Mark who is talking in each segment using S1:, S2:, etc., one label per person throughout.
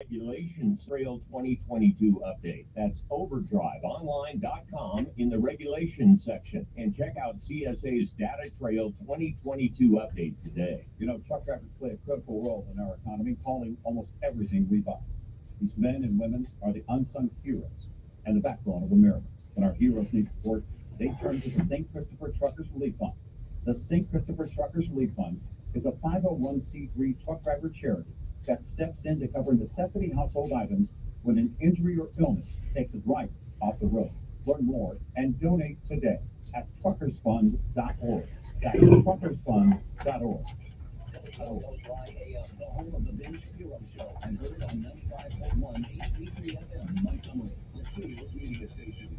S1: Regulations Trail 2022 update. That's overdriveonline.com in the regulations section. And check out CSA's Data Trail 2022 update today.
S2: You know, truck drivers play a critical role in our economy, hauling almost everything we buy. These men and women are the unsung heroes and the backbone of America. When our heroes need support, they turn to the St. Christopher Truckers Relief Fund. The St. Christopher Truckers Relief Fund is a 501c3 truck driver charity that steps in to cover necessity household items when an injury or illness takes it right off the road. Learn more and donate today at truckersfund.org. That's truckersfund.org.
S3: WLYAM, the home of the Vince Hero Show, and heard on 95.1 HD3 FM, Montgomery, the Sirius media station.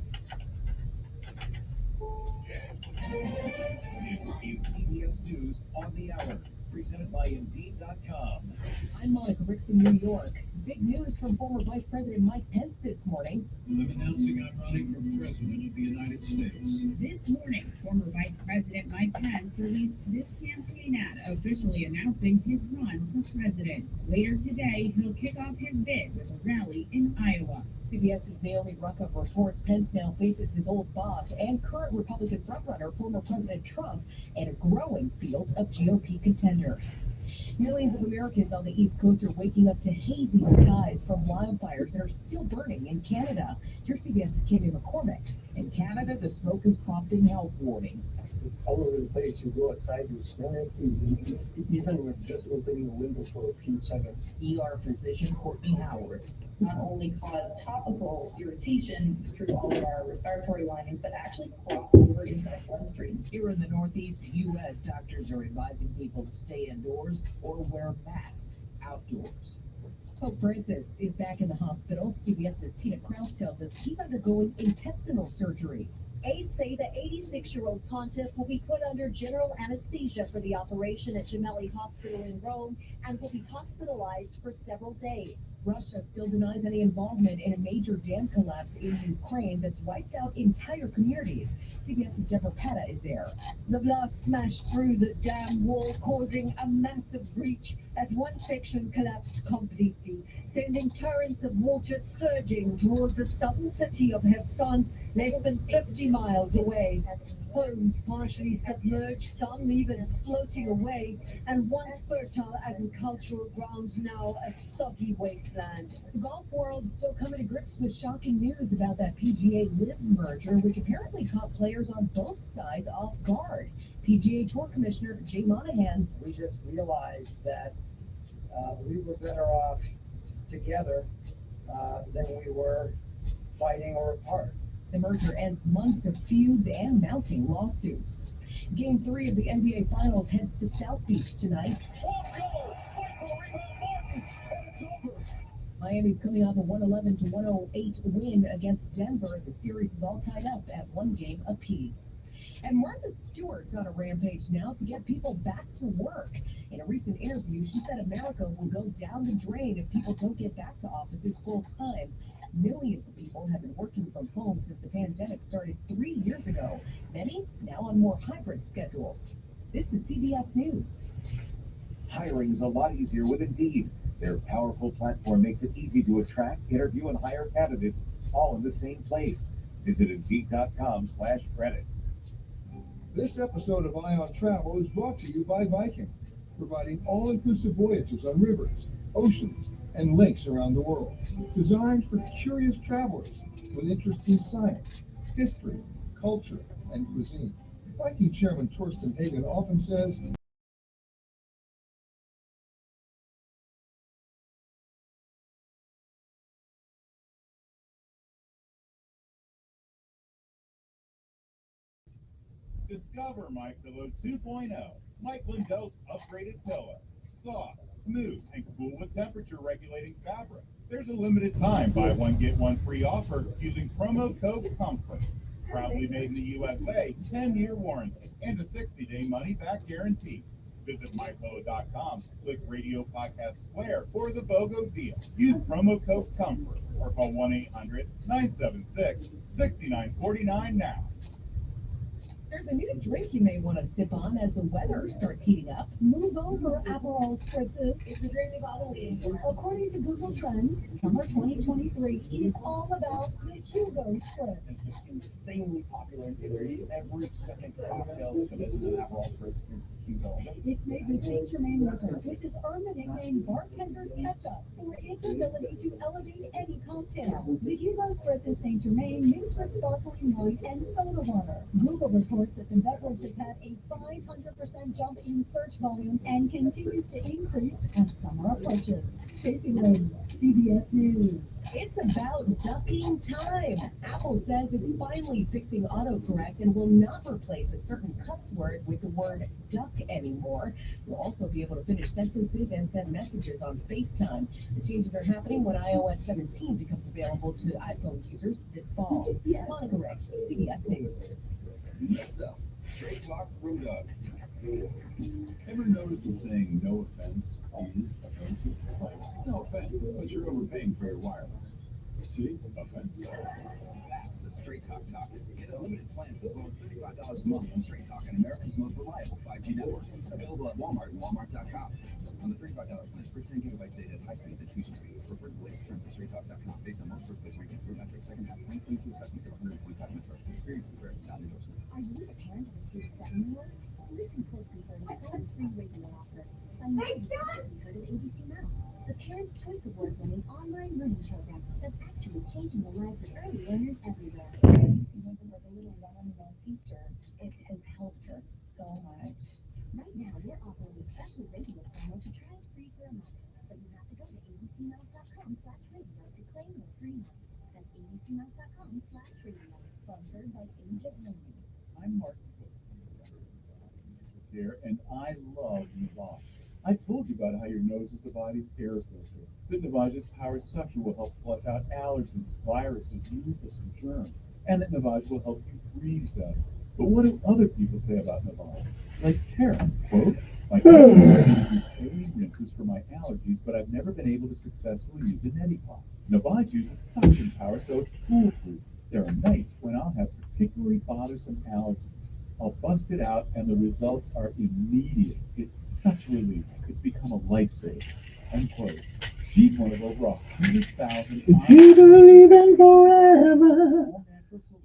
S3: This is CBS News on the Hour, presented by Indeed.com.
S4: I'm Monica Ricks in New York. Big news from former Vice President Mike Pence this morning.
S5: I'm announcing I'm running for President of the United States.
S6: This morning, former Vice President Mike Pence released this campaign ad officially announcing his run for president. Later today, he'll kick off his bid with a rally in Iowa.
S4: CBS's Naomi Ruckup reports Pence now faces his old boss and current Republican frontrunner, former President Trump, and a growing field of GOP contenders. Millions of Americans on the East Coast are waking up to hazy skies from wildfires that are still burning in Canada. Here's CBS's Kami McCormick. In Canada, the smoke is prompting health warnings.
S7: It's all over the place. You go outside, you smell it. It's even with just opening the window for a few seconds.
S4: ER physician Courtney Howard.
S8: Not only cause topical irritation through all of our respiratory linings, but actually cross over into the bloodstream.
S4: Here in the Northeast U.S., doctors are advising people to stay indoors or wear masks outdoors. Pope Francis is back in the hospital. CBS's Tina Krause tells us he's undergoing intestinal surgery.
S9: Aides say the 86-year-old pontiff will be put under general anesthesia for the operation at Gemelli Hospital in Rome and will be hospitalized for several days.
S4: Russia still denies any involvement in a major dam collapse in Ukraine that's wiped out entire communities. CBS's Deborah Petta is there.
S10: The blast smashed through the dam wall, causing a massive breach as one section collapsed completely, sending torrents of water surging towards the southern city of Kherson, less than 50 miles away. Homes partially submerged, some even floating away, and once fertile agricultural grounds now a soggy wasteland.
S4: The golf world is still coming to grips with shocking news about that PGA LIV merger, which apparently caught players on both sides off guard. PGA Tour Commissioner Jay Monahan.
S7: We just realized that we were better off together than we were fighting or apart.
S4: The merger ends months of feuds and mounting lawsuits. Game 3 of the NBA Finals heads to South Beach tonight. Miami's coming off a 111-108 win against Denver. The series is all tied up at one game apiece. And Martha Stewart's on a rampage now to get people back to work. In a recent interview, she said America will go down the drain if people don't get back to offices full time. Millions of people have been working from home since the pandemic started 3 years ago. Many now on more hybrid schedules. This is CBS News.
S1: Hiring's a lot easier with Indeed. Their powerful platform makes it easy to attract, interview, and hire candidates all in the same place. Visit Indeed.com/credit.
S11: This episode of Eye on Travel is brought to you by Viking, providing all-inclusive voyages on rivers, oceans, and lakes around the world. Designed for curious travelers with interest in science, history, culture, and cuisine. Viking Chairman Torsten Hagen often says,
S12: Discover My Pillow 2.0. Mike Lindell's upgraded pillow. Soft, smooth, and cool with temperature regulating fabric. There's a limited time buy one get one free offer using promo code COMFORT. Proudly made in the USA, 10-year warranty, and a 60-day money-back guarantee. Visit mypillow.com, click Radio Podcast Square for the BOGO deal. Use promo code COMFORT or call 1-800-976-6949 now.
S4: There's a new drink you may want to sip on as the weather starts heating up.
S10: Move over, Aperol spritzes. If you're dreaming about holding. According to Google Trends, summer 2023 is all about the Hugo Spritz.
S2: It's insanely popular in Italy. Every second cocktail that isn't an Aperol Spritz is Hugo.
S10: It's made with Saint Germain liquor, which has earned the nickname Bartender's Ketchup for its ability to elevate any cocktail. The Hugo Spritz is Saint Germain mixed with sparkling wine and soda water. Google reports that the beverage has had a 500% jump in search volume and continues to increase as summer approaches. Stacey Lynn, CBS News.
S4: It's about ducking time. Apple says it's finally fixing autocorrect and will not replace a certain cuss word with the word duck anymore. You'll also be able to finish sentences and send messages on FaceTime. The changes are happening when iOS 17 becomes available to iPhone users this fall. Monica Ricks, CBS News.
S12: Next up, Straight Talk from Doug. Ever noticed that saying no offense is offensive? Like, no offense, but you're overpaying for your wireless. See? Offense.
S3: That's the Straight Talk talk. Get unlimited plans as low as $35 a month on Straight Talk and America's most reliable 5G network. Available at Walmart and Walmart.com. On the $35 plans, first 10 gigabytes data at high speed and 2G speeds. Refer to the latest terms at StraightTalk.com based on most workplace ranking group metrics. Second half 2022 assessment of 125 metros. Experience is rare, not an endorsement.
S10: Are you the parent of a 2 to 7-year-old? Listen closely for an exciting free radio offer. I'm heard of ABC Mouse, the Parents' Choice Award-winning online learning program that's actually changing the lives of early learners everywhere. Even with a little one-on-one teacher, it has helped us so much. Right now, we're offering a special radio promo to try it free for a month, but you have to go to abcmouse.com/radio to claim your free month. That's abcmouse.com/radio. Sponsored by Age of Learning.
S2: I'm Martin Cook from the Veterans Body Medical Care, and I love Navage. I told you about how your nose is the body's air filter. That Navage's powered suction will help flush out allergens, viruses, mucus, and germs, and that Navage will help you breathe better. But what do other people say about Navage? Like Tara, quote, my husband uses saline rinses for my allergies, but I've never been able to successfully use a neti pot. Navage uses suction power, so it's foolproof. There are nights when I'll have particularly bothersome allergies. I'll bust it out, and the results are immediate. It's such a relief. It's become a lifesaver. Unquote. She's one of over 100,000.
S13: If you believe in forever,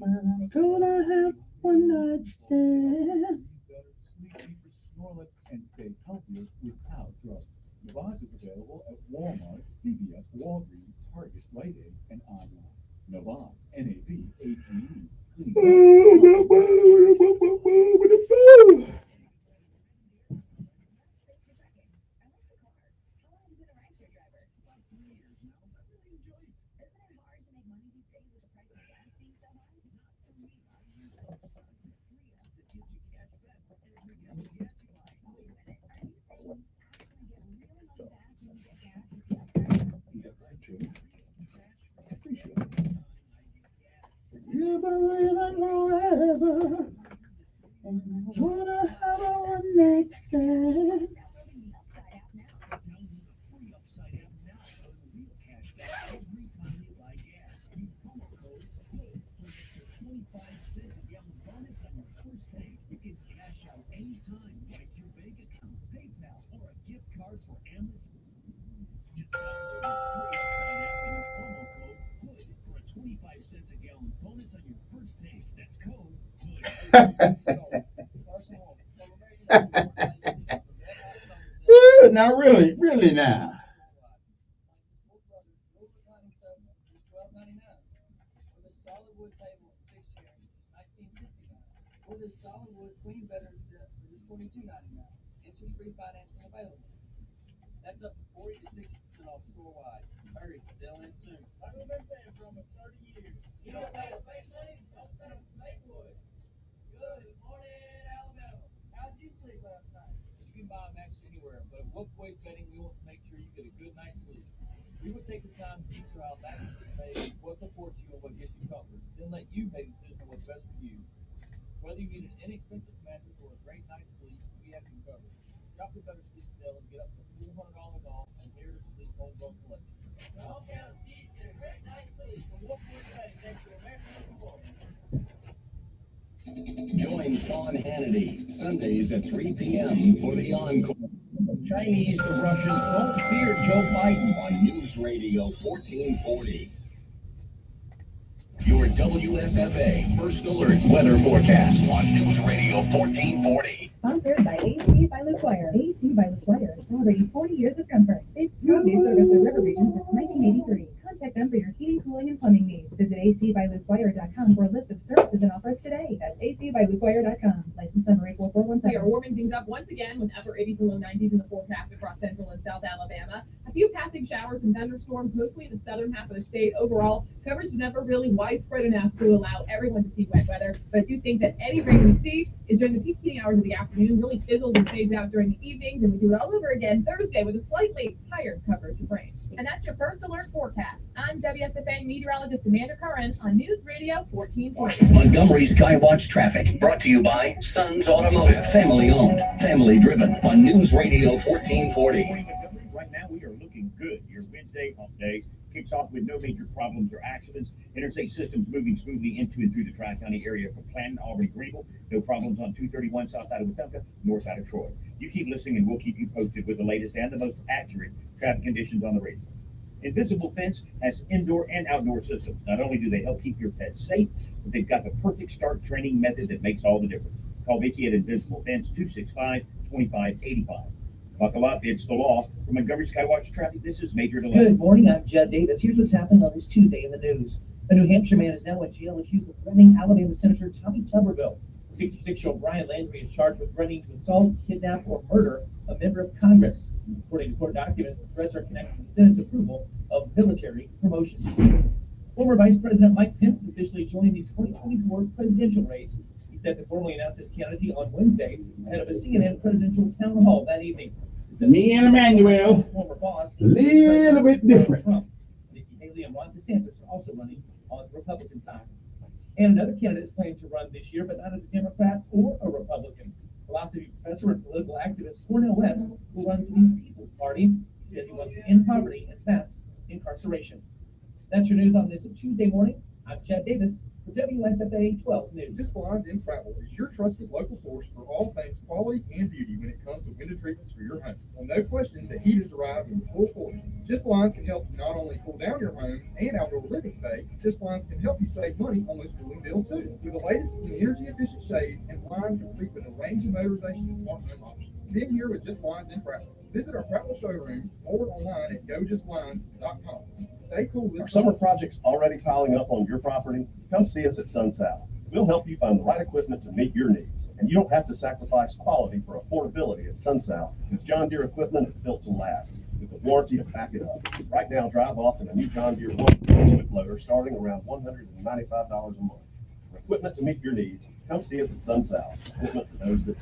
S13: I'm gonna have one night stand.
S2: Better, sleep deeper, snore less, and stay healthier without drugs. Navage is available at Walmart, CVS, Walgreens, Target, Rite Aid, and online. Navage, N-A-V-A-G-E.
S13: You believe in forever, and I wanna have a one night stand. Now, really, really now.
S1: Join Sean Hannity Sundays at 3 p.m. for the encore.
S14: Chinese to Russians don't fear Joe Biden.
S1: On News Radio 1440. Your WSFA First Alert weather forecast on News Radio 1440.
S15: Sponsored by AC by LaQuire. AC by LaQuire is celebrating 40 years of comfort. They've proudly serviced the river region since 1983. Contact them for your heating, cooling, and plumbing needs. Visit acbylaquire.com for a list of services and offers today. That's acbylaquire.com. License number 84417.
S16: We are warming things up once again with upper 80s and low 90s in the forecast across central and south Alabama. A few passing showers and thunderstorms, mostly in the southern half of the state. Overall, coverage is never really widespread enough to allow everyone to see wet weather. But I do think that any rain we see is during the peak heating hours of the afternoon, really fizzles and fades out during the evenings, and we do it all over again Thursday with a slightly higher coverage of rain. And that's your First Alert forecast. I'm WSFA meteorologist Amanda Curran on News Radio 1440.
S1: Montgomery Skywatch traffic brought to you by Sons Automotive, family owned, family driven on News Radio 1440.
S17: Right now we are looking good. Your Wednesday hump day kicks off with no major problems or accidents. Interstate systems moving smoothly into and through the Tri-County area from Clanton, Auburn, Greenville. No problems on 231 south side of Wetumpka, north side of Troy. You keep listening and we'll keep you posted with the latest and the most accurate traffic conditions on the radio. Invisible Fence has indoor and outdoor systems. Not only do they help keep your pets safe, but they've got the perfect start training method that makes all the difference. Call Vicky at Invisible Fence 265-2585. Buckle up, it's the law. From Montgomery Skywatch Traffic, this is Major Delay.
S14: Good morning, I'm Judd Davis. Here's what's happened on this Tuesday in the news. A New Hampshire man is now in jail accused of threatening Alabama Senator Tommy Tuberville. 66-year-old Brian Landry is charged with threatening to assault, kidnap, or murder a member of Congress. According to court documents, the threats are connected to the Senate's approval of military promotions. Former Vice President Mike Pence is officially joining the 2024 presidential race. He's set to formally announce his candidacy on Wednesday ahead of a CNN presidential town hall that evening.
S13: Me and Emmanuel,
S14: former boss,
S13: a little bit different.
S14: Trump. Nikki Haley and Ron DeSantis are also running on the Republican side. And another candidate is planning to run this year, but not as a Democrat or a Republican. Philosophy professor and political activist Cornel West will run for the People's Party. He says he wants to end poverty and mass incarceration. That's your news on this Tuesday morning. I'm Chad Davis for WSFA 12 News.
S18: Just Blinds and Travel is your trusted local source for all things quality and beauty when it comes to window treatments for your home. Well, no question, the heat has arrived in full force. Just Blinds can help you not only cool down your home and outdoor living space, Just Blinds can help you save money on those cooling bills too. With the latest in energy-efficient shades and blinds complete with a range of motorization and smart home options. Then here with Just Blinds and Travel. Visit our travel showroom or online at gojustblinds.com. Stay cool this
S19: Are summer projects already piling up on your property? Come see us at SunSouth. We'll help you find the right equipment to meet your needs. And you don't have to sacrifice quality for affordability at SunSouth, because John Deere equipment is built to last, with the warranty to back it up. Right now, drive off in a new John Deere 1 loader starting around $195 a month. For equipment to meet your needs, come see us at SunSouth. Equipment for those that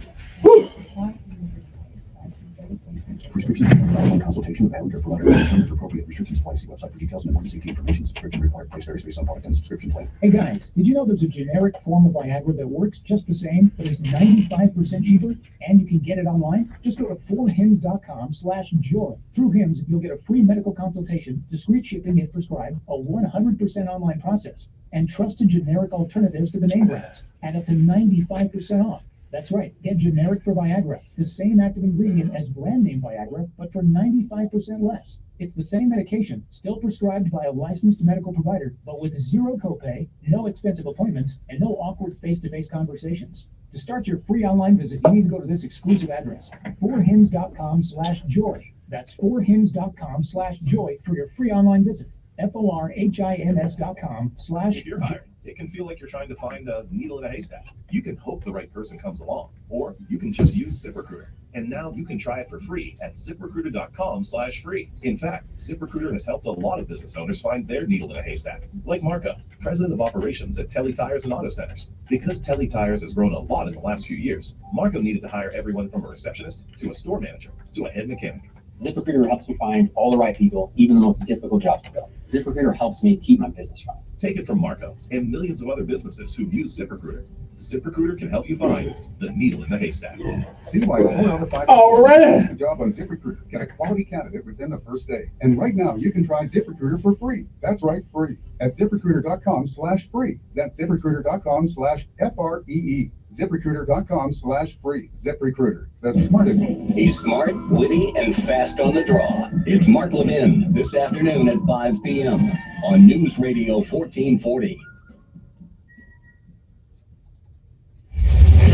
S20: Prescriptions required consultation with healthcare provider. Determined appropriate restrictions apply. See website for details and emergency information. Subscription required. Price varies based on product and subscription plan.
S21: Hey guys, did you know there's a generic form of Viagra that works just the same, but is 95% cheaper, and you can get it online? Just go to 4hims.com/joy. Through Hims, you'll get a free medical consultation, discreet shipping if prescribed, a 100% online process, and trusted generic alternatives to the name brands, and up to 95% off. That's right, get generic for Viagra, the same active ingredient as brand name Viagra, but for 95% less. It's the same medication, still prescribed by a licensed medical provider, but with zero copay, no expensive appointments, and no awkward face-to-face conversations. To start your free online visit, you need to go to this exclusive address, 4hims.com/joy. That's 4hims.com/joy for your free online visit. FORHIMS.com/.
S22: If you're hiring, it can feel like you're trying to find a needle in a haystack. You can hope the right person comes along, or you can just use ZipRecruiter. And now you can try it for free at ZipRecruiter.com/free. In fact, ZipRecruiter has helped a lot of business owners find their needle in a haystack, like Marco, president of operations at Telly Tires and Auto Centers. Because Telly Tires has grown a lot in the last few years, Marco needed to hire everyone from a receptionist to a store manager to a head mechanic.
S23: ZipRecruiter helps me find all the right people, even the most difficult jobs to fill. ZipRecruiter helps me keep my business running.
S22: Take it from Marco and millions of other businesses who've used ZipRecruiter. ZipRecruiter can help you find the needle in the haystack.
S5: See why 4 out of 5
S6: All right.
S5: post a job on ZipRecruiter get a quality candidate within the first day. And right now, you can try ZipRecruiter for free. That's right, free. At ZipRecruiter.com/free. That's ZipRecruiter.com/FREE. ZipRecruiter.com/free. ZipRecruiter, the smartest.
S23: He's smart, witty, and fast on the draw. It's Mark Levin this afternoon at 5 p.m. on News Radio 1440.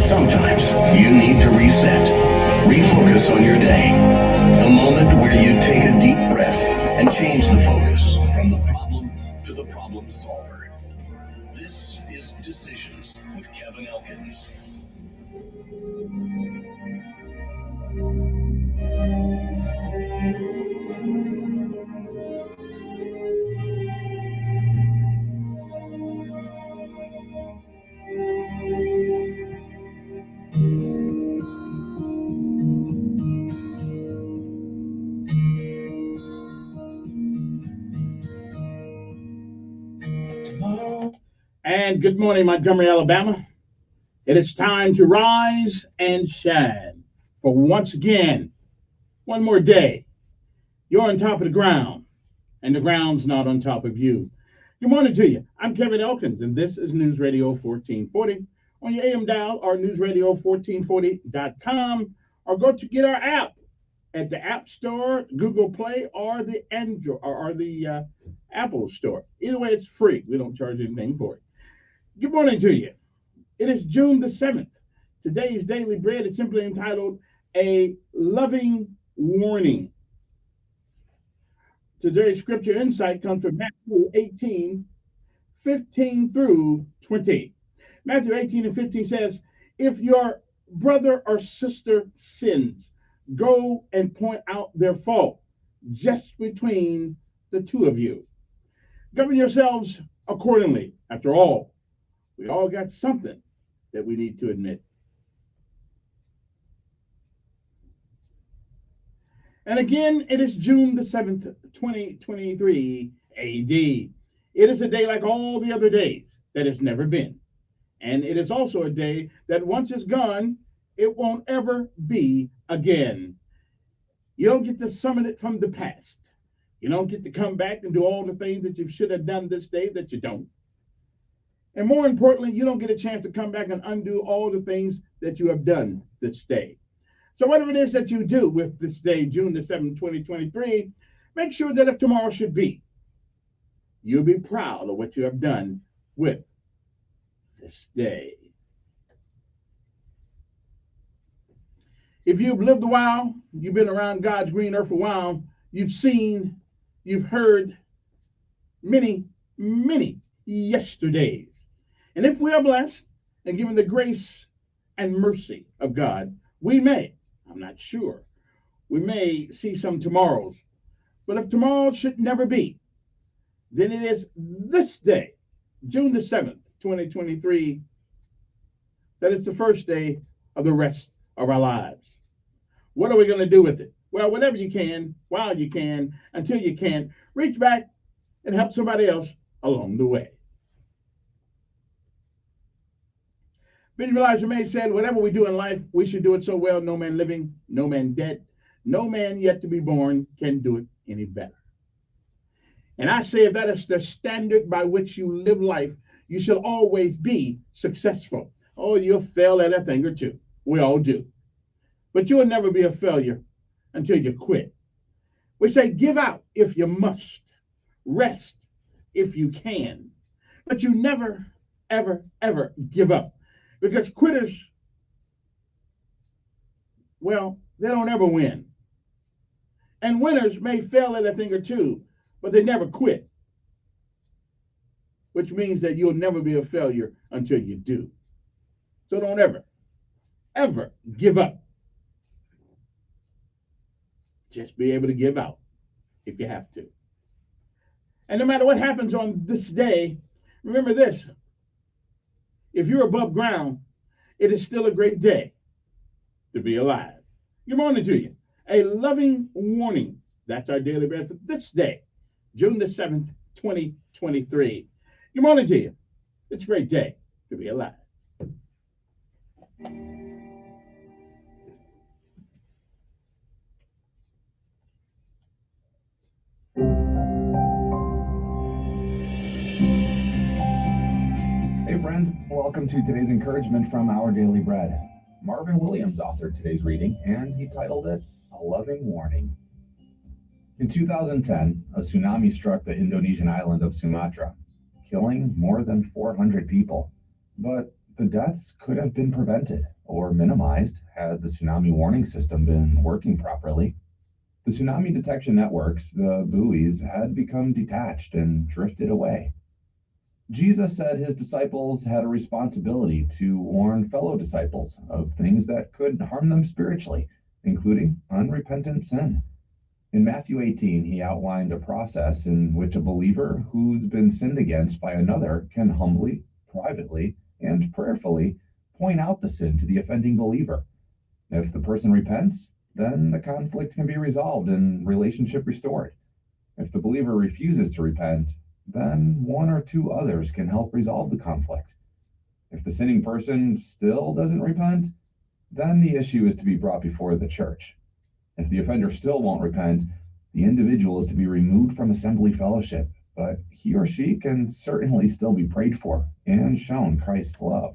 S23: Sometimes you need to reset, refocus on your day. The moment where you take a deep breath and change the focus from the problem to the problem solver. This is Decisions with Kevin Elkins.
S6: And good morning, Montgomery, Alabama. It is time to rise and shine. For once again, one more day, you're on top of the ground, and the ground's not on top of you. Good morning to you. I'm Kevin Elkins, and this is News Radio 1440 on your AM dial or newsradio1440.com, or go to get our app at the App Store, Google Play, or the Android or the Apple Store. Either way, it's free. We don't charge anything for it. Good morning to you. It is June the 7th. Today's Daily Bread is simply entitled A Loving Warning. Today's scripture insight comes from Matthew 18:15 through 20. Matthew 18:15 says, if your brother or sister sins, go and point out their fault just between the two of you. Govern yourselves accordingly. After all, we all got something that we need to admit. And again, it is June the 7th, 2023 AD. It is a day like all the other days that has never been. And it is also a day that once it's gone, it won't ever be again. You don't get to summon it from the past. You don't get to come back and do all the things that you should have done this day that you don't. And more importantly, you don't get a chance to come back and undo all the things that you have done this day. So whatever it is that you do with this day, June the 7th, 2023, make sure that if tomorrow should be, you'll be proud of what you have done with this day. If you've lived a while, you've been around God's green earth a while, you've seen, you've heard many, many yesterdays. And if we are blessed and given the grace and mercy of God, we may, I'm not sure, we may see some tomorrows. But if tomorrow should never be, then it is this day, June the 7th, 2023, that is the first day of the rest of our lives. What are we going to do with it? Well, whatever you can, while you can, until you can't, reach back and help somebody else along the way. Bishop Elijah May said, whatever we do in life, we should do it so well, no man living, no man dead, no man yet to be born can do it any better. And I say if that is the standard by which you live life, you shall always be successful. Oh, you'll fail at a thing or two. We all do. But you'll never be a failure until you quit. We say give out if you must, rest if you can, but you never, ever, ever give up. Because quitters, well, they don't ever win. And winners may fail at a thing or two, but they never quit. Which means that you'll never be a failure until you do. So don't ever, ever give up. Just be able to give out if you have to. And no matter what happens on this day, remember this. If you're above ground, it is still a great day to be alive. Good morning to you. A loving warning. That's our daily bread for this day, June the 7th, 2023. Good morning to you. It's a great day to be alive.
S7: Hey friends, welcome to today's encouragement from Our Daily Bread. Marvin Williams authored today's reading, and he titled it, A Loving Warning. In 2010, a tsunami struck the Indonesian island of Sumatra, killing more than 400 people. But the deaths could have been prevented or minimized had the tsunami warning system been working properly. The tsunami detection networks, the buoys, had become detached and drifted away. Jesus said his disciples had a responsibility to warn fellow disciples of things that could harm them spiritually, including unrepentant sin. In Matthew 18, he outlined a process in which a believer who's been sinned against by another can humbly, privately, and prayerfully point out the sin to the offending believer. If the person repents, then the conflict can be resolved and relationship restored. If the believer refuses to repent, then one or two others can help resolve the conflict. If the sinning person still doesn't repent, then the issue is to be brought before the church. If the offender still won't repent, the individual is to be removed from assembly fellowship, but he or she can certainly still be prayed for and shown Christ's love.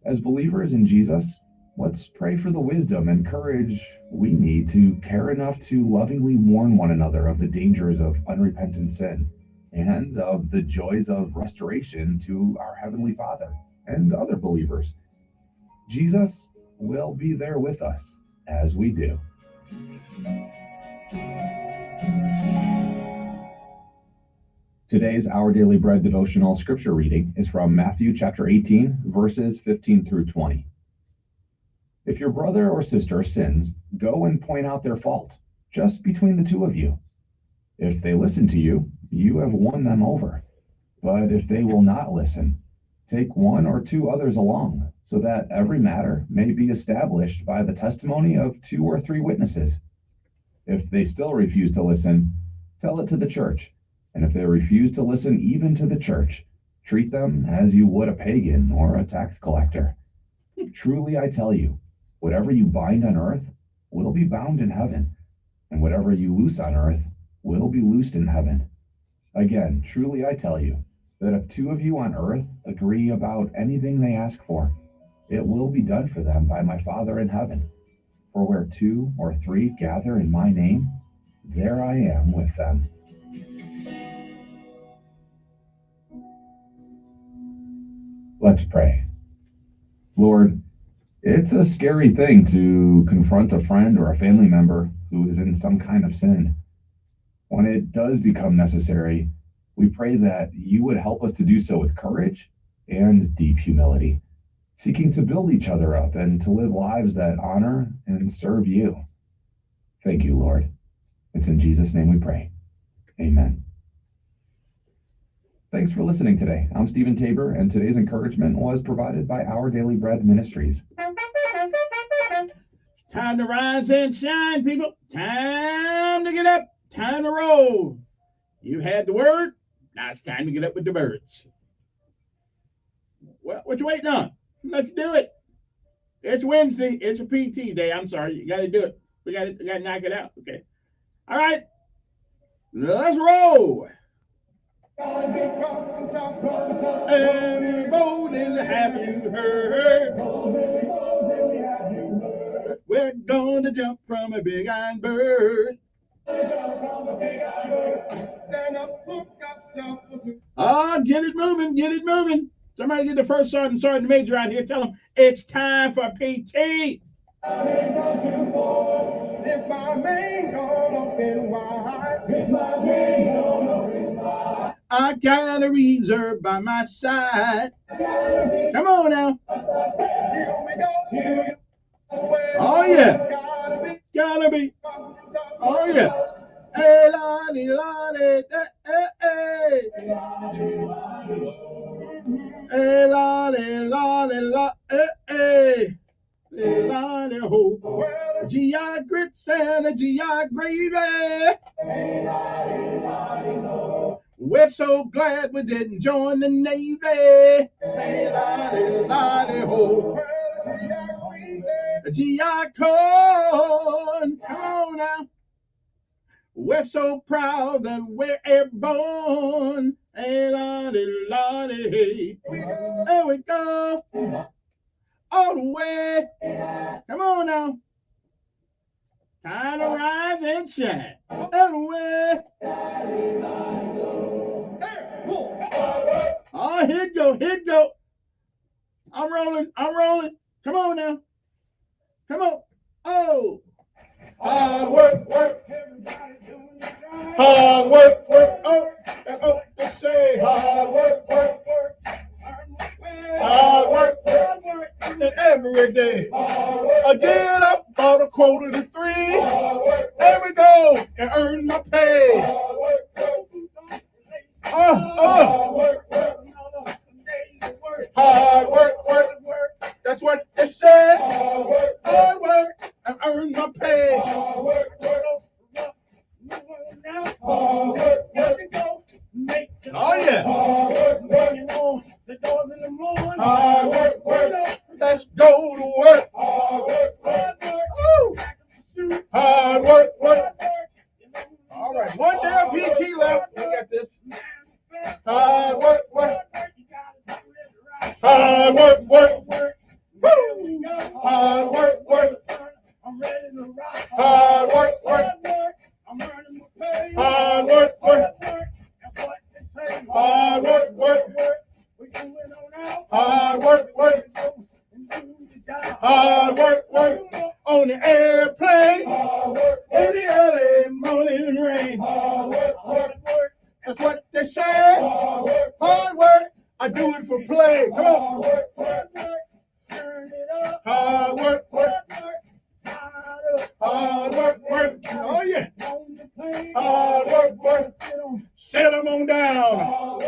S7: As believers in Jesus, let's pray for the wisdom and courage we need to care enough to lovingly warn one another of the dangers of unrepentant sin and of the joys of restoration to our Heavenly Father and other believers. Jesus will be there with us as we do. Today's Our Daily Bread devotional scripture reading is from Matthew chapter 18, verses 15 through 20. If your brother or sister sins, go and point out their fault, just between the two of you. If they listen to you, you have won them over. But if they will not listen, take one or two others along, so that every matter may be established by the testimony of 2 or 3 witnesses. If they still refuse to listen, tell it to the church. And if they refuse to listen even to the church, treat them as you would a pagan or a tax collector. Truly I tell you, whatever you bind on earth will be bound in heaven, and whatever you loose on earth will be loosed in heaven. Again, truly I tell you, that if 2 of you on earth agree about anything they ask for, it will be done for them by my Father in heaven. For where 2 or 3 gather in my name, there I am with them. Let's pray. Lord, it's a scary thing to confront a friend or a family member who is in some kind of sin. When it does become necessary, we pray that you would help us to do so with courage and deep humility, seeking to build each other up and to live lives that honor and serve you. Thank you, Lord. It's in Jesus' name we pray. Amen. Thanks for listening today. I'm Stephen Tabor, and today's encouragement was provided by Our Daily Bread Ministries.
S6: Time to rise and shine, people. Time to get up. Time to roll. You had the word. Now it's time to get up with the birds. Well, what you waiting on? Let's do it. It's Wednesday. It's a PT day. I'm sorry. You got to do it. We got to knock it out. Okay. All right. Let's roll. And Bolden, have you heard? We're going to jump from a big iron bird. Stand up, look up, self. Oh, get it moving, get it moving. Somebody get the first sergeant, sergeant major out here. Tell them it's time for PT. If my man gone open wide, if my man gone open wide, I got a reserve by my side. Come on now. Here we go. Here we go. Oh yeah. Gotta be. Oh yeah. Hey, lolly, lolly, hey. Hey, lolly, lolly, lolly, hey. Hey, lolly, ho. Well, a GI grits and a GI gravy. Hey, lolly, lolly, ho. We're so glad we didn't join the Navy. Lottie-ho. G.I. Code, come on now. We're so proud that we're airborne. Hey, lottie, there we go. All the way. Come on now. Time to rise and shine. All the way. Oh, here it go, here it go. I'm rolling. Come on now. Come on. Oh. Hard work. Hard work. Oh, they say hard work. Hard work. And every day. I get up about 2:45. There we go. And earn my pay. Hard work. That's what they said. Hard work and earn my pay. Oh yeah. Hard work. Let's go to work. Hard work. All right, one day of PT left. We got this. Hard work. Hard work. Woo! Hard work. I'm ready to rock. Hard work. I'm earning my pay. Hard work. That's what they say. Hard work. We're going on out. Hard work. Hard work. On the airplane. In the early morning rain. Hard work. That's what they say. Hard work. I do it for play. Come on. Turn it up. Hard work. Hard work. Oh yeah. Hard work. Set them on down. Hard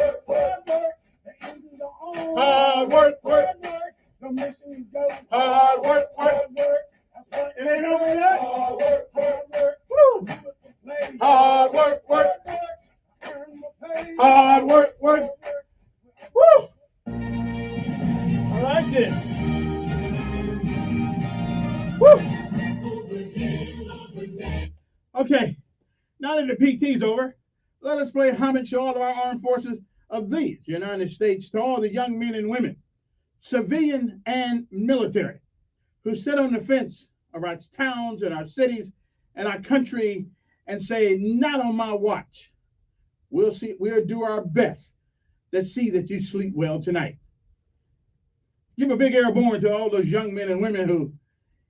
S6: work. Hard work. It ain't over yet. Woo. Hard work. Hard work. Woo. I like this. Woo. Okay, now that the PT's over, let us pay homage to all of our armed forces of these United States, to all the young men and women, civilian and military, who sit on the fence of our towns and our cities and our country and say, not on my watch. We'll do our best to see that you sleep well tonight. Give a big airborne to all those young men and women who,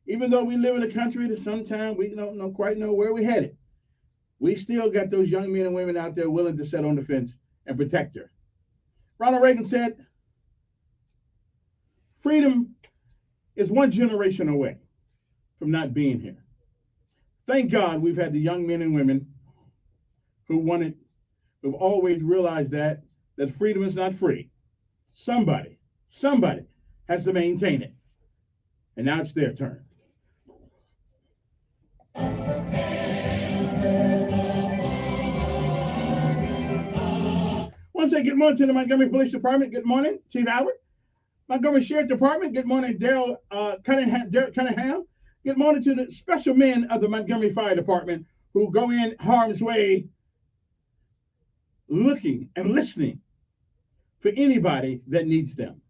S6: even though we live in a country that sometimes we don't quite know where we're headed, we still got those young men and women out there willing to sit on the fence and protect her. Ronald Reagan said, freedom is one generation away from not being here. Thank God we've had the young men and women who want it, who've always realized that freedom is not free. Somebody has to maintain it. And now it's their turn. Want to say good morning to the Montgomery Police Department. Good morning, Chief Howard. Montgomery Sheriff Department. Good morning, Derek Cunningham. Good morning to the special men of the Montgomery Fire Department who go in harm's way looking and listening for anybody that needs them.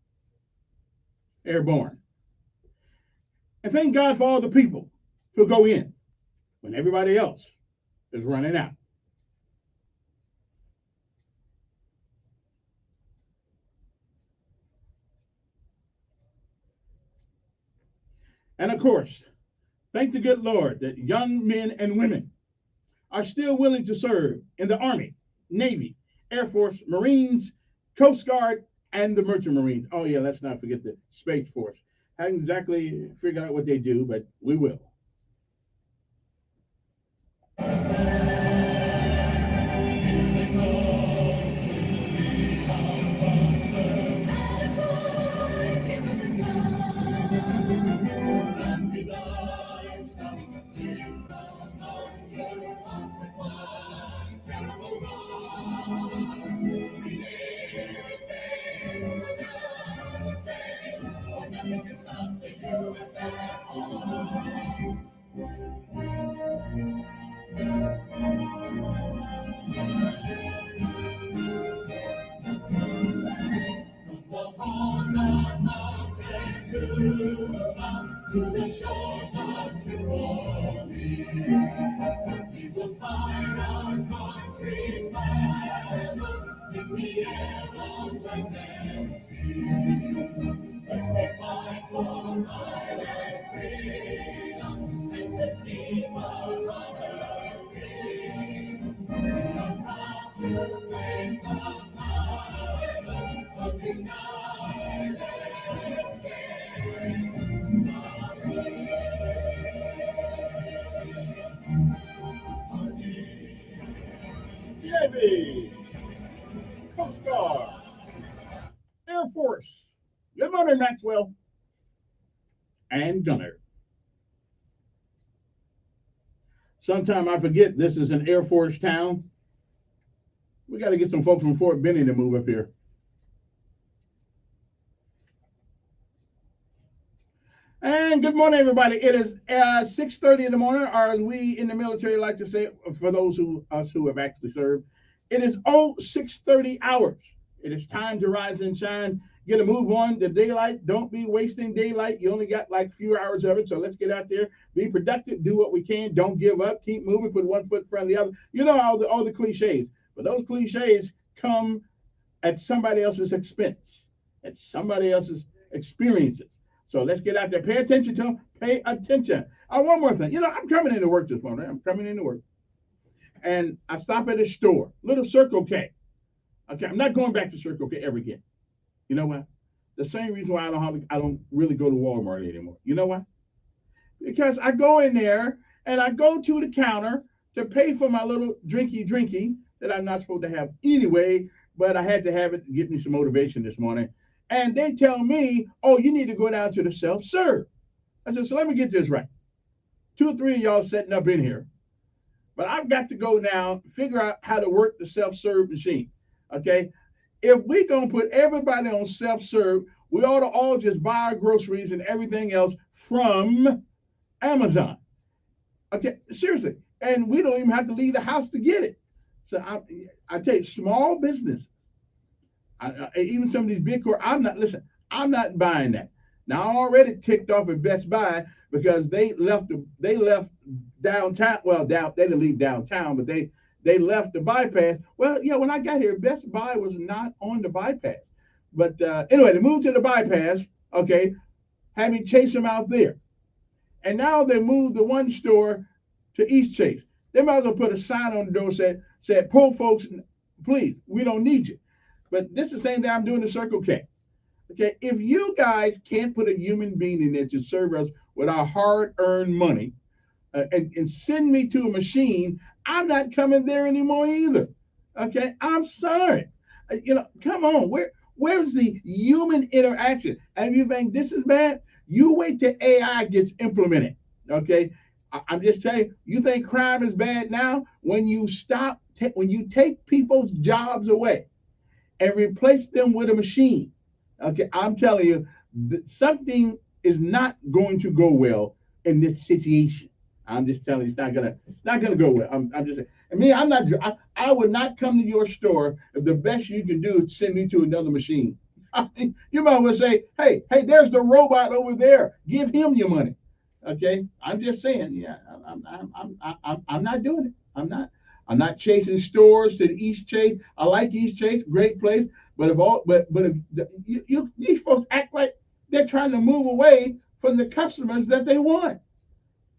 S6: Airborne. And thank God for all the people who go in when everybody else is running out. And of course, thank the good Lord that young men and women are still willing to serve in the Army, Navy, Air Force, Marines, Coast Guard, and the Merchant Marines. Oh yeah, let's not forget the Space Force. Haven't exactly figured out what they do, but we will.
S1: We will fire our country's banners in the air on the sea. As they fight for right and freedom, and to keep our honor free. We are proud to claim the title of the United States of
S6: Navy, Coast Guard, Air Force. Good morning, Maxwell and Gunner. Sometimes I forget this is an Air Force town. We got to get some folks from Fort Benning to move up here. And good morning, everybody. It is 6:30 in the morning, or as we in the military like to say, for those who have actually served, it is 6:30 hours. It is time to rise and shine. Get a move on the daylight. Don't be wasting daylight. You only got like a few hours of it, so let's get out there, be productive, do what we can. Don't give up. Keep moving. Put one foot in front of the other. You know all the cliches, but those cliches come at somebody else's expense, at somebody else's experiences. So let's get out there. Pay attention to them. Pay attention. One more thing. I'm coming into work this morning. I'm coming into work. And I stop at a store, little Circle K. Okay, I'm not going back to Circle K ever again. You know what? The same reason why I don't really go to Walmart anymore. You know what? Because I go in there and I go to the counter to pay for my little drinky that I'm not supposed to have anyway, but I had to have it to give me some motivation this morning. And they tell me, oh, you need to go down to the self-serve. I said, so let me get this right. 2 or 3 of y'all setting up in here. But I've got to go now, figure out how to work the self-serve machine. Okay? If we're going to put everybody on self-serve, we ought to all just buy our groceries and everything else from Amazon. Okay? Seriously. And we don't even have to leave the house to get it. So I tell you, small business. Even some of these big I'm not buying that. Now I'm already ticked off at Best Buy because they left downtown. Well, they didn't leave downtown, but they left the bypass. Well, when I got here, Best Buy was not on the bypass. But anyway, they moved to the bypass. Okay, had me chase them out there, and now they moved the one store to East Chase. They might as well put a sign on the door said, "Poor folks, please, we don't need you." But this is the same thing I'm doing to Circle K. Okay, if you guys can't put a human being in there to serve us with our hard-earned money and send me to a machine, I'm not coming there anymore either. Okay, I'm sorry. Come on, where's the human interaction? And you think this is bad? You wait till AI gets implemented. Okay, I'm just saying. You think crime is bad now? When you when you take people's jobs away and replace them with a machine. Okay, I'm telling you, something is not going to go well in this situation. I'm just telling you, it's not gonna go well. I'm just saying. And me, I would not come to your store if the best you can do is send me to another machine. You might well say, hey, there's the robot over there. Give him your money. Okay, I'm just saying, yeah, I'm not doing it. I'm not chasing stores to the East Chase. I like East Chase, great place. But if these folks act like they're trying to move away from the customers that they want.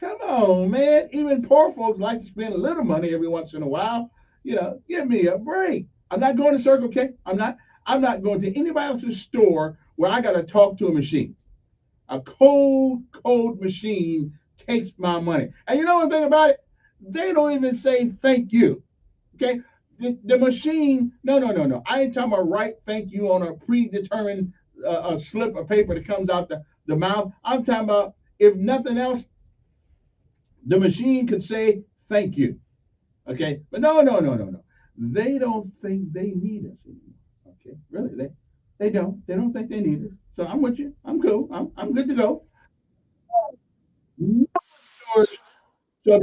S6: Come on, man. Even poor folks like to spend a little money every once in a while. Give me a break. I'm not going to Circle K. I'm not going to anybody else's store where I got to talk to a machine. A cold machine takes my money. And you know one thing about it? They don't even say thank you. Okay? The machine, no. I ain't talking about write thank you on a predetermined slip of paper that comes out the mouth. I'm talking about, if nothing else, the machine could say thank you. Okay? But no. They don't think they need us anymore. Okay? Really, they don't. They don't think they need us. So I'm with you. I'm cool. I'm good to go. So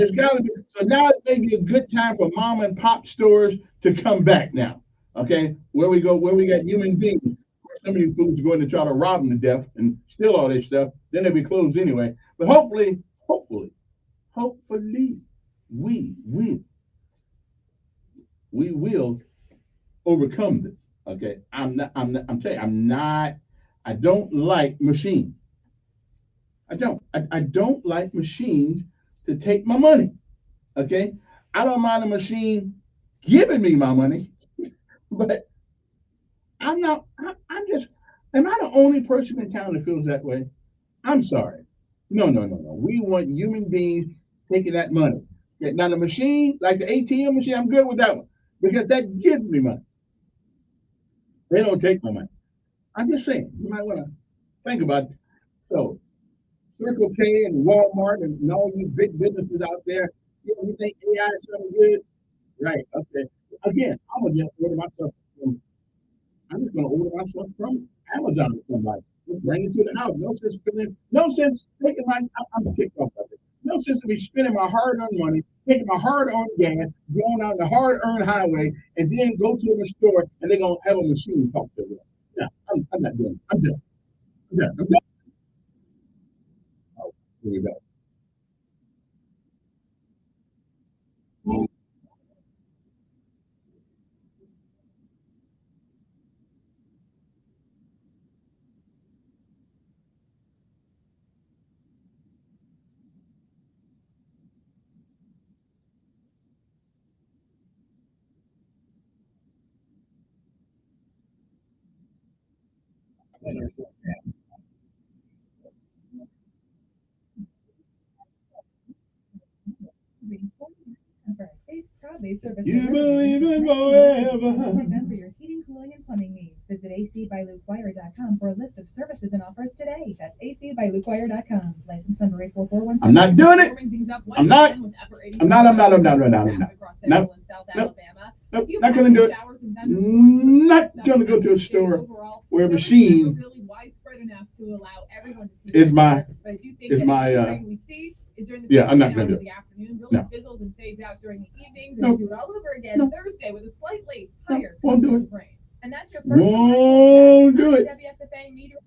S6: now it may be a good time for mom and pop stores to come back now. Okay, where we got human beings. Of course, some of you fools are going to try to rob them to death and steal all this stuff. Then they'll be closed anyway. But hopefully, hopefully we will overcome this. Okay, I'm telling you, I don't like machines. I don't like machines to take my money. Okay, I don't mind a machine giving me my money, but I'm not. I'm just. Am I the only person in town that feels that way? I'm sorry. No. We want human beings taking that money. Okay, now the machine, like the ATM machine, I'm good with that one because that gives me money. They don't take my money. I'm just saying. You might want to think about it. So Circle K and Walmart and all these big businesses out there. You think AI is something good? Right. Okay. Again, I'm gonna just order myself. I'm just gonna order myself from Amazon or somebody. Just bring it to the house. No sense spending. No sense taking my. I'm ticked off of it. No sense of me spending my hard-earned money, taking my hard-earned gas, going out the hard-earned highway, and then go to the store and they're gonna have a machine talk to me. Yeah, I'm not doing it. I'm done. I'm done. Oh, here we go. You believe in forever.
S15: Contact them for your heating, cooling, and plumbing needs. Visit acbylukewire.com for a list of services and offers today. That's acbylukewire.com. License number 84417.
S6: I'm not doing it. I'm not. No. Nope, not gonna do it. Not gonna go to a store where a machine is my yeah, I'm not gonna do it. No.
S16: Fizzles and fades out during the evenings, and
S6: Nope.
S16: do it all over again Thursday with a slightly higher
S6: Won't do it.
S16: rain. And that's your first
S6: Won't do it.
S16: WSFA meteor.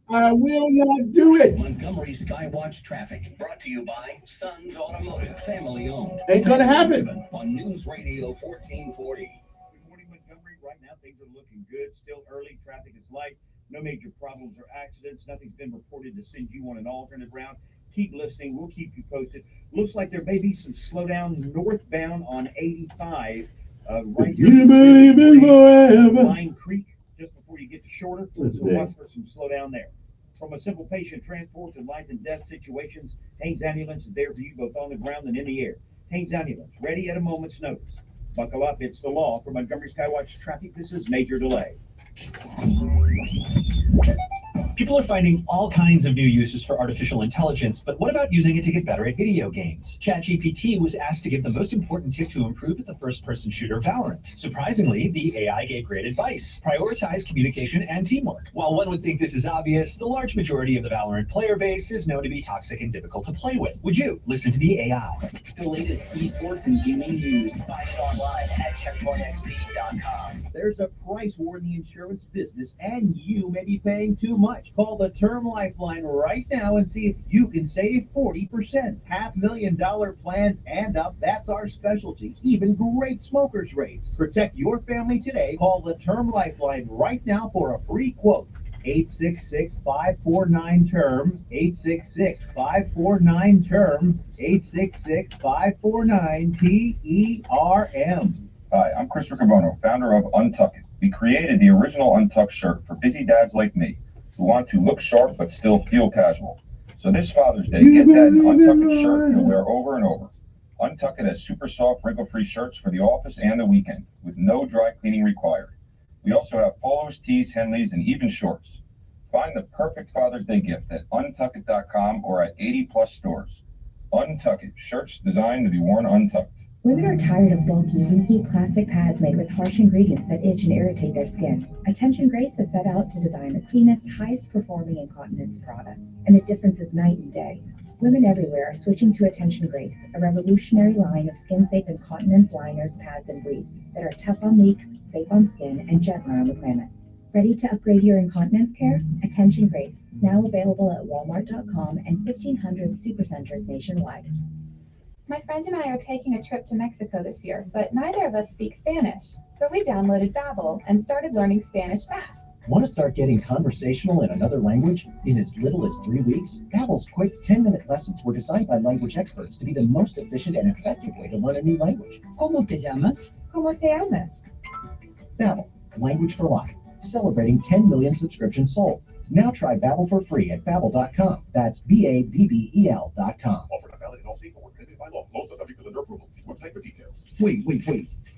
S6: I will not do it.
S23: Montgomery Skywatch traffic brought to you by Sons Automotive, family owned.
S6: Ain't gonna happen.
S23: On News Radio 1440.
S17: Good morning, Montgomery. Right now, things are looking good. Still early. Traffic is light. No major problems or accidents. Nothing's been reported to send you on an alternate route. Keep listening. We'll keep you posted. Looks like there may be some slowdown northbound on 85. Right here.
S6: You believe in forever.
S17: Line Creek, just before you get to Shorter. So watch for some slowdown there. From a simple patient transport to life and death situations, Haynes Ambulance is there for you both on the ground and in the air. Haynes Ambulance, ready at a moment's notice. Buckle up, it's the law. For Montgomery Skywatch Traffic, this is Major Delay.
S8: People are finding all kinds of new uses for artificial intelligence, but what about using it to get better at video games? ChatGPT was asked to give the most important tip to improve at the first-person shooter Valorant. Surprisingly, the AI gave great advice. Prioritize communication and teamwork. While one would think this is obvious, the large majority of the Valorant player base is known to be toxic and difficult to play with. Would you listen to the AI?
S9: The latest esports and gaming news. Find it online at checkpointxp.com.
S1: There's a price war in the insurance business, and you may be paying too much. Call the Term Lifeline right now and see if you can save 40%. $500,000 plans and up, that's our specialty. Even great smokers rates. Protect your family today. Call the Term Lifeline right now for a free quote. 866-549-TERM, 866-549-TERM, 866-549-TERM.
S11: Hi, I'm Chris Riccobono, founder of Untuck It. We created the original Untuck shirt for busy dads like me who want to look sharp but still feel casual. So this Father's Day, get that Untuck It shirt you'll wear over and over. Untuck It has super soft, wrinkle-free shirts for the office and the weekend with no dry cleaning required. We also have polos, tees, Henleys, and even shorts. Find the perfect Father's Day gift at untuckit.com or at 80+ stores. Untuck It, shirts designed to be worn untucked.
S15: Women are tired of bulky, leaky plastic pads made with harsh ingredients that itch and irritate their skin. Attention Grace has set out to design the cleanest, highest performing incontinence products, and the difference is night and day. Women everywhere are switching to Attention Grace, a revolutionary line of skin-safe incontinence liners, pads, and briefs that are tough on leaks, safe on skin, and gentler on the planet. Ready to upgrade your incontinence care? Attention Grace, now available at walmart.com and 1,500 supercenters nationwide.
S3: My friend and I are taking a trip to Mexico this year, but neither of us speak Spanish. So we downloaded Babbel and started learning Spanish fast.
S4: Want to start getting conversational in another language in as little as 3 weeks? Babbel's quick 10-minute lessons were designed by language experts to be the most efficient and effective way to learn a new language.
S15: ¿Cómo te llamas? ¿Cómo te llamas?
S4: Babbel, language for life, celebrating 10 million subscriptions sold. Now try Babbel for free at Babbel.com. That's Babbel.com.
S22: Offered not valid in all states or prohibited by law. Laws are subject to lender approval. See website for details.
S12: Wait.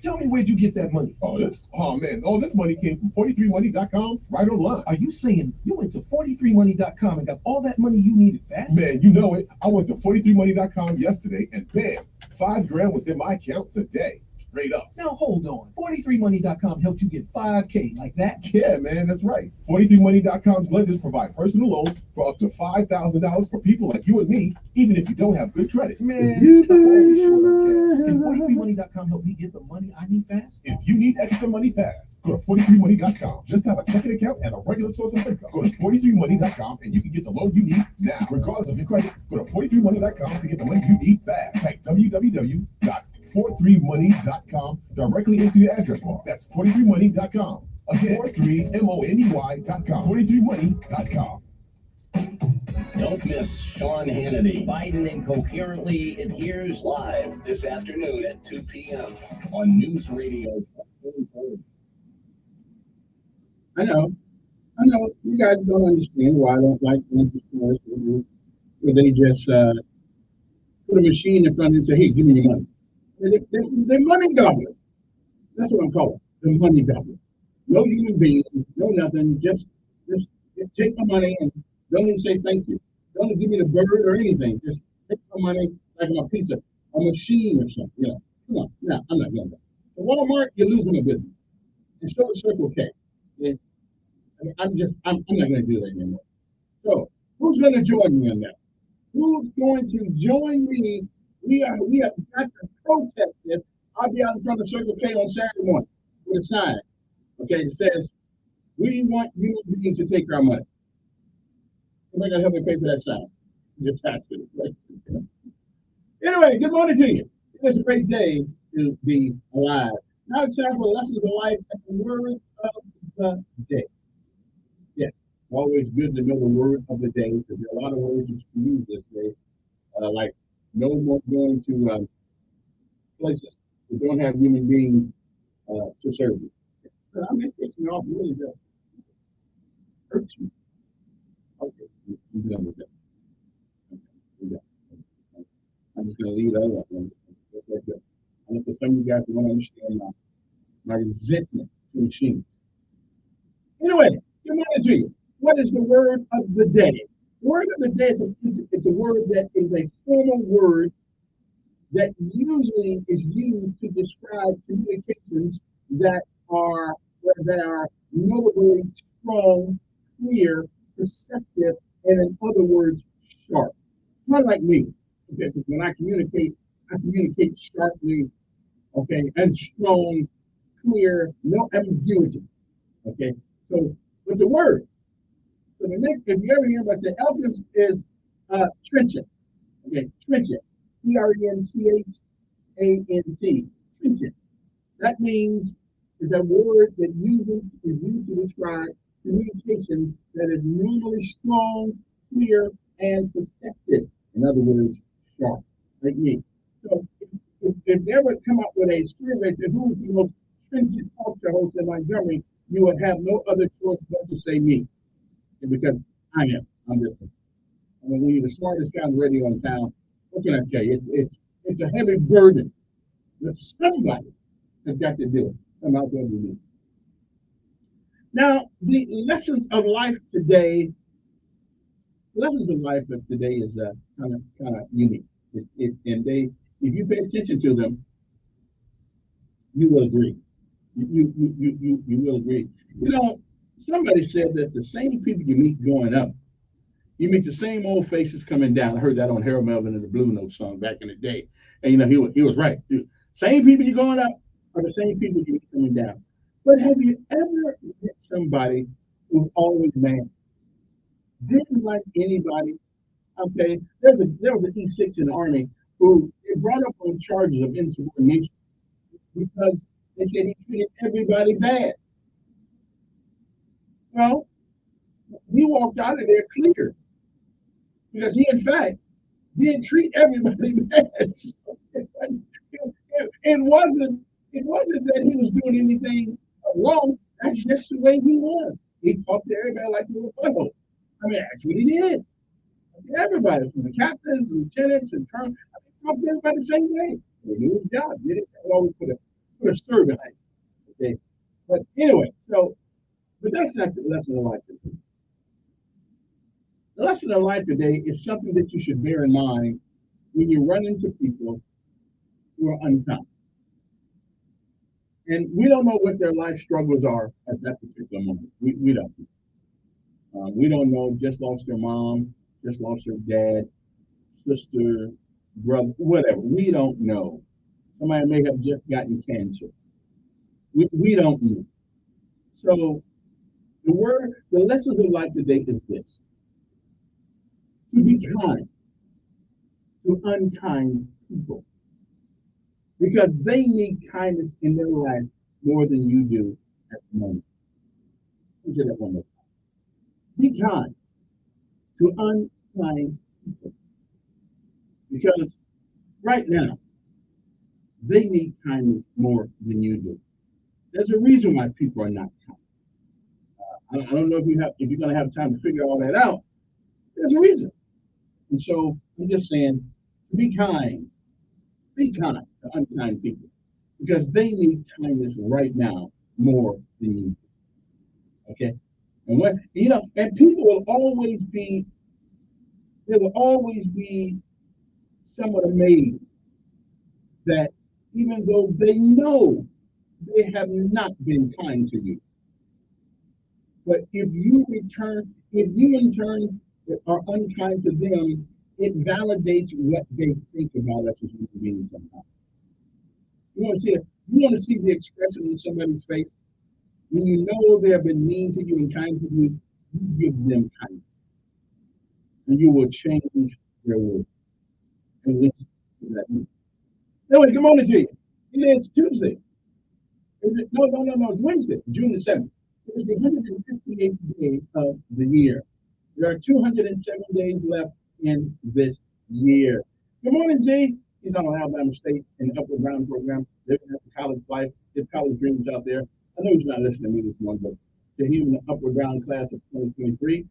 S12: Tell me, where'd you get that money? Oh man, all this money came from 43money.com right online. Are you saying you went to 43money.com and got all that money you needed fast? Man, you know it. I went to 43money.com yesterday and bam, $5,000 was in my account today. Straight up. Now hold on. 43money.com helped you get $5K like that? Yeah, man, that's right. 43money.com's lenders provide personal loans for up to $5,000 for people like you and me, even if you don't have good credit. Man, holy shit, can 43money.com help me get the money I need fast? If you need extra money fast, go to 43money.com. Just have a checking account and a regular source of income. Go to 43money.com and you can get the loan you need now, regardless of your credit. Go to 43money.com to get the money you need fast. Type www.43money.com directly into your address bar. That's 43money.com. Again, 43money.com. 43money.com.
S23: Don't miss Sean Hannity.
S9: Biden incoherently adheres
S23: Live this afternoon at 2 p.m. on News Radio.
S6: I know. You guys don't understand why I don't like entrepreneurs where they just put a machine in front of you and say, hey, give me your money. They're money gobblers. That's what I'm calling the money gobblers. No human being, no nothing. Just take my money and don't even say thank you. Don't even give me the bird or anything. Just take my money like I'm a piece of a machine or something. You know, come on. No, I'm not doing that. At Walmart, you're losing a business. And so is Circle K. Yeah. I'm not going to do that anymore. So who's going to join me on that? Who's going to join me? We have got to protest this. I'll be out in front of Circle K on Saturday morning with a sign. Okay, it says, we want human beings to take our money. Somebody got to help me pay for that sign. Just ask it. Anyway, good morning to you. It's a great day to be alive. Now it's time for lessons of life and the word of the day. Yes, always good to know the word of the day because there are a lot of words you can use this day, like no more going to places that don't have human beings to serve you. I'm just taking off really good. Hurts you. Okay, we're done with that. Okay, I'm just going to leave that alone. I know for some of you guys who don't understand my resentment to machines. Anyway, good morning to you. What is the word of the day? The word of the day is it's a word that is a formal word that usually is used to describe communications that are notably strong, clear, perceptive, and in other words, sharp. Not like me. Okay, because when I communicate sharply, okay, and strong, clear, no ambiguity. Okay, so with the word. So the next, if you ever hear anybody say Elkins is trenchant. Okay, trenchant. Trenchant. Trenchant. That means it's a word that usually is used to describe communication that is normally strong, clear, and perceptive. In other words, sharp, like me. So if they ever come up with a survey to who's the most stringent talk show host in Montgomery, you would have no other choice but to say me. Because I am. I'm this one. I mean, when you're the smartest guy on the radio in town, what can I tell you? It's a heavy burden that somebody has got to do it. I'm out there to do it. Now, the lessons of life today is kind of unique. If you pay attention to them, you will agree. You will agree. You know, somebody said that the same people you meet growing up, you meet the same old faces coming down. I heard that on Harold Melvin and the Blue Note song back in the day. And, you know, he was right. Same people you're going up are the same people you meet coming down. But have you ever get somebody who's always mad, didn't like anybody. Okay, there was an E6 in the Army who they brought up on charges of insubordination because they said he treated everybody bad. Well, he walked out of there clear because he, in fact, did treat everybody bad. So it wasn't that he was doing anything wrong. That's just the way he was. He talked to everybody like he was a butthole. I mean, that's what he did. Everybody, from the captains, lieutenants, and colonels, he talked to everybody the same way. He knew his job, did it? He always put a stir behind it. Okay. But anyway, but that's not the lesson of life today. The lesson of life today is something that you should bear in mind when you run into people who are unkind. And we don't know what their life struggles are at that particular moment. We don't. We don't know, just lost their mom, just lost their dad, sister, brother, whatever. We don't know. Somebody may have just gotten cancer. We don't know. So the lessons of life today is this: to be kind to unkind people, because they need kindness in their life more than you do at the moment. Let me say that one more time. Be kind to unkind people, because right now they need kindness more than you do. There's a reason why people are not kind. I don't know if you're going to have time to figure all that out. There's a reason, and so I'm just saying, be kind to unkind people, because they need kindness right now more than you do. Okay, and people will always be. They will always be somewhat amazed that even though they know they have not been kind to you, but if you in turn are unkind to them, it validates what they think about us as human beings sometimes. You want to see it? You want to see the expression on somebody's face when you know they have been mean to you and kind to you. You give them kindness, and you will change their world and listen to that. Anyway, good morning to you. It's Tuesday. No. It's Wednesday, June the 7th. It's the 158th day of the year. There are 207 days left in this year. Good morning, G. He's on Alabama State in the Upward Bound program, living at the college life, his college dreams out there. I know he's not listening to me this morning, but to him in the Upward Bound class of 2023.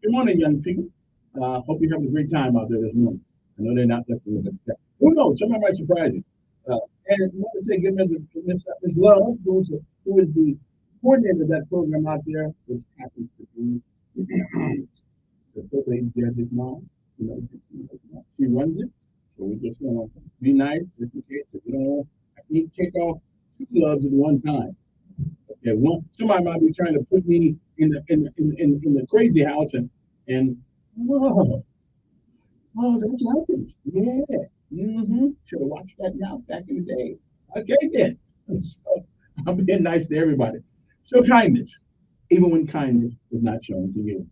S6: Good morning, young people. Hope you're having a great time out there this morning. I know they're not listening, but who knows? Somebody might surprise you. And I want to say good morning to Miss Love, who is the coordinator of that program out there, which happens to be the first lady judge's mom. She runs it. So we just want to be nice, just in case. If you don't know, I need to take off 2 gloves at one time. Okay, somebody might be trying to put me in the crazy house and whoa, that's Elkins. Yeah. Should have watched that now back in the day. Okay, then. So, I'm being nice to everybody. So kindness, even when kindness is not shown to you.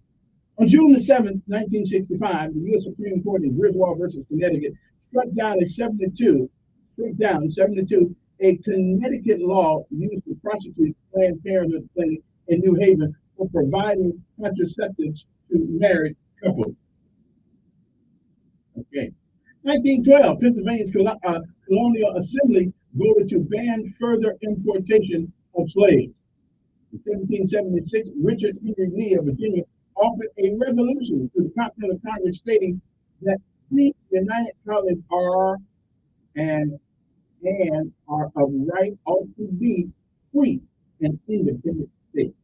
S6: On June the 7th, 1965, the U.S. Supreme Court in Griswold versus Connecticut struck down 72, a Connecticut law used to prosecute Planned Parenthood clinic in New Haven for providing contraceptives to married couples. Okay. 1912, Pennsylvania's Colonial Assembly voted to ban further importation of slaves. In 1776, Richard Henry Lee of Virginia offered a resolution to the Continental Congress stating that the United Colonies are and are of right ought to be free and independent states.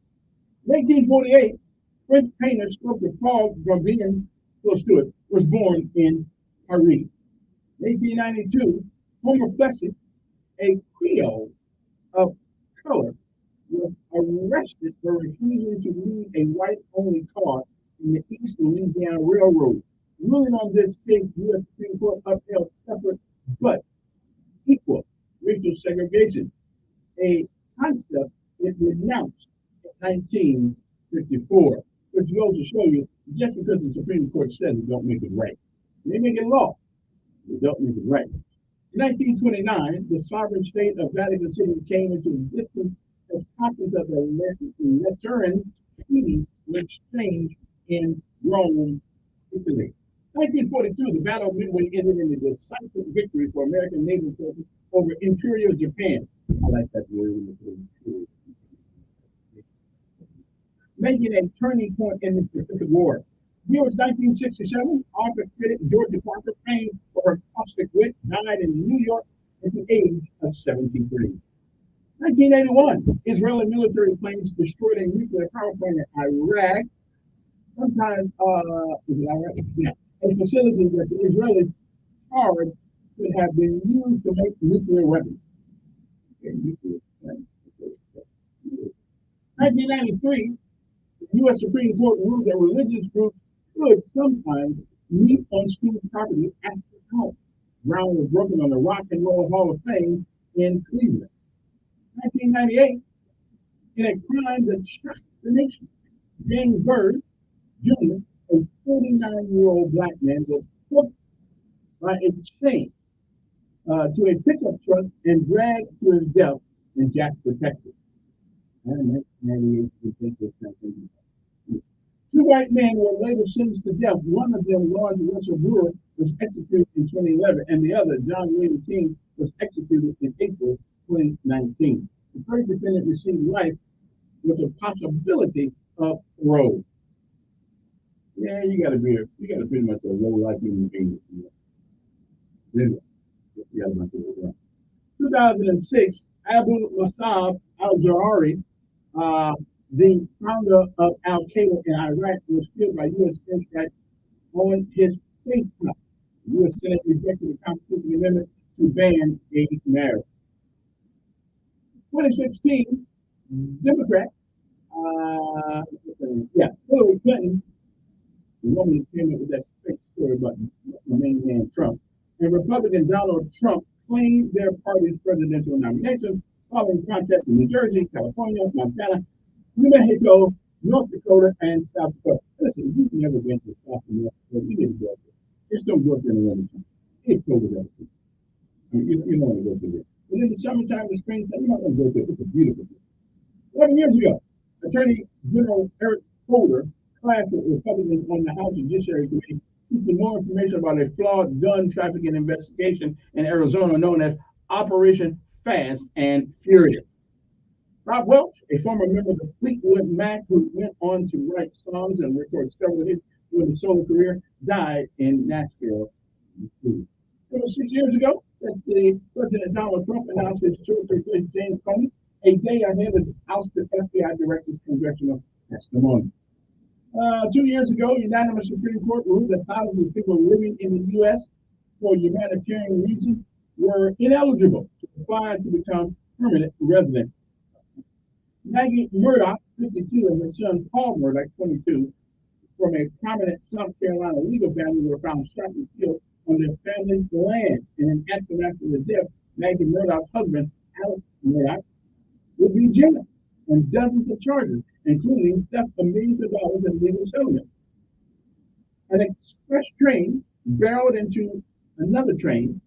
S6: 1948, French painter sculptor Paul Gauguin, close to it, was born in Paris. 1892, Homer Plessy, a Creole of color, was arrested for refusing to leave a white-only car in the East Louisiana Railroad. Ruling on this case, the U.S. Supreme Court upheld separate but equal racial segregation, a concept it renounced 1954, which goes to show you just because the Supreme Court says it don't make it right. They make it law. They don't make it right. In 1929, the sovereign state of Vatican City came into existence as copies of the Lateran Treaty were exchanged in Rome, Italy. 1942, the Battle of Midway ended in a decisive victory for American naval forces over Imperial Japan. I like that word. Making a turning point in the Pacific War. Year was 1967. Author critic Georgia Parker, famed for her caustic wit, died in New York at the age of 73. 1981, Israeli military planes destroyed a nuclear power plant in Iraq. Sometimes, yeah, a facility that the Israelis charged could have been used to make nuclear weapons. 1993, the U.S. Supreme Court ruled that religious groups could sometimes meet on school property after hours. Ground was broken on the Rock and Roll Hall of Fame in Cleveland. 1998, in a crime that shocked the nation, James Byrd Jr., a 49-year-old black man, was hooked by a chain to a pickup truck and dragged to his death in Jasper, Texas. And 1998, two white men were later sentenced to death. One of them, Lawrence Russell Brewer, was executed in 2011, and the other, John William King, was executed in April 2019. The first defendant received life with a possibility of parole. Yeah, you gotta pretty much a low life human being. Anyway, 2006, Abu Musab al-Zawahiri, the founder of Al Qaeda in Iraq, was killed by U.S. airstrike on his faith house. The U.S. Senate rejected the constitutional amendment to ban gay marriage. 2016, Democrat, Hillary Clinton, the woman who came up with that fake story about the main man Trump, and Republican Donald Trump claimed their party's presidential nominations following contests in New Jersey, California, Montana, New Mexico, North Dakota, and South Dakota. Listen, you've never been to South and North Dakota, you didn't go there. Just don't go up there in the wintertime. It's cold there. I mean, you don't want to go through there. But in the summertime, the springtime, you're not going to go there. It's a beautiful place. 11 years ago, Attorney General Eric Holder clashed with Republicans on the House Judiciary Committee seeking more information about a flawed gun trafficking investigation in Arizona known as Operation Fast and Furious. Rob Welch, a former member of the Fleetwood Mac who went on to write songs and record several hits during his solo career, died in Nashville. It was 6 years ago that the President Donald Trump announced his choice to replace James Comey a day ahead of ousted FBI director's congressional testimony. 2 years ago, unanimous Supreme Court ruled that thousands of people living in the U.S. for humanitarian reasons were ineligible to apply to become permanent residents. Maggie Murdoch, 52, and her son Paul Murdoch, 22, from a prominent South Carolina legal family were found shot and killed on their family's land. And in aftermath of the death, Maggie Murdoch's husband, Alex Murdoch, would be jailed on dozens of charges, including theft of millions of dollars in legal settlements. An express train barreled into another train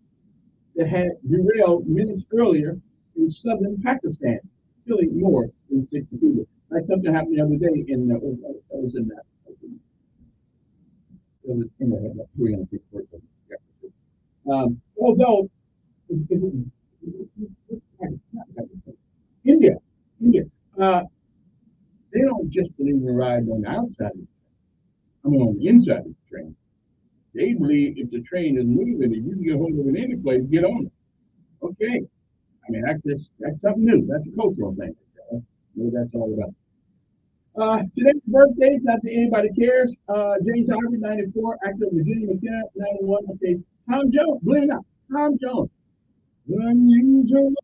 S6: that had derailed minutes earlier in southern Pakistan, killing more than 60 people. Like something happened the other day in the, although India, they don't just believe in riding on the outside of the train. I mean, on the inside of the train. They believe if the train is moving and you can get hold of it any place, get on it. Okay. I mean, that's something new. That's a cultural thing. What that's all about. Today's birthdays, not that anybody cares. James Harvey, 94. Actor Virginia McKenna, 91. Okay. Tom Jones, believe it or not. Tom Jones. Unusual.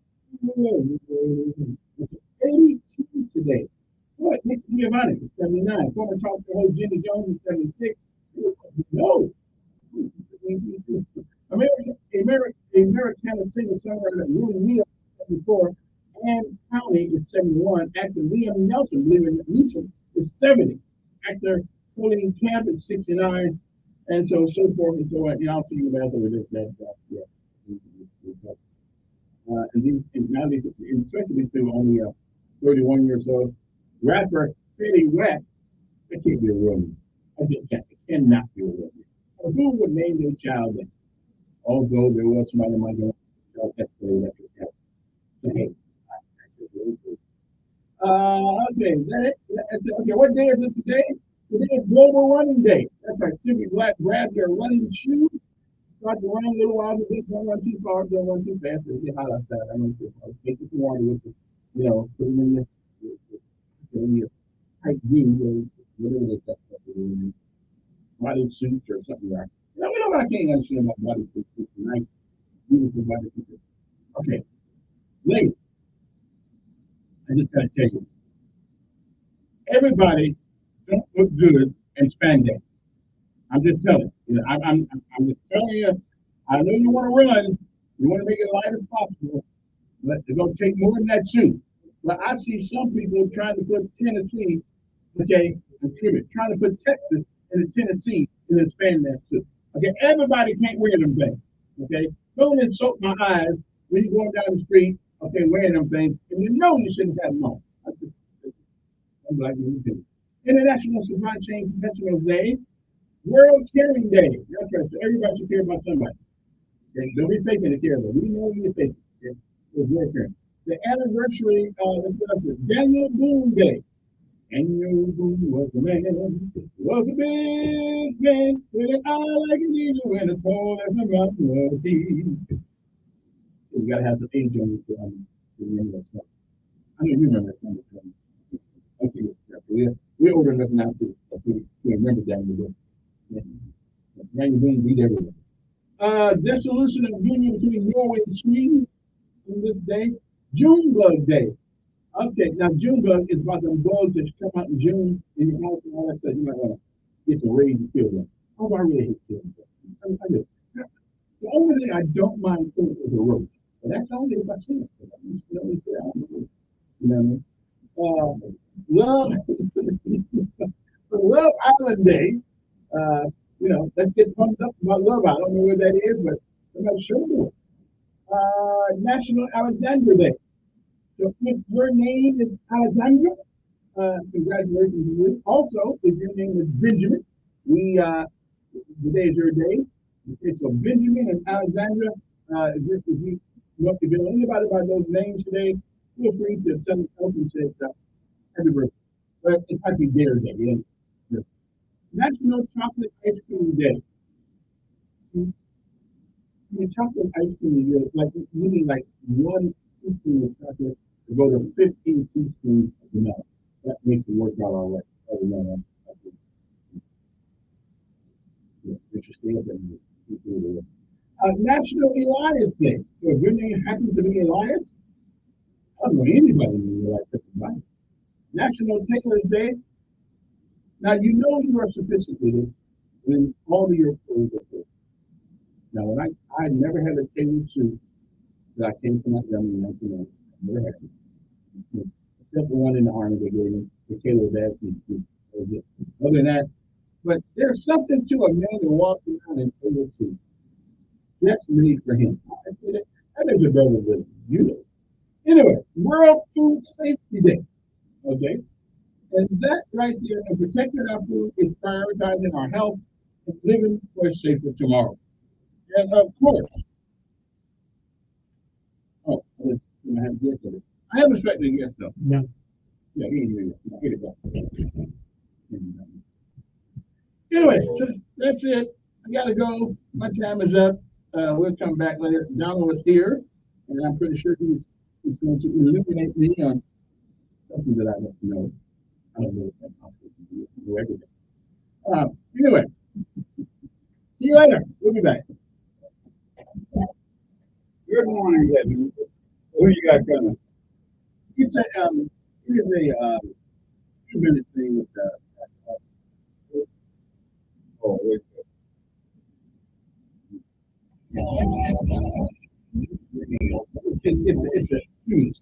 S6: 82 today. What? Nick Giovanni is 79. Former talk show host Jimmy Jones is 76. No. American singer-songwriter Willie Neal, 74. Ann County is 71. Actor Liam Neeson is 70. Actor Colleen Camp is 69. And so forth and so on. I'll see you guys over this. Yeah. And now these, especially these people only 31 years old. Rapper Fetty Wap, that can't be a real name. I just can't. It cannot be a real name. Who would name their child that? Although there was somebody in my game, that's the hey. Okay, what day is it today? Today is Global Running Day. That's right. Simply grab your running shoes. Start to run a little while, don't run too far, don't run too fast. It'll get hot outside. I know take this warning with it, put them in your tight jeans or whatever they say. Body suits or something like that. You know what I can't understand about body suits. It's nice, beautiful body suits. Okay. Ladies, I just gotta tell you, everybody don't look good in spandex. I'm just telling you. I'm just telling you. I know you want to run, you want to make it light as possible, but it's going to take more than that suit. But I see some people trying to put Tennessee, okay, trying to put Texas in the Tennessee in the spandex suit. Okay, everybody can't wear them things. Okay, don't insult my eyes when you're going down the street, okay, wearing them things, and you know you shouldn't have them on. I'm like, International Supply Chain Professionals Day, World Caring Day. That's right, so everybody should care about somebody. Okay, don't be faking the care, but we know you're faking. Okay? It's your turn. The anniversary of Daniel Boone Day. Daniel Boone was a man, was a big man, with an eye like an eagle and as tall as a mountain was he. You gotta have some age on you to remember that stuff. I know you remember that kind of thing. Okay, we're old enough now to remember Daniel Boone. Daniel Boone beat everyone. Dissolution of union between Norway and Sweden on this day. Junebug Day. Okay, now Junebug is about them bugs that come out in June in your house and all that stuff. You might want to get the raid and kill them. Oh, I really hate killing them. I do. The only thing I don't mind killing is a roach. But that's only if I see it. You know what I mean? Love, Love Island Day. Let's get pumped up about love. I don't know where that is, but somebody show me. National Alexandra Day. So if your name is Alexandra, congratulations to you. Also, if your name is Benjamin, today is your day. Okay, so Benjamin and Alexandra, if you know anybody by those names today, feel free to send them up and say happy birthday. But it's happy their day. Yeah. National Chocolate Ice Cream Day. Chocolate ice cream is like you need like 1 teaspoon of chocolate to go to 15 teaspoons of milk. That makes it work out all right. Interesting. National Elias Day. So if your name happens to be Elias, I don't know anybody named Elias except Elias. National Tailor's Day. Now you know you are sophisticated when all of your clothes are good. Now, when I never had a tailored suit that I came from that in 1990. Never had it. Except the one in the Army they gave me, the tailored that. Other than that, but there's something to a man who walks around in a tailored suit. That's made for him. That makes a better than you know. Anyway, World Food Safety Day. Okay? And that right there, and protecting our food is prioritizing our health and living for a safer tomorrow. And of course, I have a threatening guest though.
S21: No.
S6: Yeah, he ain't here yet. Get it back. Anyway, so that's it. I gotta go. My time is up. We'll come back later. Donald was here, and I'm pretty sure he's going to illuminate me on something that I don't know. I don't know if that's possible to do everything. Anyway, see you later. We'll be back. Good morning, Kevin. Who you got coming? It's a 2-minute thing with wait. It's a huge.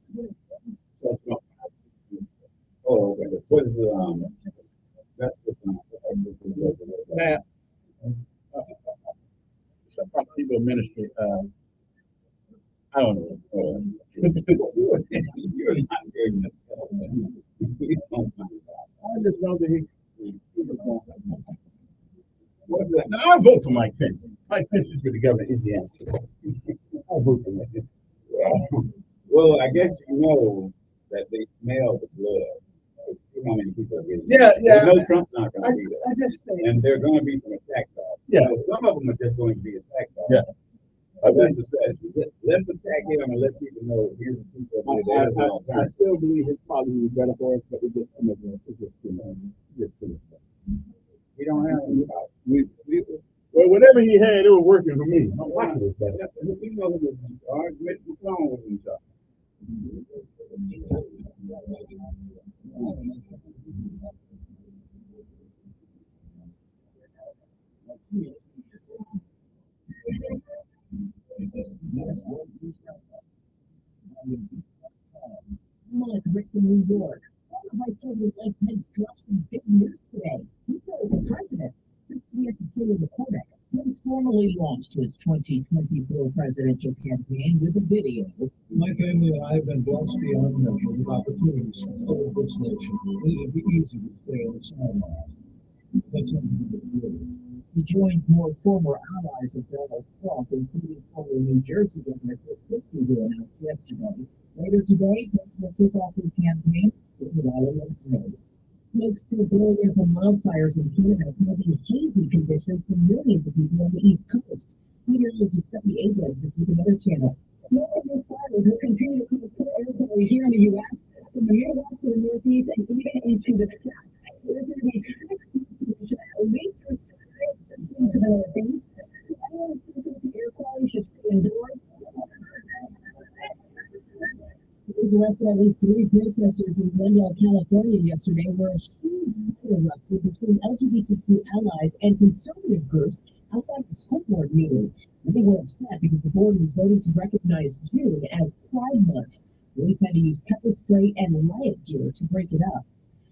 S6: Oh, okay. What is the that's the that some people ministry. I don't know. You're not doing this. I just know that he what's that? Now, I vote for Mike Pence. Mike Pence is the governor of Indiana. I vote for him. Well, I guess you know that they smell the blood. See how many people are getting it. Yeah. No, Trump's not going to be there. And there are going to be some attack dogs. Yeah. So some of them are just going to be attack dogs. Yeah. That's the strategy. Let's attack him and let people know here's the truth of it. I still believe his probably be better for us, but we just too much. We don't have any. Well, whatever he had, it was working for me. I'm watching this better. You know who was in charge? Mitch McClellan was in charge.
S2: Monica Bricks in New York. Former Vice President Mike Pence dropped some big news today. He said the president, CBS's Kayla McCormick, Pence formally launched his 2024 presidential campaign with a video.
S10: My family and I have been blessed beyond measure with opportunities to serve this nation. It would be easy to stay on the sidelines. That's what we do.
S2: He joins more former allies of Donald Trump, including former New Jersey Governor Chris Christie, who announced yesterday. Later today, Pence will kick off his campaign with an island parade. Smoke still blowing from wildfires in Canada, causing hazy conditions for millions of people on the East Coast. Meteorologist Stephanie Abrams is with another channel. Smoke and fires will continue to cause poor air quality here in the U.S., from the Midwest to the Northeast, and even into the South. There's going to be at least for into the Northeast. Anyone sensitive to air quality should stay indoors. Police arrested at least 3 protesters in Glendale, California yesterday, where a huge fight erupted between LGBTQ allies and conservative groups outside the school board meeting. Many were upset because the board was voting to recognize June as Pride Month. Police had to use pepper spray and riot gear to break it up.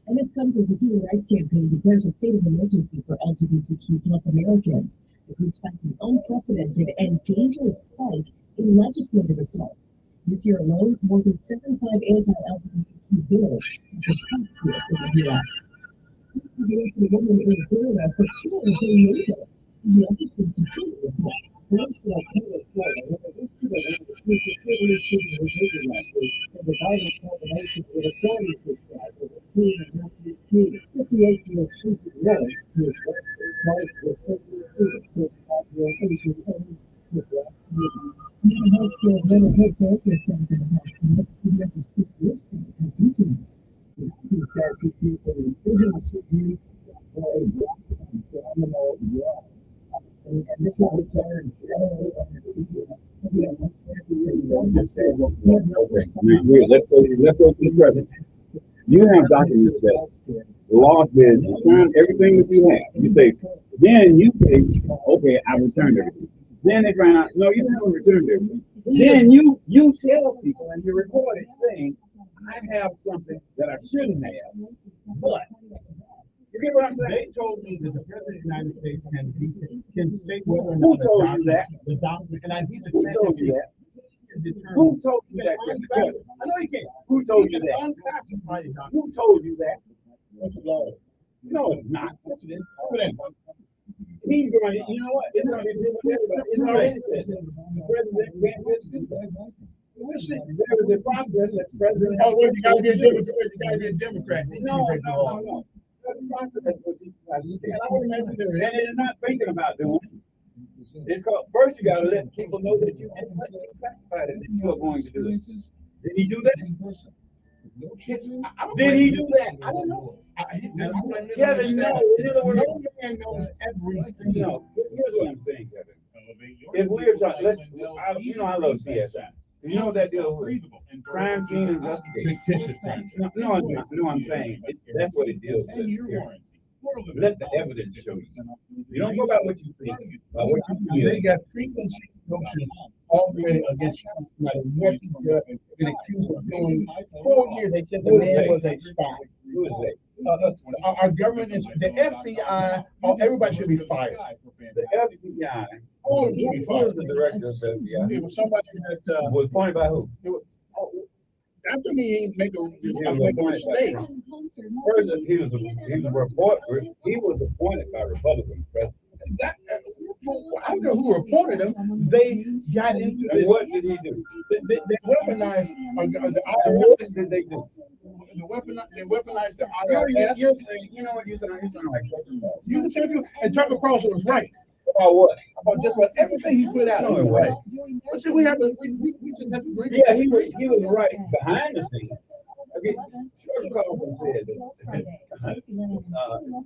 S2: And this comes as the Human Rights Campaign declares a state of emergency for LGBTQ plus Americans. The group cites an unprecedented and dangerous spike in legislative assaults. This year alone, more than 75 anti-LGBTQ bills have been passed here in the U.S. The U.S. and the women in Florida for killing her neighbor. The U.S. has been continuing with that. Police were in Florida when they went to the reportedly shooting her neighbor last week and the violent combination with authorities described as a clean and not community. 58-year-old Susan Miller, who is charged with taking Asian and Mental health skills mental health Francis came to the house and next CBS's Chris Wilson has details. He says he's here for an incisional surgery for a black abdominal wall. And this was returned.
S6: Just say, let's go to the present. You have documents that the law says return everything that you have. You say, then you say, okay, I returned everything. Then they find out, no, you haven't returned everything. Then you tell people and you record it saying, I have something that I shouldn't have, but you get what I'm saying? They told me that the President of the United States can state whether or not. Who told you that? The doctor, and who told you that? Who told you that? I know you can't. Who told you that? Who told you that? No, it's not. He's going to, you know what? It's going to be different. It's already said. The president can't just do that. There is a process that the president. Oh, well, you got to be a Democrat. You got to be a Democrat. No. That's a process that and it's not thinking about doing it. It's called, first you got to let people know that you classified it, that you are going to do it. Did he do that? Did he do that? I don't know. Kevin, no. In other words, no man knows everything. No, here's what I'm saying, Kevin. If we're talking, I love CSI. You know what that deal is? Crime scene investigation. No, it's not. No, I'm saying that's what it deals with.
S13: Let the evidence show you. You don't go by what you think, by what you feel.
S6: They got frequency notions all the way against somebody messenger and accused of doing 4 years. They said the man was a spy.
S13: Who is that?
S6: Our government is the FBI. Oh, everybody should be fired.
S13: The FBI.
S6: All of them should be
S13: Who is
S6: fired.
S13: the director of the FBI?
S6: It was somebody that
S13: Was appointed by who?
S6: after he make a mistake.
S13: First, he was appointed by Republican president.
S6: That, I don't know who reported him. They got into
S13: And
S6: this.
S13: what did he do?
S6: They weaponized the
S13: What
S6: IRS.
S13: did they do?
S6: They weaponized the
S13: You're
S6: IRS.
S13: saying, you know what you're saying? You're saying like Tucker Carlson.
S6: You can check it. And Tucker Carlson was right
S13: About what?
S6: about just about everything he put out.
S13: No,
S6: He was
S13: it
S6: right.
S13: wasn't.
S6: But see, we just have to agree.
S13: Yeah, he was right behind the scenes. Okay, Tucker Carlson said that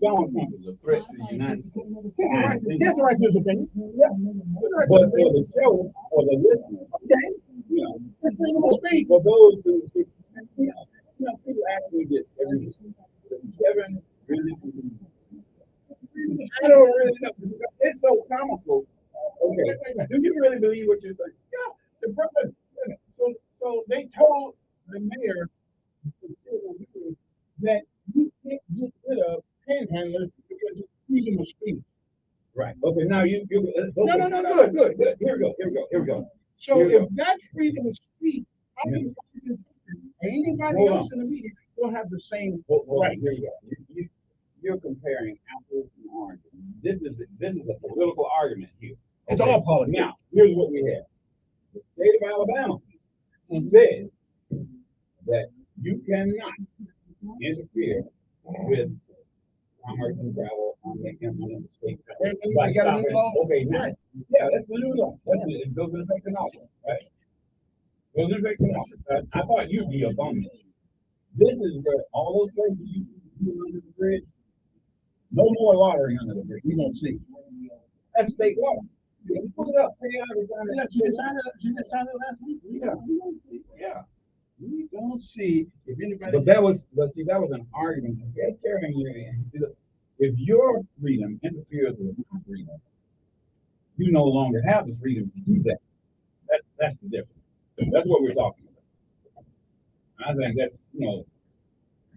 S13: Donald Trump is a threat to the United States.
S6: He has the right to his opinion. Yeah.
S13: But for the show, for the listener,
S6: Okay.
S13: you know,
S6: It's freedom of speech.
S13: for those who, you know, people ask me this every day. Does Kevin really? I don't really know. It's so comical. Okay, do you really believe what you're saying?
S6: Yeah. The brother, so they told the mayor that you can't get rid of panhandlers because it's freedom of speech.
S13: Right. Okay. Now you. Okay.
S6: No.
S13: Good. Here we go.
S6: So
S13: Here we
S6: if
S13: go.
S6: that's freedom of speech, how can anybody
S13: Hold
S6: else
S13: on.
S6: in the media will have the same
S13: Hold on,
S6: right?
S13: here we go. You're comparing apples and oranges. This is a political argument here.
S6: It's
S13: Okay?
S6: all politics.
S13: Now, here's what we have. The state of Alabama says that you cannot interfere with commerce and travel on the state.
S6: And
S13: By
S6: they got a new
S13: stopping-
S6: law.
S13: Okay, now, yeah, that's the new law. It goes into effect in August, right? Goes into effect in August. I thought you'd be above me. This is where all those places you see under the bridge, no more lottery under the bridge. We don't see. That's state law. You put it up, pay out, it's under
S6: Yeah,
S13: that.
S6: she just signed it last week.
S13: Yeah.
S6: We don't see if anybody.
S13: But see, that was an argument. See, that's carrying you. If your freedom interferes with my freedom, you no longer have the freedom to do that. That's the difference. That's what we're talking about. I think that's,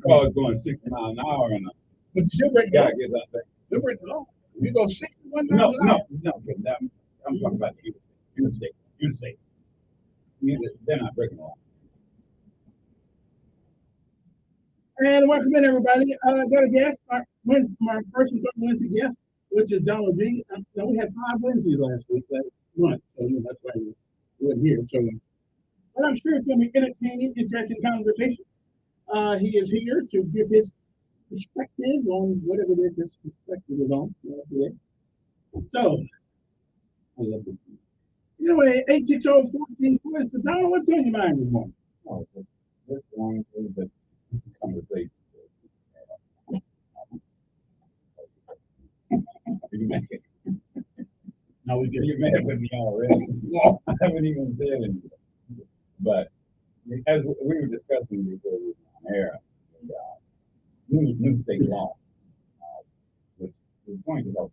S13: cars going 60 miles an hour and
S6: But you break
S13: guy
S6: down.
S13: gets out there.
S6: You break down. You go 61
S13: No,
S6: miles an hour.
S13: I'm talking about the interstate. They're not breaking the law.
S6: And welcome in, everybody. Got a guest, my first and third Wednesday guest, which is Donald D. We had 5 Wednesdays last month, so that's why we weren't here. So, but I'm sure it's going to be entertaining, interesting conversation. He is here to give his perspective on whatever it is his perspective is on. So, I love this. Anyway, 860-1440. So, Donald, what's on your mind this morning?
S13: Oh, this one is the conversation.
S6: No, we get
S13: You're mad with me already. I haven't even said anything. But as we were discussing before we were on air, new state law, which is going to help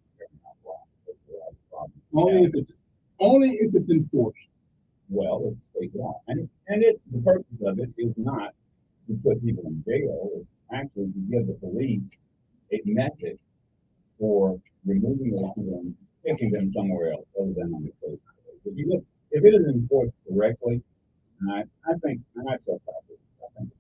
S6: Only if it's enforced.
S13: Well, it's state law, and it's the purpose of it is not to put people in jail. It's actually to give the police a method for removing those people and taking them somewhere else other than on the state highway. If it is enforced correctly, and I think, and I trust our police, I think,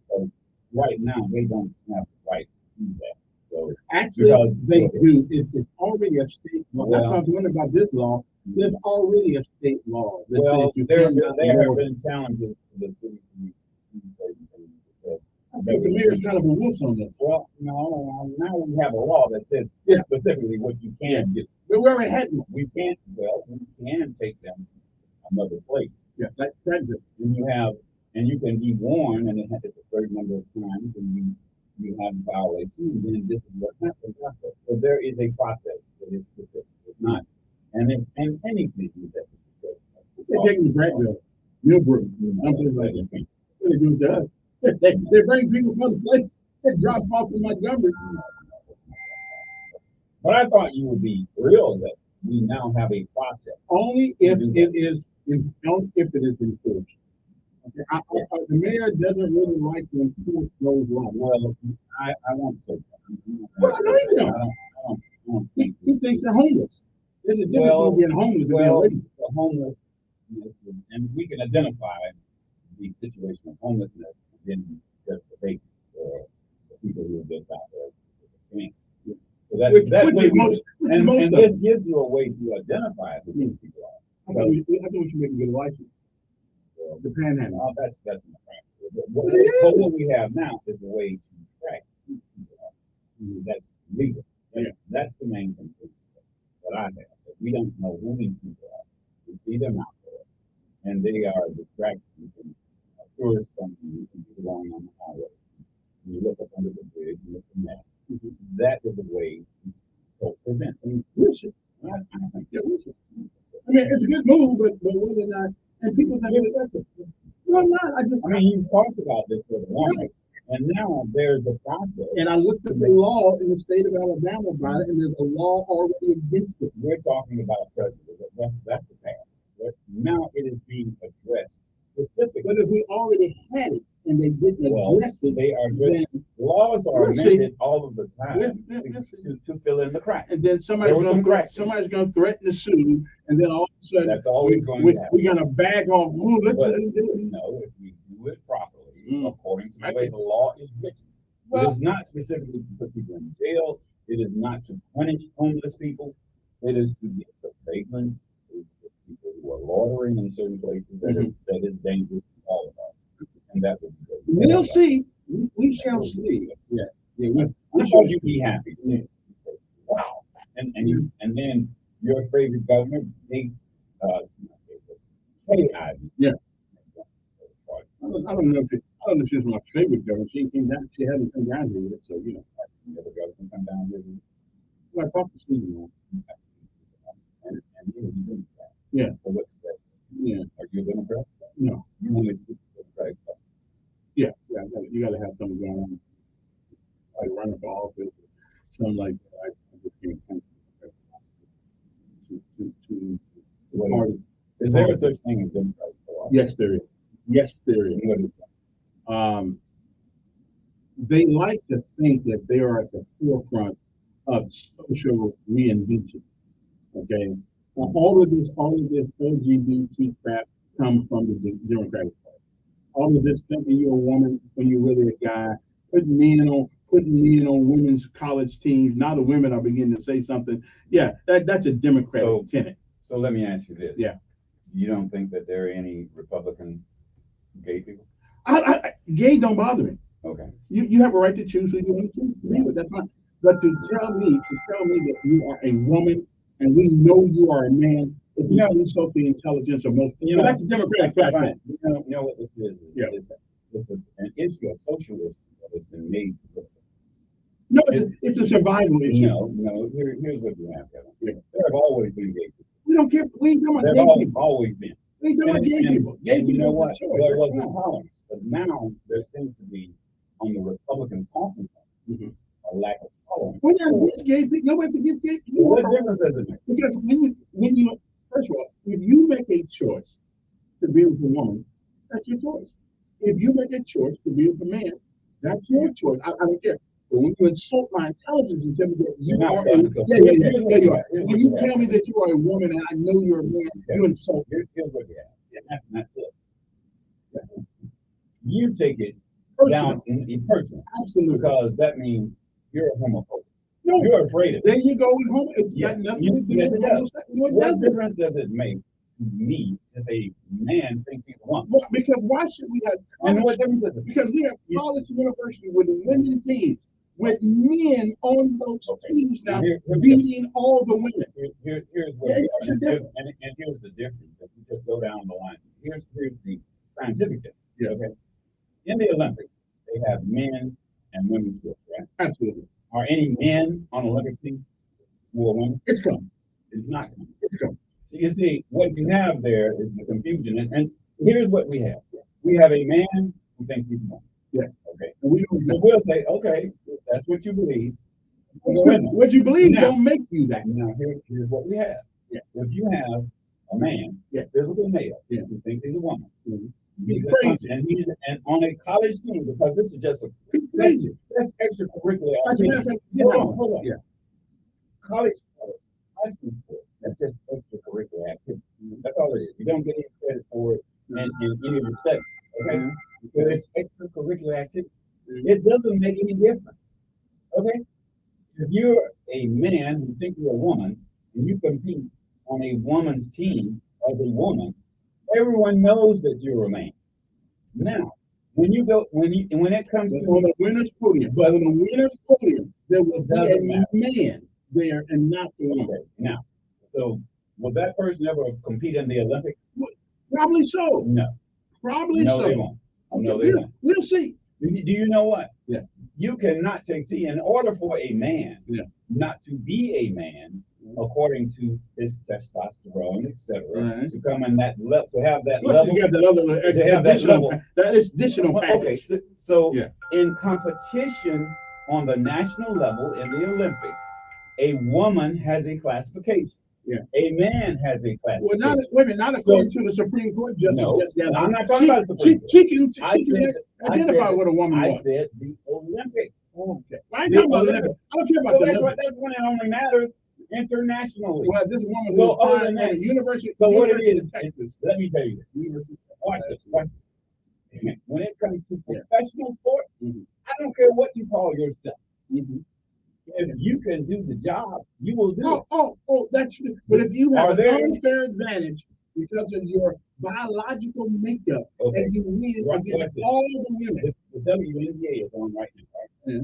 S13: because right now they don't have the right to do that. So
S6: Actually, they do. It's already a state law. That's why I was wondering about this law. There's already a state law that says you
S13: there
S6: cannot
S13: have
S6: more.
S13: been challenges to the city.
S6: But the mayor's kind of a wuss on this.
S13: Well, no, now we have a law that says specifically what you can do.
S6: But we already had one.
S13: We can take them another place.
S6: Yeah, like president.
S13: And you can be warned, and it's a certain number of times, and you have a violation, and then this is what happens. So there is a process that is specific. It's not, and anything that
S6: They're taking the Brad bill. Millbrook. I'm just like, what they do to us? They bring people from the place, they drop them off in Montgomery.
S13: But I thought you would be thrilled that we now have a process.
S6: Only if it is enforced. Okay. The mayor doesn't really like to enforce those laws.
S13: Well, I won't say that.
S6: Well, I know you don't. He thinks they're homeless. There's a difference between being homeless and being lazy.
S13: The homelessness, and we can identify the situation of homelessness in just the vacant or the people who are just out there. So and this gives you a way to identify who these people are.
S6: I think we should make a good license. The panhandle.
S13: Oh, that's not practical. What we have now is a way to track who people are. That's legal. That's the main concern that I have. That we don't know who these people are. We see them out there, and they are distractions and tourists coming and people going on the highway. You look up under the bridge, you look at that. That is a way to prevent. I mean, we should. I think that we should.
S6: I mean, it's a good move, but whether or not, and people think well, not. I
S13: mean, you've talked about this for a while, and now there's a process.
S6: And I looked at the law in the state of Alabama about it, and there's a law already against it.
S13: We're talking about president. That's the past. But now it is being addressed specifically.
S6: But if we already had it and they didn't address it,
S13: they are addressed. Laws are amended all of the time to fill in the cracks.
S6: And then somebody's going to threaten to sue, and then all of a sudden
S13: that's always going to happen.
S6: We're going to bag off.
S13: No, if we do it properly, according to the way the law is written, it is not specifically to put people in jail. It is not to punish homeless people. It is to get the vagrants, people who are loitering in certain places that is dangerous to all of us. And that would be good.
S6: We'll see. We shall see.
S13: Yeah. I'm sure you'd be happy. Yeah. Wow. And then your favorite governor, big
S6: yeah. I don't know if she's my favorite governor. She hasn't come down here yet, so you know.
S13: The other governor come down here.
S6: Well, I talked to Steve.
S13: And he was a Democrat.
S6: Yeah.
S13: So what's that?
S6: Yeah.
S13: Are you a Democrat?
S6: No.
S13: You only speak Democratic.
S6: Yeah. You got to have something going on. Like running for office, something like that. I just can't think
S13: Is there a such thing as Democratic?
S6: Yes, there is. Yes, there is.
S13: What is that?
S6: They like to think that they are at the forefront of social reinvention. Okay, all of this LGBT crap comes from the Democratic Party. All of this thinking you're a woman when you're really a guy, putting men on women's college teams. Now the women are beginning to say something. Yeah, that's a Democratic tenet.
S13: So let me ask you this.
S6: Yeah.
S13: You don't think that there are any Republican gay people?
S6: Gay don't bother me.
S13: Okay.
S6: You have a right to choose who you want to choose. Yeah, but that's fine. But to tell me that you are a woman and we know you are a man, it's not insult the intelligence of most people. That's a Democratic platform.
S13: You know what this is?
S6: Yeah.
S13: It's an issue, a social issue that has been made.
S6: No, it's a survival issue.
S13: No. Here's what you have, Kevin. Yeah. There have always been gay people.
S6: We don't care. We ain't talking about gay people.
S13: Always been.
S6: We ain't talking about gay people. Gay people,
S13: you know what? There was intolerance, but now there seems to be on the Republican talking point a lack of tolerance.
S6: We're not against gay people. Nobody's against gay people.
S13: What difference does it make?
S6: Because when you first of all, if you make a choice to be with a woman, that's your choice. If you make a choice to be with a man, that's your choice. I don't care. But when you insult my intelligence and tell me that you are you are. When you tell me that you are a woman and I know you're a man, you insult me.
S13: Here's what you have. Yeah, that's not it. You take it down in person.
S6: Absolutely.
S13: Because that means you're a homophobe.
S6: No.
S13: You're afraid of it.
S6: There you go with homo. It's got nothing to do with homosexuality.
S13: What difference does it make to me if a man thinks he's a woman?
S6: Well, because why should we have college? Because we have college university with women teams, with men on those teams now beating all the women.
S13: Here's what and here's the difference. If you just go down the line, here's the scientific difference.
S6: Yeah.
S13: Okay. In the Olympics, they have men and women's sports, right?
S6: Absolutely.
S13: Are any men on Olympic team who are women?
S6: It's coming.
S13: It's not coming.
S6: It's coming.
S13: So you see, what you have there is the confusion. And here's what we have. We have a man who thinks he's a woman.
S6: Yeah.
S13: Okay.
S6: And we don't
S13: so we'll say, okay, that's what you believe.
S6: What you believe
S13: Now-
S6: don't make you that.
S13: Now, here's what we have.
S6: Yeah.
S13: If you have a man, physical male, who thinks he's a woman,
S6: He's crazy.
S13: And on a college team, because this is just
S6: crazy.
S13: That's extracurricular
S6: That's
S13: activity.
S6: what
S13: Hold on.
S6: Yeah.
S13: College sport, high school sport, that's just extracurricular activity. That's all it is. You don't get any credit for it in any of the studies. Okay? So it's extracurricular activity. It doesn't make any difference. Okay? If you're a man who thinks you're a woman and you compete on a woman's team as a woman, everyone knows that you're a man. Now, when it comes to
S6: on the winner's podium,
S13: but
S6: on the winner's podium, there will be
S13: doesn't
S6: a
S13: matter.
S6: man there and not the woman.
S13: Now, so will that person ever compete in the Olympics?
S6: Probably so.
S13: No.
S6: Probably
S13: No,
S6: so.
S13: they won't.
S6: Okay,
S13: No, they won't.
S6: we'll see.
S13: Do you know what?
S6: Yeah.
S13: You cannot see, in order for a man not to be a man, according to his testosterone, etc., to come in that level, to have that level,
S6: You got that other
S13: to have that level,
S6: that additional package.
S13: Okay, so in competition on the national level in the Olympics, a woman has a classification.
S6: Yeah.
S13: A man has a classification.
S6: Well, not according to the Supreme Court justice.
S13: No,
S6: Yes,
S13: I'm not talking about the Supreme Court.
S6: She can
S13: I
S6: identify
S13: said-
S6: what a woman
S13: I
S6: was.
S13: said the Olympics.
S6: Okay. I ain't talking about the Olympics. I don't care about
S13: So
S6: the
S13: that's
S6: Olympics.
S13: that's when it only matters internationally.
S6: Well, this woman
S13: So
S6: was
S13: other
S6: fine
S13: than
S6: at
S13: that,
S6: the University
S13: so what it
S6: University
S13: is,
S6: of Texas.
S13: let me tell you this. Watch this. When it comes to professional sports, I don't care what you call yourself. If you can do the job, you will do it.
S6: Oh, that's true. But if you
S13: Are
S6: have
S13: there
S6: an unfair advantage because of your biological makeup, and you win against all the women.
S13: The WNBA is on right now, right? Yeah.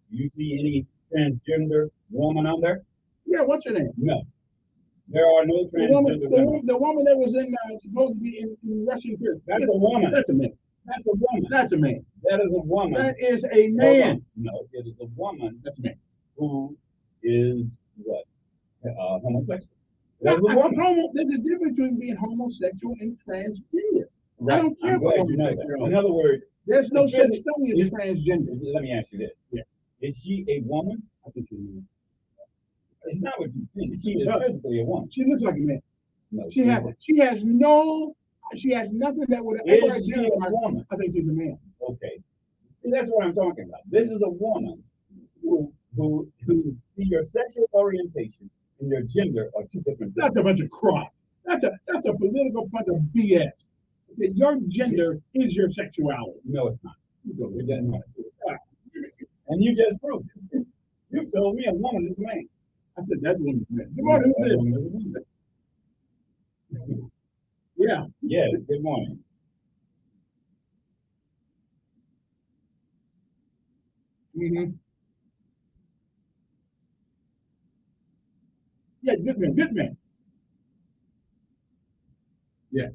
S13: You see any transgender woman on there?
S6: Yeah, what's her name?
S13: No. There are no transgender women.
S6: The woman that was supposed to be in Russian prison.
S13: That's a woman.
S6: That's a man.
S13: That's a woman.
S6: That's a man.
S13: That is a woman.
S6: That is a man.
S13: No, it is a woman.
S6: That's a man.
S13: Who is what? Homosexual. That's a woman.
S6: There's a difference between being homosexual and transgender.
S13: Right.
S6: I don't care
S13: I'm
S6: about
S13: glad you know that.
S6: homosexuality.
S13: In other words,
S6: there's no such thing as transgender.
S13: Let me ask you this.
S6: Yeah.
S13: Is she a woman?
S6: I think she's a man.
S13: It's not what you think. She is physically a woman.
S6: She looks like a man.
S13: No,
S6: She has nothing that would ever
S13: Is she a
S6: identify.
S13: woman?
S6: I think she's a man.
S13: Okay. See, that's what I'm talking about. This is a woman who your sexual orientation and your gender are two different things.
S6: That's a bunch of crap. That's a political bunch of BS. Okay, your gender is your sexuality.
S13: No, it's not. It doesn't matter. And you just proved it. You told me a woman is a man.
S6: I said that woman's a man. Good morning, who's this? Yeah.
S13: Yes, good morning.
S6: Mm-hmm. Yeah, good man, good man. Yeah.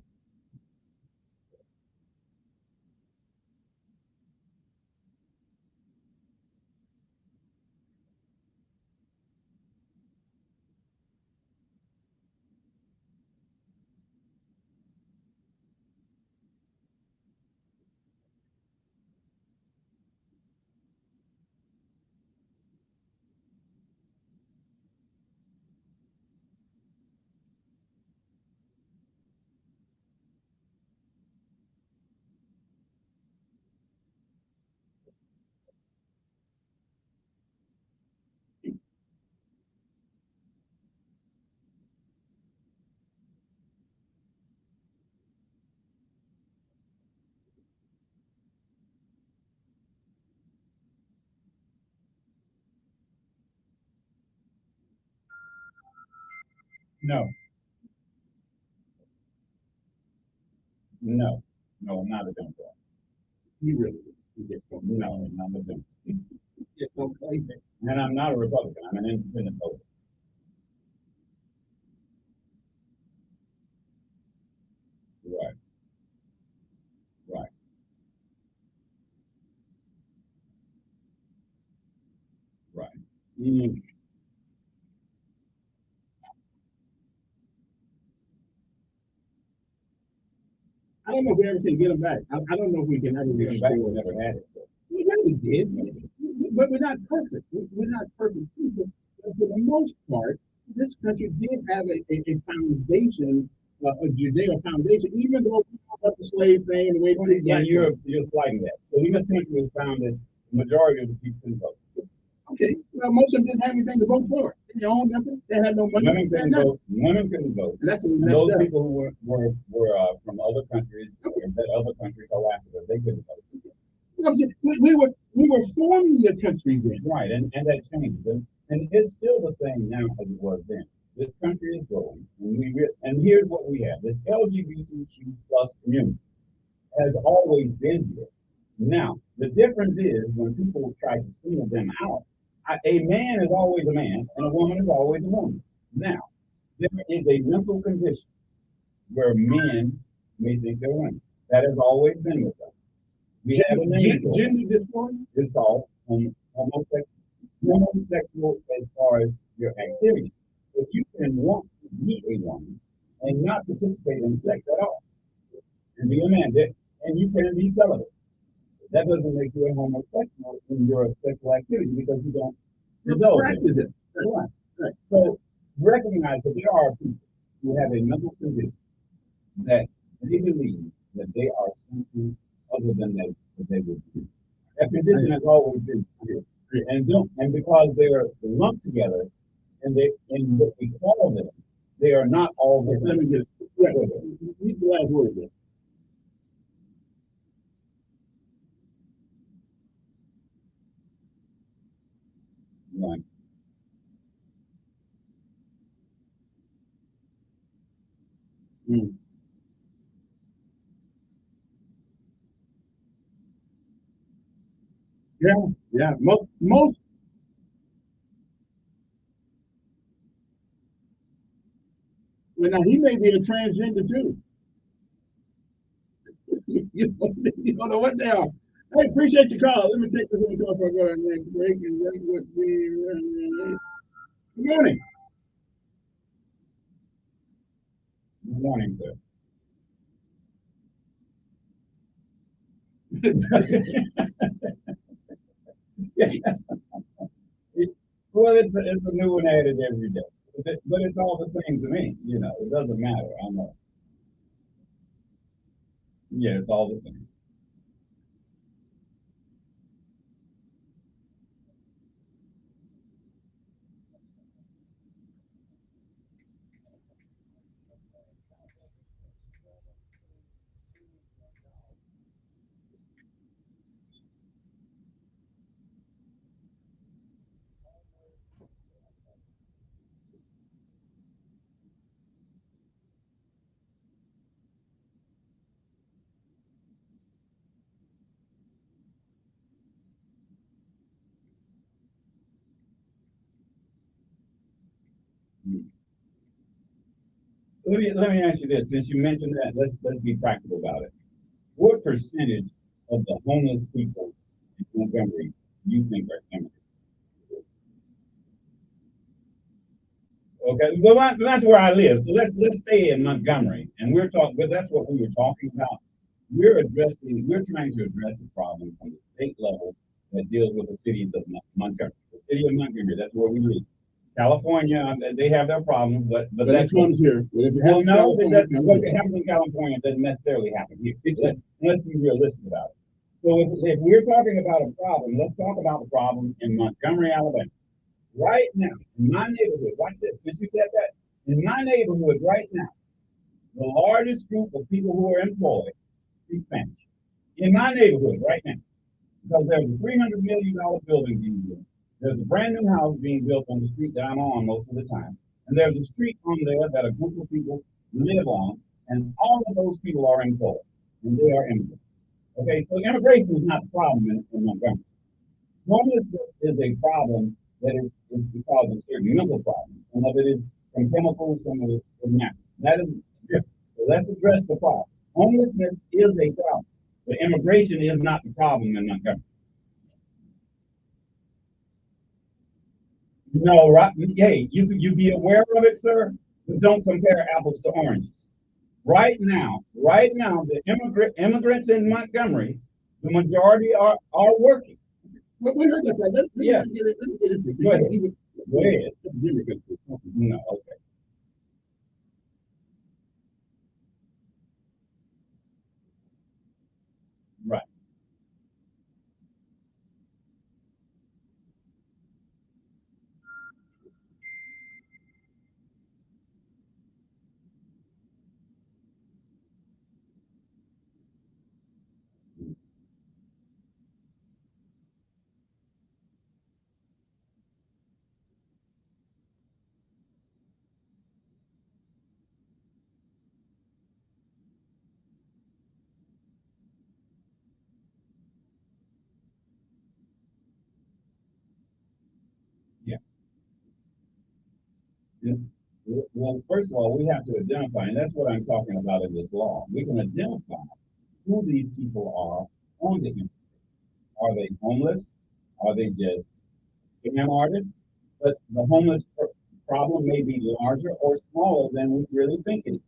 S13: No. No. No, I'm not a Democrat.
S6: You really get
S13: No, I'm not a Democrat.
S6: get no claim.
S13: And I'm not a Republican. I'm an independent voter. Right. Right. Right.
S6: Mm. I don't know if we ever can get them back. I don't know if we can ever
S13: Getting back, we
S6: restore
S13: never
S6: it.
S13: had it.
S6: We really did. We but we're not perfect. We're not perfect people. But for the most part, this country did have a foundation, a Judeo foundation, even though we have the slave thing and the way we
S13: yeah, you're slighting that. So when this country was founded, the majority of the people couldn't vote.
S6: Okay, well, most of them didn't have anything to vote for. They owned nothing. They had no money.
S13: Women couldn't vote. Women couldn't vote.
S6: And that's what we
S13: And
S6: messed
S13: those
S6: up.
S13: people who were from other countries, that other countries go after us, they couldn't vote. We were forming the country then. Right, and that changed. And it's still the same now as it was then. This country is growing, and here's what we have. This LGBTQ plus community has always been here. Now, the difference is when people try to single them out, a man is always a man and a woman is always a woman. Now, there is a mental condition where men may think they're women. That has always been with us. We have a name.
S6: Gender dysphoria?
S13: It's called homosexual. Homosexual as far as your activity. If you can want to be a woman and not participate in sex at all, and be a man, and you can be celibate. That doesn't make you a homosexual in your sexual activity because you don't
S6: practice it.
S13: Right. Right. So recognize that there are people who have a mental condition that they believe that they are something other than that they would be. That condition has always been here. And because they are lumped together and what we call them, they are not all the same.
S6: Let me get it. Yeah, read the last word again.
S13: Right.
S6: Yeah. Most. Well, now he may be a transgender too. you don't know what they are. Hey, appreciate your call. Let me take this one call for our next break, and that would be. Good morning.
S13: Good morning, sir. Well, it's a new one added every day, but it's all the same to me. It doesn't matter. I know. Yeah, it's all the same. Let me ask you this. Since you mentioned that, let's be practical about it. What percentage of the homeless people in Montgomery do you think are immigrants? Okay, well that's where I live. So let's stay in Montgomery, and we're talking. But that's what we were talking about. We're trying to address a problem from the state level that deals with the cities of Montgomery. The city of Montgomery, that's where we live. California, they have their problems, but
S6: that's one's here.
S13: Well, no, what happens in California doesn't necessarily happen here. Let's be realistic about it. So if we're talking about a problem, let's talk about the problem in Montgomery, Alabama. Right now, in my neighborhood, watch this. Since you said that, in my neighborhood right now, the largest group of people who are employed speak Spanish. In my neighborhood right now, because there's a $300 million building being built. There's a brand new house being built on the street that I'm on most of the time. And there's a street on there that a group of people live on, and all of those people are employed, and they are immigrants. Okay, so immigration is not the problem in Montgomery. Homelessness is a problem that is because of certain mental problems. Some of it is from chemicals, some of it is from natural. That is different. So let's address the problem. Homelessness is a problem, but immigration is not the problem in Montgomery. No, right? Hey, you be aware of it, sir, but don't compare apples to oranges. Right now, the immigrants in Montgomery, the majority are working.
S6: But we heard that. Let me
S13: Yeah.
S6: get it. Let me get it.
S13: Go ahead. Go ahead. No, okay. Right. Yeah. Yeah. Well, first of all, we have to identify, and that's what I'm talking about in this law. We can identify who these people are on the internet. Are they homeless? Are they just scam artists? But the homeless problem may be larger or smaller than we really think it is.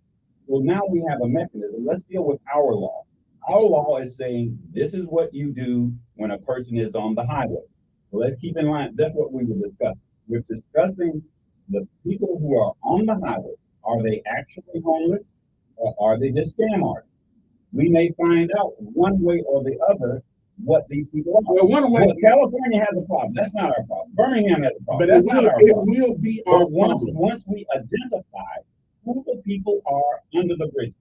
S13: Well, now we have a mechanism. Let's deal with our law. Our law is saying this is what you do when a person is on the highway. So let's keep in mind, that's what we were discussing. We're discussing the people who are on the highway. Are they actually homeless or are they just scam artists? We may find out one way or the other what these people are.
S6: Well, one way.
S13: Well, California has a problem. That's not our problem. Birmingham has a problem.
S6: But
S13: That's not our
S6: it
S13: problem.
S6: will be our problem.
S13: Once we identify who the people are under the bridge,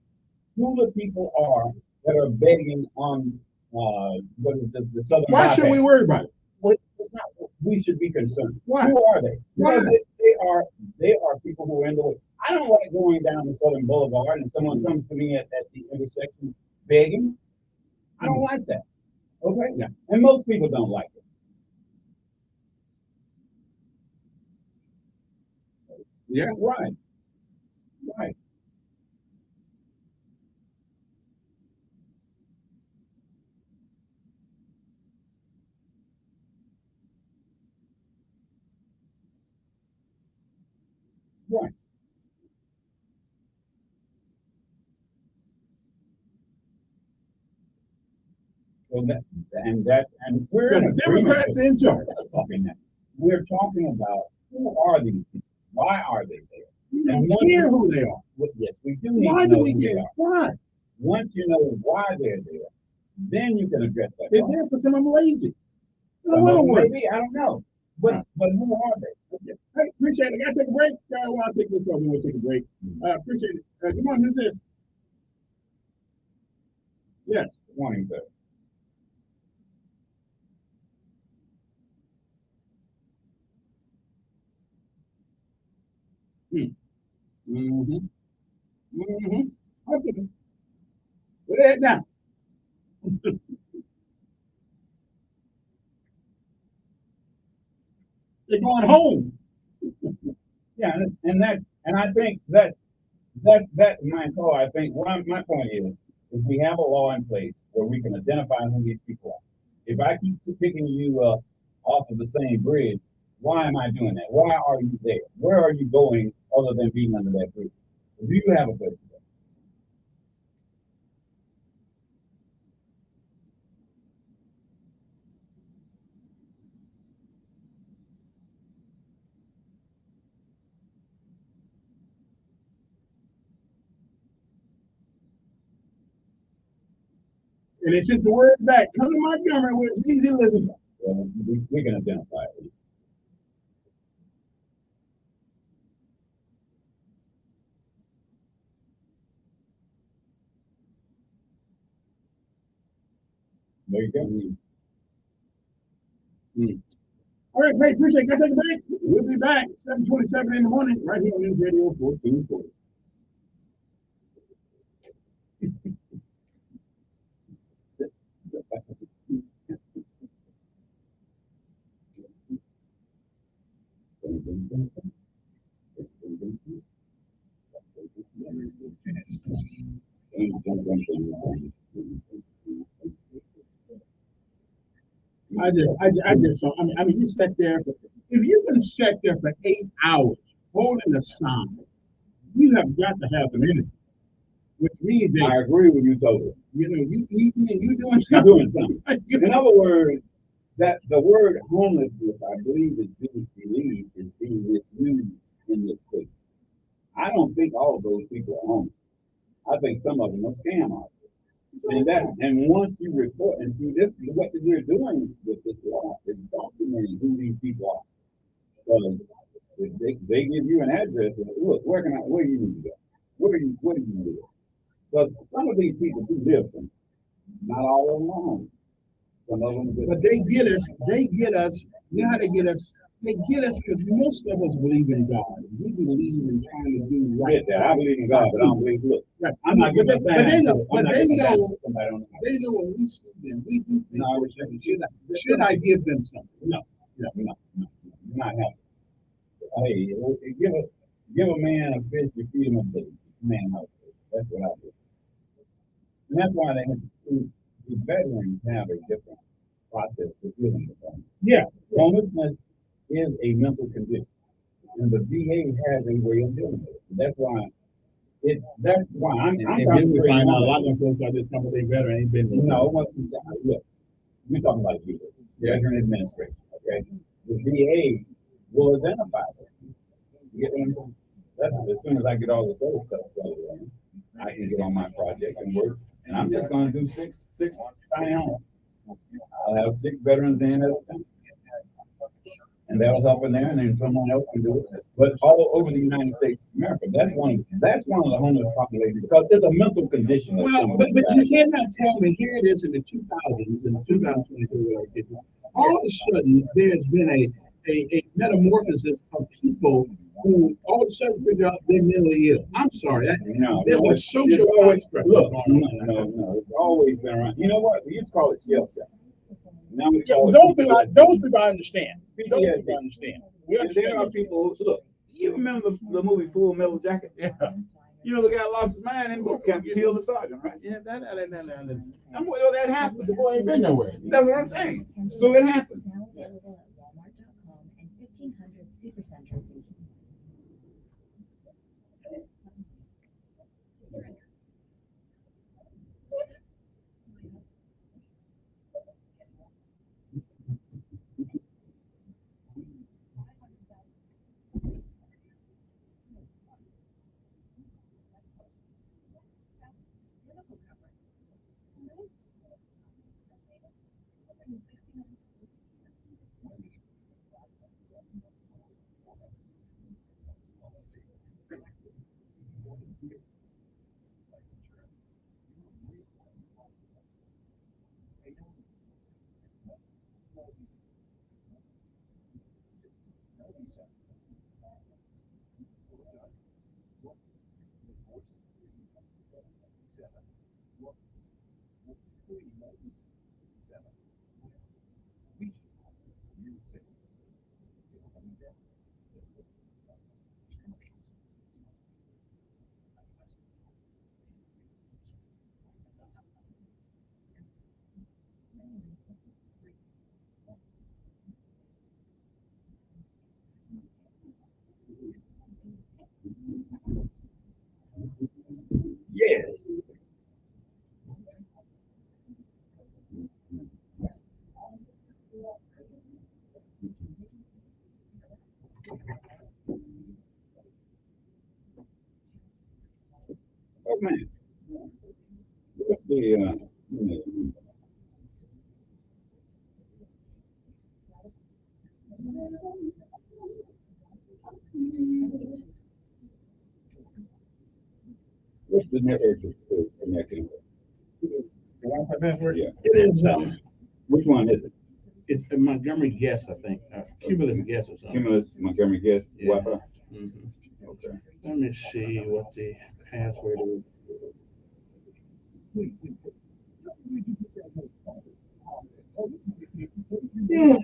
S13: who the people are that are begging on what is this, the southern
S6: Why should we worry about it?
S13: Well, it's not. We should be concerned.
S6: Why?
S13: Who are they?
S6: Why?
S13: Because they are people who are in the way. I don't like going down the Southern Boulevard and someone comes to me at the intersection begging. I don't like that. Okay? Yeah. And most people don't like it. Yeah, right. Right. Right. So and we're in
S6: The Democrats in charge.
S13: We're talking about who are these people? Why are they there?
S6: We don't care who they are.
S13: Yes, we do need
S6: Why
S13: to
S6: do
S13: know
S6: we
S13: who they
S6: care?
S13: are.
S6: Why?
S13: Once you know why they're there, then you can address that.
S6: They're
S13: problem.
S6: there because some of them lazy. They
S13: Some
S6: don't
S13: of
S6: want to
S13: them
S6: work.
S13: maybe, I don't know. But who are they?
S6: Okay. Hey, appreciate it. I gotta take a break. Well, I'll take this one. We'll take a break. Appreciate it. Good morning. Who's this? Yes.
S13: Good morning, sir.
S6: Mm-hmm. Mm-hmm. Okay. Where they at now? They're going home.
S13: Yeah, and I think my call. I think my point is, if we have a law in place where we can identify who these people are. If I keep picking you up off of the same bridge, why am I doing that? Why are you there? Where are you going other than being under that bridge? Do you have a place to go?
S6: And they sent the word back. Come to Montgomery where it's easy living.
S13: Well, we can identify it. There you go.
S6: All right, great. Appreciate it. Gotta take a break. We'll be back 7:27 in the morning right here on News Radio 1440. I just saw. I mean, you sat there. If you can sit there for 8 hours holding a sign, you have got to have some energy. Which means that
S13: I agree with you totally.
S6: you know you eating and you doing
S13: You're
S6: something.
S13: doing something. In other words, that the word homelessness, I believe, is being misused in this case. I don't think all of those people are homeless. I think some of them are scam artists. And once you report and see this, what we're doing with this law is documenting who these people are. Because if they give you an address, look, where do you need to go? What do you need to go? Because some of these people do live somewhere. Not all of them are homeless. Some of them do.
S6: But they get us, you know how they get us? They get us because most of us believe in God. We believe in trying to do right.
S13: I believe in God, but I don't believe. Look, right. I'm not giving a
S6: but they know.
S13: They know
S6: when we see them. We do think. Should I give them something?
S13: No. Not happy. Hey, give a man a fish, you feed him a fish. Man, that's what I do. And that's why they have the veterans have a different process for dealing with them.
S6: Yeah.
S13: Homelessness is a mental condition, and the VA has a way of dealing with it. That's why I'm
S6: then we find out a lot of them folks are just come with a veteran ain't been.
S13: No, look, we're talking about you, veteran administration. Okay, the VA will identify them. You get what I'm saying? That's as soon as I get all this other stuff started, I can get on my project and work. And I'm just going to do six tiny homes. I'll have 6 veterans in at a time. And that'll help in there, and then someone else can do it. But all over the United States of America, that's one of the homeless population because it's a mental condition.
S6: Well, but you cannot tell me here it is in the 2000s, in 2023, all of a sudden there's been a metamorphosis of people who all of a sudden figure out they're mentally ill. I'm sorry, there's a social construct.
S13: Look, no, it's always been around. You know what? We used to call it shell shock. Now we call
S6: those people I understand. Those people understand.
S13: There are people who look. You remember the movie Full Metal Jacket? Yeah. You know the guy lost his mind in boot camp, killed the sergeant, right? Yeah, that happens. The boy ain't been nowhere. That's what I'm saying. So it happens. Yes. Oh man. What's the what's the network connecting? Yeah.
S6: It is
S13: Which one is it?
S6: It's a Montgomery Guest, I think. Cumulus Guest or something.
S13: Cumulus Montgomery Guest.
S6: Yeah.
S13: Wi-Fi.
S6: Okay. Let me see what the password is. Yeah.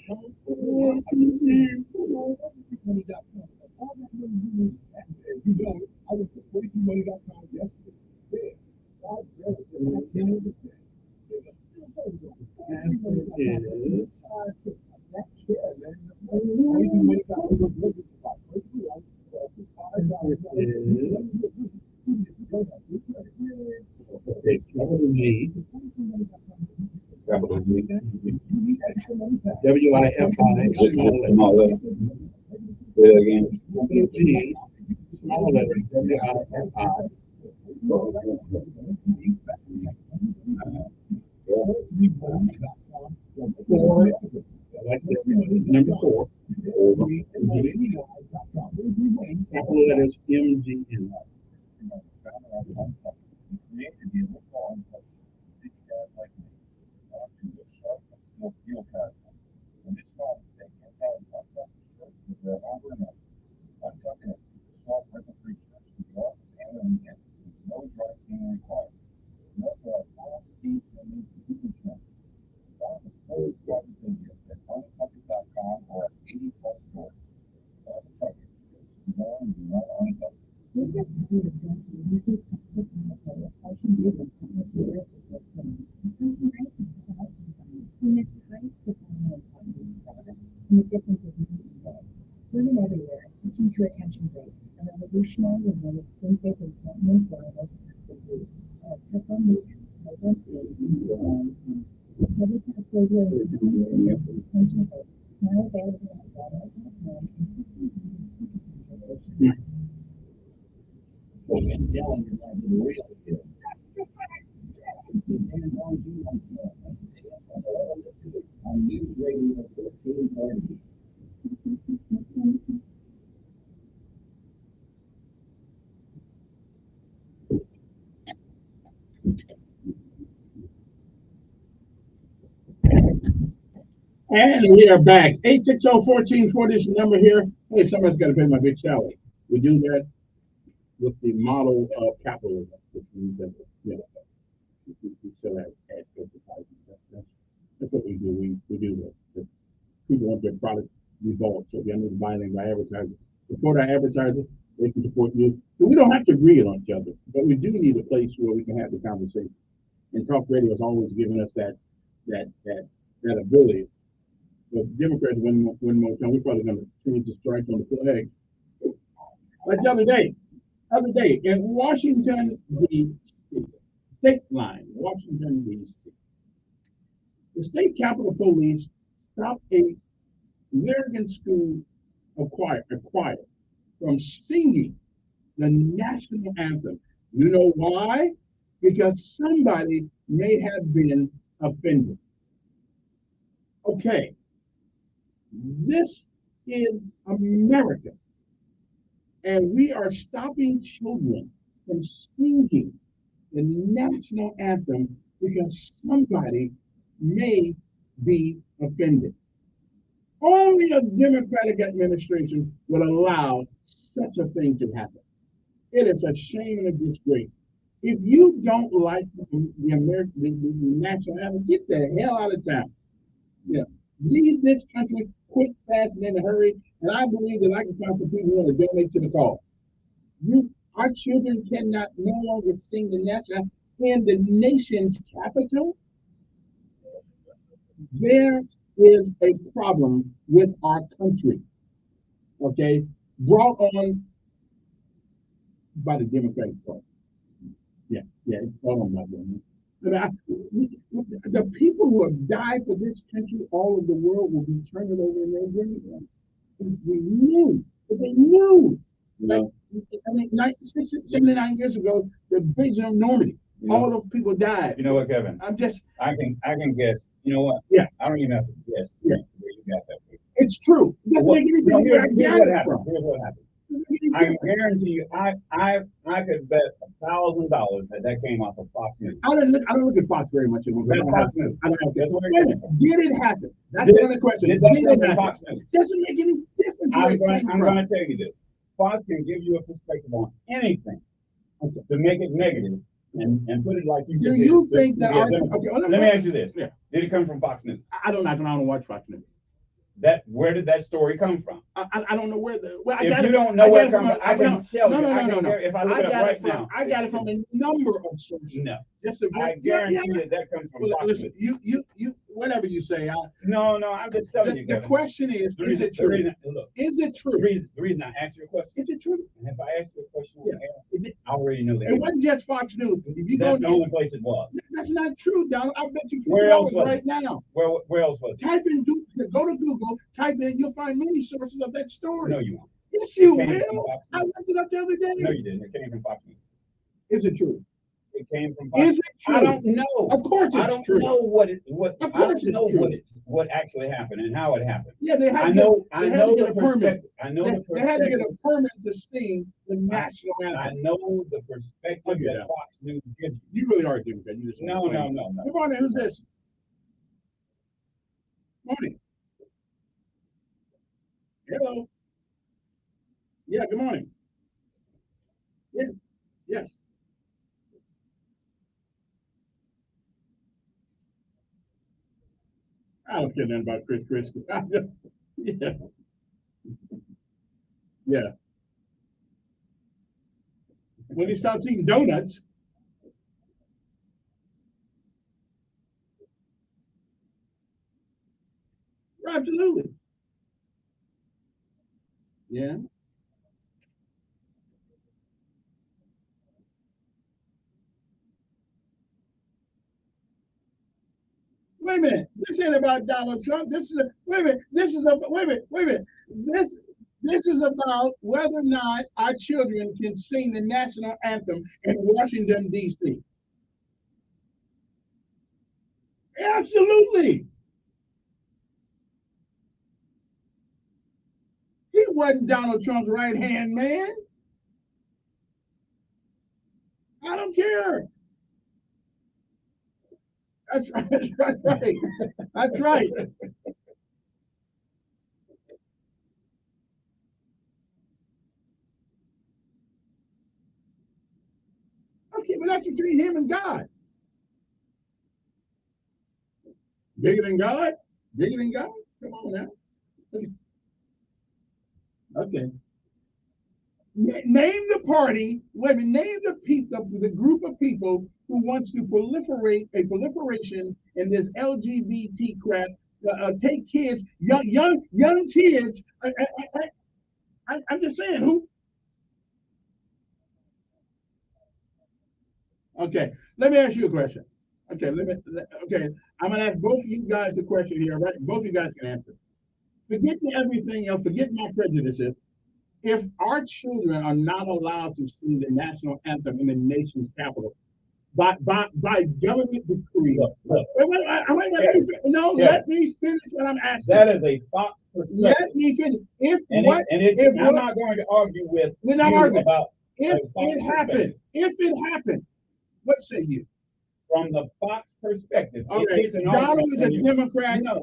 S12: I went to 42money.com yesterday.
S6: It's capital G.
S13: Capital G.
S6: W-I-F-I, small letter. Say it again. MG, small letter, W-I-F-I. Four, like number 4. Capital letters MGN.
S2: And the difference is meaningful. Women everywhere are switching to attention breaks, a revolutionary and one of think they can continent for almost the week. Took on weeks, no Every past radio is attention breaks, now available at Walmart.com and News Radio 1430.
S6: And we are back. 860-1440 is the number here. Hey, somebody's got to pay my big salary. We do that with the model of capitalism, which means that, you know, we still have advertising. That's what we do. We do that. People want their product results, so they're not buying anything by advertising. Support our advertisers, they can support you. So we don't have to agree on each other, but we do need a place where we can have the conversation. And talk radio has always given us that ability. So Democrats win more time. We're probably going to change the stripes on the flag. Like the other day in Washington, D.C., state line, Washington, D.C., the state capitol police stopped a American school choir from singing the national anthem. You know why? Because somebody may have been offended. Okay, this is America, and we are stopping children from singing the national anthem because somebody may be offended. Only a Democratic administration would allow such a thing to happen. It is a shame and a disgrace. If you don't like the national anthem, get the hell out of town. Yeah, leave this country quick, fast, and in a hurry. And I believe that I can find some people who want to donate to the cause. Our children cannot no longer sing the national anthem in the nation's capital. There is a problem with our country, okay, brought on by the Democratic Party. Yeah, it's brought on by them. The people who have died for this country all over the world will be turning over in their graves. We knew, but they knew. Like, I mean, 79 years ago, the invasion of Normandy, all those people died.
S13: You know what, Kevin?
S6: I
S13: can guess. You know what?
S6: Yeah.
S13: I don't even have to guess.
S6: Yeah.
S13: Where you got that from.
S6: It's true. It doesn't make any difference where I got it from.
S13: Here's what happened. I can guarantee you, I could bet $1,000 that came off of Fox News.
S6: I don't look at Fox very much anymore.
S13: That's Fox News.
S6: Did it happen? That's the other question. Did it happen?
S13: Fox News?
S6: Doesn't make any difference.
S13: I'm going to tell you this. Fox can give you a perspective on anything to make it negative and put it like you.
S6: Do you think that?
S13: Let me ask you this. Yeah. Did it come from Fox News?
S6: I don't watch Fox News.
S13: Where did that story come from?
S6: I don't know where the. Well,
S13: if you don't know where it comes from, I can tell you.
S6: No.
S13: If I look it up right now,
S6: I got it from a number of sources.
S13: No, I guarantee you that comes from Fox News.
S6: Listen, you, whatever you say.
S13: No, I'm just telling you.
S6: The question is it true? Is it true?
S13: The reason I asked you a question.
S6: Is it true?
S13: And if I ask you a question, I already know that.
S6: It wasn't just Fox News. If you
S13: that's the only place it was.
S6: That's not true, Donald. I bet you
S13: Where else
S6: $50
S13: was
S6: right
S13: it?
S6: now.
S13: Where else was it?
S6: Type in, go to Google, type in, you'll find many sources of that story.
S13: No, you won't.
S6: Yes, you
S13: It came from
S6: will.
S13: Fox
S6: I
S13: News.
S6: looked it up the other day.
S13: No, you didn't. It came from Fox News.
S6: Is it true?
S13: It came from Fox.
S6: Is it true?
S13: I don't know.
S6: Of course
S13: I
S6: it's
S13: don't
S6: true.
S13: know what
S6: Of
S13: I don't
S6: course it's
S13: know
S6: true.
S13: what actually happened and how it happened.
S6: Yeah, they had
S13: I
S6: to
S13: know
S6: get, they had to get
S13: the
S6: a permit.
S13: perspective. I know the
S6: They had to get
S13: perspective.
S6: a permit to sing the national
S13: I
S6: anthem.
S13: know the perspective
S6: I'll give
S13: that
S6: that.
S13: Fox News gives you.
S6: You really are a Democrat. You just
S13: No.
S6: Good morning. Who's this? Morning. Hello. Yeah. Good morning. Yes. Yes. I don't care nothing about Chris. Yeah. Yeah. When he stops eating donuts. Absolutely. Yeah. Wait a minute. This ain't about Donald Trump. This is a wait a minute. This is a wait a minute. Wait a minute. This is about whether or not our children can sing the national anthem in Washington, D.C. Absolutely. He wasn't Donald Trump's right hand man. I don't care. That's right. That's right. That's right. Okay, but that's between him and God. Bigger than God? Bigger than God? Come on now. Okay. Name the party, wait a minute, name the people, the group of people who wants to proliferation in this LGBT crap, take kids, young kids. I'm just saying, who? Okay, let me ask you a question. Okay, I'm gonna ask both of you guys the question here, right? Both of you guys can answer. Forget everything else, forget my prejudices. If our children are not allowed to sing the national anthem in the nation's capital by government decree, let me finish what I'm asking.
S13: That is a Fox perspective.
S6: Let me finish.
S13: I'm not going to argue with
S6: we're not
S13: you
S6: arguing
S13: about
S6: if it happened, what say you?
S13: From the Fox perspective,
S6: okay. Donald is a Democrat, and I'm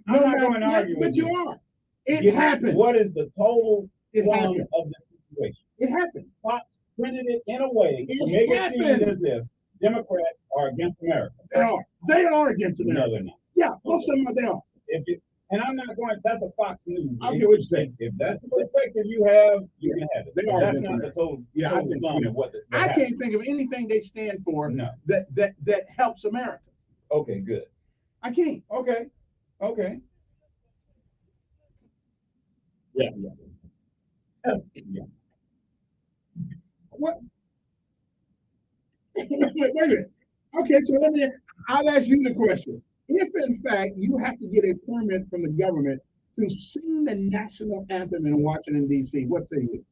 S6: not going to argue with you. But you are. It happened.
S13: What is the total
S6: sum
S13: of the situation?
S6: It happened.
S13: Fox printed it in a way to make it seem as if Democrats are against America.
S6: They are against America.
S13: No, they're not.
S6: Yeah, most of them are. They are.
S13: And I'm not going. That's a Fox News.
S6: I get what you're saying.
S13: If that's the perspective you have, you can have it.
S6: They are.
S13: That's not the total.
S6: Yeah,
S13: total sum of what
S6: I can't think of anything they stand for that helps America.
S13: Okay, good.
S6: I can't.
S13: Okay. Yeah.
S6: What? Wait a minute. Okay, so I'll ask you the question. If in fact you have to get a permit from the government to sing the national anthem in Washington, D.C., what say you?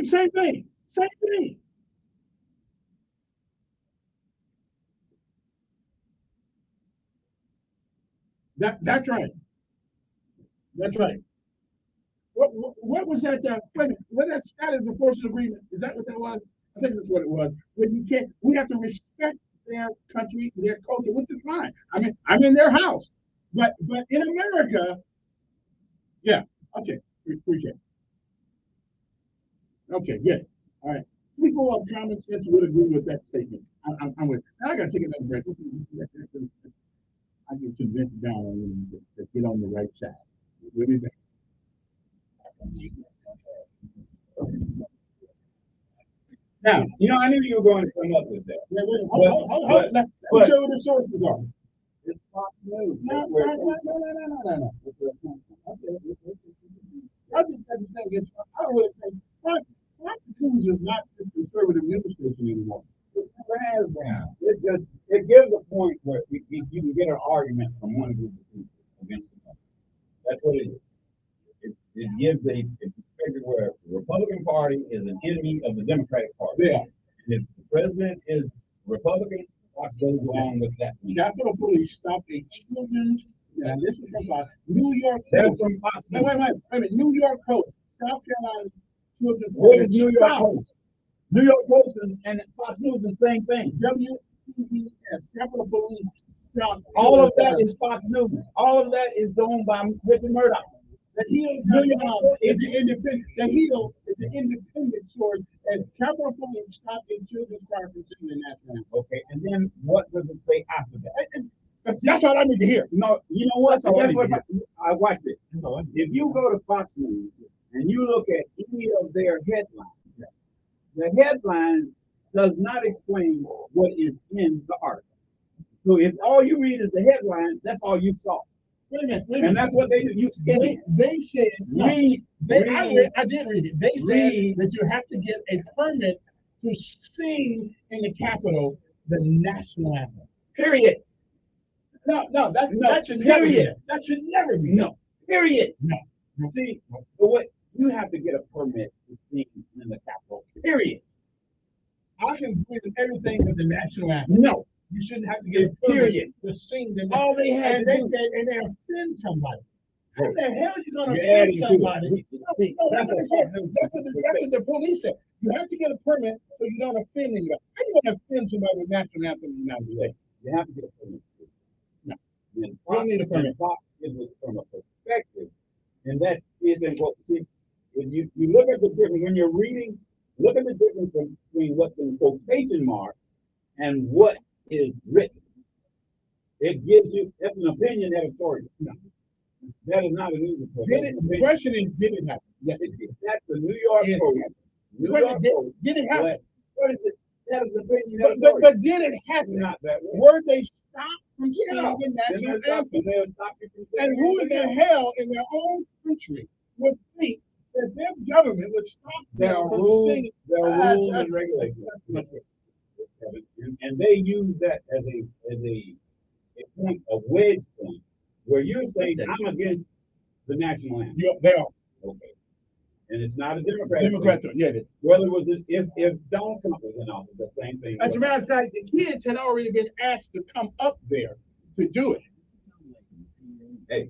S6: Same thing. Same thing. That's right. That's right. What was that? Wait, was that status of forces agreement? Is that what that was? I think that's what it was. When you can't, we have to respect their country, their culture, which is fine. I mean, I'm in their house, but in America, yeah. Okay, appreciate it. Okay, good. All right. People of common sense would agree with that statement. I'm with. Now I got to take another break. I get convinced down on women to get on the right side. We'll be back.
S13: Now, I knew you were going to come up with that.
S6: Hold. Let me show you the sources are.
S13: It's Fox News.
S6: No. I just got to say, I don't really think Fox News is not the conservative news station anymore.
S13: It has been. It gives a point where you can get an argument from one group of people against the other. That's what it is. It gives a perspective where the Republican Party is an enemy of the Democratic Party.
S6: Yeah.
S13: If the president is Republican, Fox goes along with that.
S6: Capitol Police stopped a children's, and this is from New York
S13: That's
S6: Post.
S13: from Fox.
S6: No, wait a minute. New York Post, South Carolina children's.
S13: What is New York Post? New York Post and Fox News is the same thing.
S6: WPBS, Capitol Police stopped.
S13: All of that is Fox News. All of that is owned by Richard Murdoch.
S6: The Hill is the independent. The Hill is the independent source, and Capitol Police stopped a children's choir from singing the national anthem.
S13: Okay, and then what does it say after that?
S6: That's all I need to hear.
S13: No, you know what?
S6: That's what
S13: I watch this. If you go to Fox News and you look at any of their headlines, the headline does not explain what is in the article. So if all you read is the headline, that's all you saw.
S6: Wait a minute.
S13: And that's what they do. You skim it.
S6: They said, I did read it. They said that you have to get a permit to sing in the Capitol the national anthem.
S13: Period.
S6: That should never be. That should never be.
S13: No. Period.
S6: No.
S13: See, what you have to get a permit to sing in the Capitol. Period.
S6: I can agree with everything with the national anthem.
S13: No.
S6: You shouldn't have to get a
S13: period
S6: to sing the
S13: all they had.
S6: And they said, and they offend somebody. How the hell are you going to
S13: You're
S6: offend somebody? That's what the police said. You have to get a permit so you don't offend anybody. How are you going to offend somebody with national anthem in the United States?
S13: You have to get a permit.
S6: No. You don't need a permit.
S13: Fox gives it from a perspective, and that's isn't what. See, when you look at the difference when you're reading, look at the difference between what's in quotation mark and what is written. It gives you that's an opinion editorial. No. That is not a news report.
S6: The question is, did it happen?
S13: Yes, it did. That's the New York Post. New York Post.
S6: Did it happen?
S13: What is it? That is an opinion editorial.
S6: But did it happen?
S13: Not that way.
S6: Were they stopped from singing the national anthem? And who in the hell in their own country would think that their government would stop them from singing?
S13: There are rules and regulations. And they use that as a point, a wedge point, where you're saying I'm against the national anthem.
S6: Yep, they are.
S13: Okay. And it's not a Democrat.
S6: Yeah, it is.
S13: Whether it was if Donald Trump was in office, the same thing.
S6: As a matter of fact, the kids had already been asked to come up there to do it.
S13: Hey,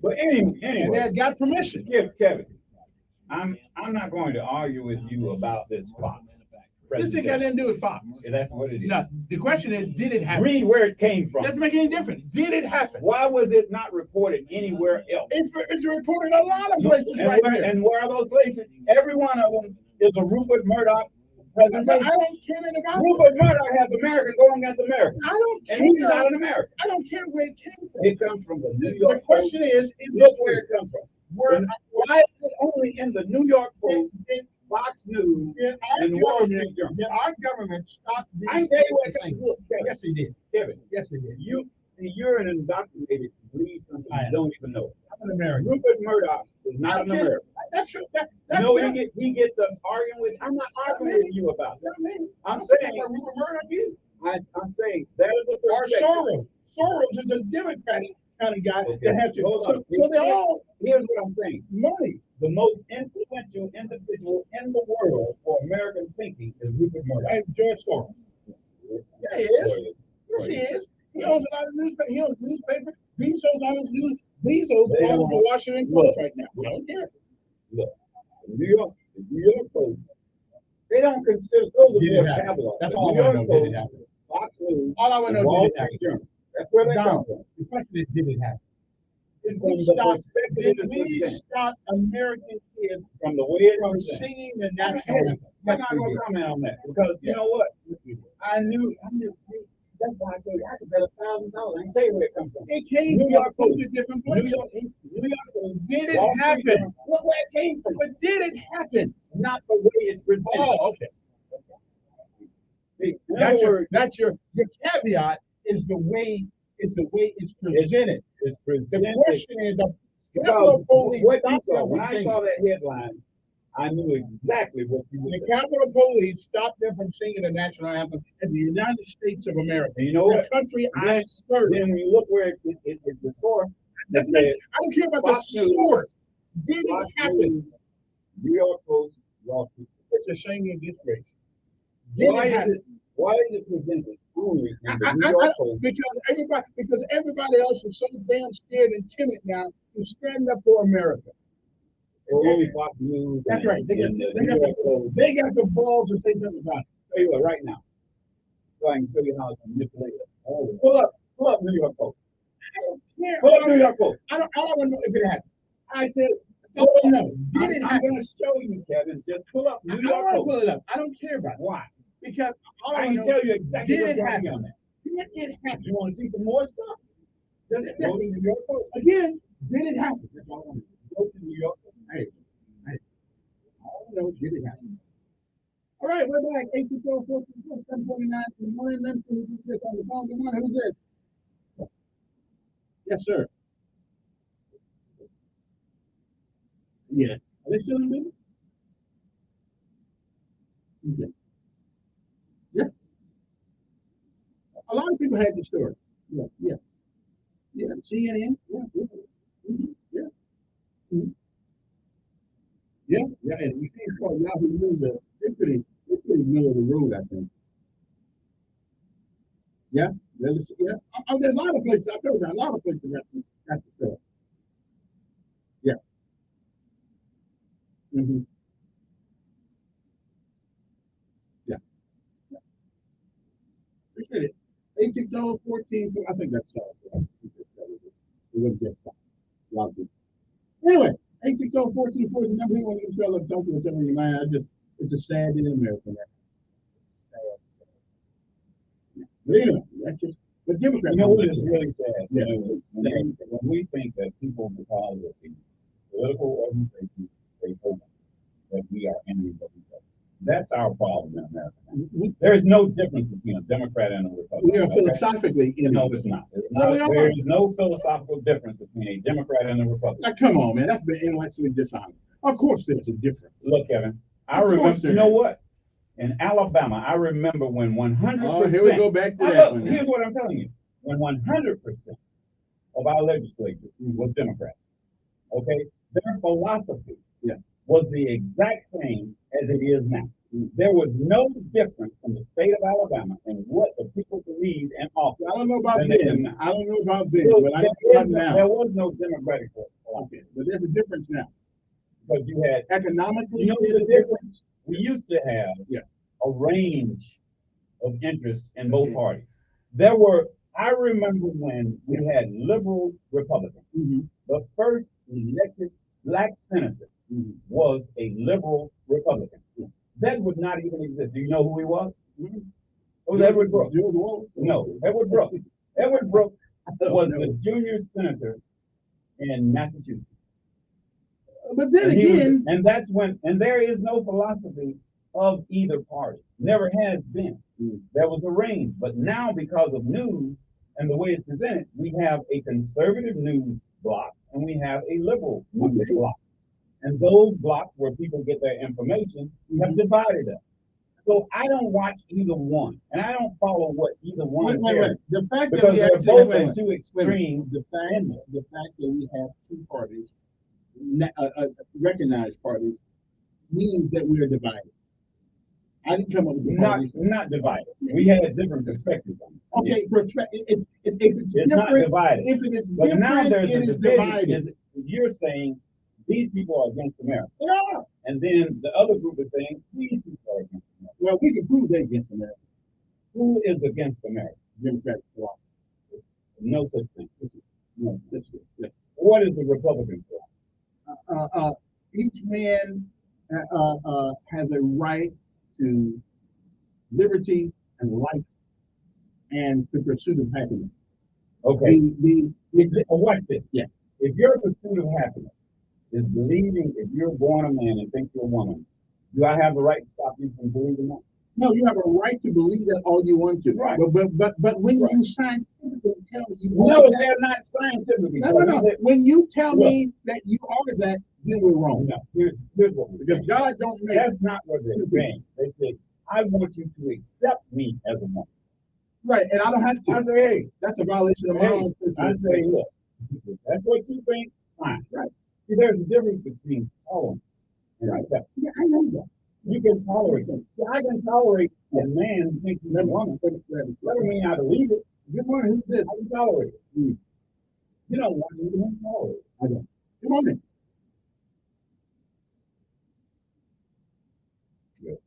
S13: but anyway,
S6: and they had got permission.
S13: Kevin, I'm not going to argue with you about this Fox.
S6: This thing got nothing to do with Fox.
S13: Yeah, that's what it is.
S6: Now, the question is, did it happen?
S13: Read where it came from.
S6: Doesn't make any difference. Did it happen?
S13: Why was it not reported anywhere else?
S6: It's reported a lot of places right there.
S13: And where are those places? Every one of them is a Rupert Murdoch presentation.
S6: I don't care anything about
S13: Rupert Murdoch has America going against America.
S6: I don't care.
S13: And he's not an American.
S6: I don't care where it came from.
S13: It comes from the New York
S6: The question is
S13: look where it comes from. Why is it only in the New York Post, Fox News, and Wall Street Journal?
S6: Our government stopped.
S13: I can tell you what it comes from.
S6: Yes, he did.
S13: Kevin.
S6: Yes, he did.
S13: You're an indoctrinated to believe something you don't even know.
S6: I'm an American.
S13: Rupert Murdoch is not an American.
S6: That's true.
S13: He gets us arguing with. I'm not arguing with you about that. I'm saying
S6: Rupert Murdoch is.
S13: I'm saying that is a perspective.
S6: Or Soros is a Democratic kind of guy that has to.
S13: Hold on.
S6: So they all.
S13: Here's what I'm saying.
S6: Money.
S13: The most influential individual in the world for American thinking is Rupert Murdoch.
S6: And George Soros. Yeah, he is. Yes, he is. He owns a lot of newspapers. He owns newspapers. Bezos owns news. Bezos owns the Washington Post right now. We don't care.
S13: Look, the New York Post. They don't consider those are more tabloid.
S6: That's all I want to know. Did it happen?
S13: Fox News.
S6: All I want to know.
S13: Wall
S6: Did it
S13: Street
S6: happen?
S13: Journal. That's where they come from.
S6: The question is, did it happen? Did we stop American kids
S13: from the way it
S6: from
S13: was
S6: singing the national anthem?
S13: I'm not going to comment on that because you know what? I knew. See, that's why I told you I could bet $1,000. I can tell you where it comes from.
S6: It came from a bunch of different places.
S13: New York.
S6: Did it happen?
S13: Look where it came from.
S6: But did it happen?
S13: Not the way it's presented.
S6: Oh, okay. That's your caveat is the way it's presented.
S13: It's presented.
S6: The question is
S13: because what you saw when I saw that headline, I knew exactly what you were
S6: The Capitol Police stopped them from singing the national anthem in the United States of America.
S13: And you know
S6: the
S13: what?
S6: country I serve.
S13: Then when you look where the source,
S6: I don't care about the source. Did it happen?
S13: New York Post, Wall Street.
S6: It's a shame and disgrace. Did it happen?
S13: Why is it presented only in the New York Post?
S6: Because everybody else is so damn scared and timid now to stand up for America.
S13: Only Fox News.
S6: That's right. They got the balls to say something about it.
S13: Tell you what, right now, so I can show you how it's manipulated. Pull up New York Post.
S6: I don't care.
S13: Pull up New York Post.
S6: I don't want to know if it happened.
S13: I said,
S6: no. Did it happen?
S13: I'm going to show you, Kevin. Just pull up New York Post.
S6: Pull it up. I don't care about it.
S13: Why?
S6: Because
S13: I can tell you exactly
S6: what's
S13: going
S6: happen.
S13: on there.
S6: Did it happen?
S13: You want to see some more stuff? Just go to New York Post.
S6: Again, did it happen? That's all I want to
S13: Go to New York Post.
S6: Hey. I don't know, did it happen? All right, we're back. 824-424-749 in the morning. Let's see who's this on the phone. Good morning. Who's this? Yes, sir. Yes. Are they still in business? Okay. Yeah. A lot of people had the story. Yeah. CNN. Yeah. Yeah. Mm-hmm. Yeah, and you see it's called Yahoo News. They're pretty middle of the road, I think. Yeah, there's a lot of places. I told you, a lot of places got the story. Yeah. Mm-hmm. Yeah. Appreciate it. 860-14. I think that's all. It was just a lot of people. Anyway. 860-14-4 is the number when you feel like talking to somebody in your mind. It's a sad day in America. But anyway, that's just the Democrats.
S13: You know what is really sad?
S6: Yeah.
S13: When we think that people, because of the political organization, they hope that we are enemies of each other. That's our problem in America. There is no difference between a Democrat and a Republican.
S6: We are philosophically enemies.
S13: No, it's not. There is no philosophical difference between a Democrat and a Republican.
S6: Now, come on, man. That's been intellectually dishonest. Of course there's a difference.
S13: Look, Kevin, I remember, you know what? In Alabama, I remember when 100%.
S6: Oh, here we go back to that one.
S13: Here's what I'm telling you. When 100% of our legislature was Democrat, okay, their philosophy was the exact same as it is now. There was no difference in the state of Alabama and what the people believed in office.
S6: I don't know about then. I don't know about then,
S13: So
S6: but I know about now.
S13: There was no democratic philosophy.
S6: But there's a difference now.
S13: Because you had
S6: economically.
S13: You know the difference? We used to have a range of interests in both parties. I remember when we had liberal Republicans. The first elected black senator was a liberal Republican. That would not even exist. Do you know who he was? It was Edward Brooks. No, Edward Brooks. Edward Brooks was the junior senator in Massachusetts.
S6: But then again,
S13: and that's when, and there is no philosophy of either party. Never has been. There was a range, but now because of news and the way it's presented, we have a conservative news block and we have a liberal news block. And those blocks where people get their information have divided us. So I don't watch either one, and I don't follow what either one
S6: wait. The fact
S13: because
S6: that we
S13: they're both in two extremes.
S6: The fact that we have two parties, recognized parties, means that we are divided. I didn't come up with the parties.
S13: Not divided. We had different perspectives on it.
S6: Okay, it's
S13: not divided.
S6: If it is
S13: but
S6: different,
S13: now there's
S6: it
S13: a
S6: is
S13: division.
S6: divided.
S13: You're saying these people are against America.
S6: They are.
S13: And then the other group is saying these people are against America.
S6: Well, we can prove they're against America.
S13: Who is against America?
S6: Democratic philosophy.
S13: No such thing.
S6: No,
S13: what is the Republican philosophy?
S6: Each man has a right to liberty and life and the pursuit of happiness.
S13: Okay. Watch this.
S6: Yeah.
S13: If your pursuit of happiness is believing if you're born a man and think you're a woman, do I have the right to stop you from believing that?
S6: No, you have a right to believe that all you want to.
S13: Right.
S6: But when you scientifically tell me
S13: no, they're not scientifically.
S6: No. When you tell me that you are that, then we're wrong.
S13: No, here's what we're
S6: Because
S13: saying.
S6: God don't make.
S13: That's not what they're saying. They say, I want you to accept me as a woman.
S6: Right, and I don't have to.
S13: I say, hey,
S6: that's a violation of my own principle.
S13: I say, look, if that's what you think, fine.
S6: Right.
S13: See, there's a difference between tolerance and acceptance.
S6: Yeah, I know that.
S13: You can tolerate them. See, I can tolerate a man who thinks he's a woman. That doesn't mean I believe it.
S6: Good morning, who's this?
S13: I can tolerate it. You don't want me to tolerate it.
S6: I don't. Come on in.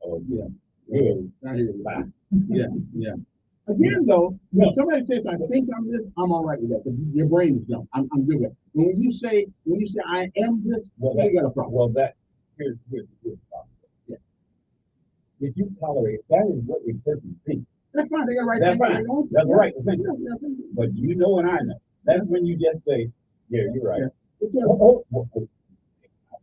S13: Oh,
S6: yeah.
S13: Good.
S6: I hear you. Yeah, yeah. Again, though, when somebody says I think I'm this, I'm all right with that. Because your brain is dumb. I'm good with it. And when you say I am this,
S13: well,
S6: you got a problem.
S13: Well, here's the problem. Yeah. If you tolerate, that is what a person thinks.
S6: That's fine. They got right.
S13: That's fine. That's
S6: yeah.
S13: right. But you know and I know. That's when you just say, yeah, you're right.
S6: Yeah.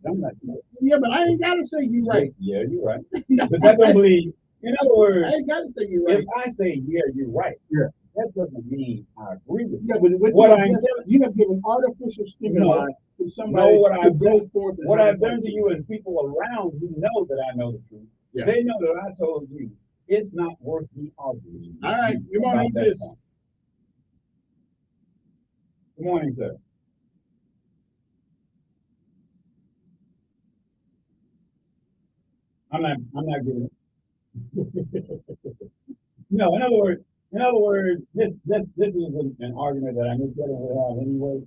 S13: I'm not.
S6: Yeah, but I ain't gotta say you're right.
S13: Yeah, you're right. But that don't believe. In other words,
S6: I ain't gotta say you're right.
S13: If I say yeah, you're right.
S6: Yeah.
S13: That doesn't mean I agree with you.
S6: Yeah, but what I'm telling you have given artificial stimuli to somebody.
S13: No, what I've done,
S6: what
S13: I've done to you and people around who know that I know the truth. Yeah. They know that I told you it's not worth me arguing.
S6: All right, good morning, this.
S13: Good morning, sir. I'm not giving it. No, in other words, this is an argument that I knew Kevin would have anyway,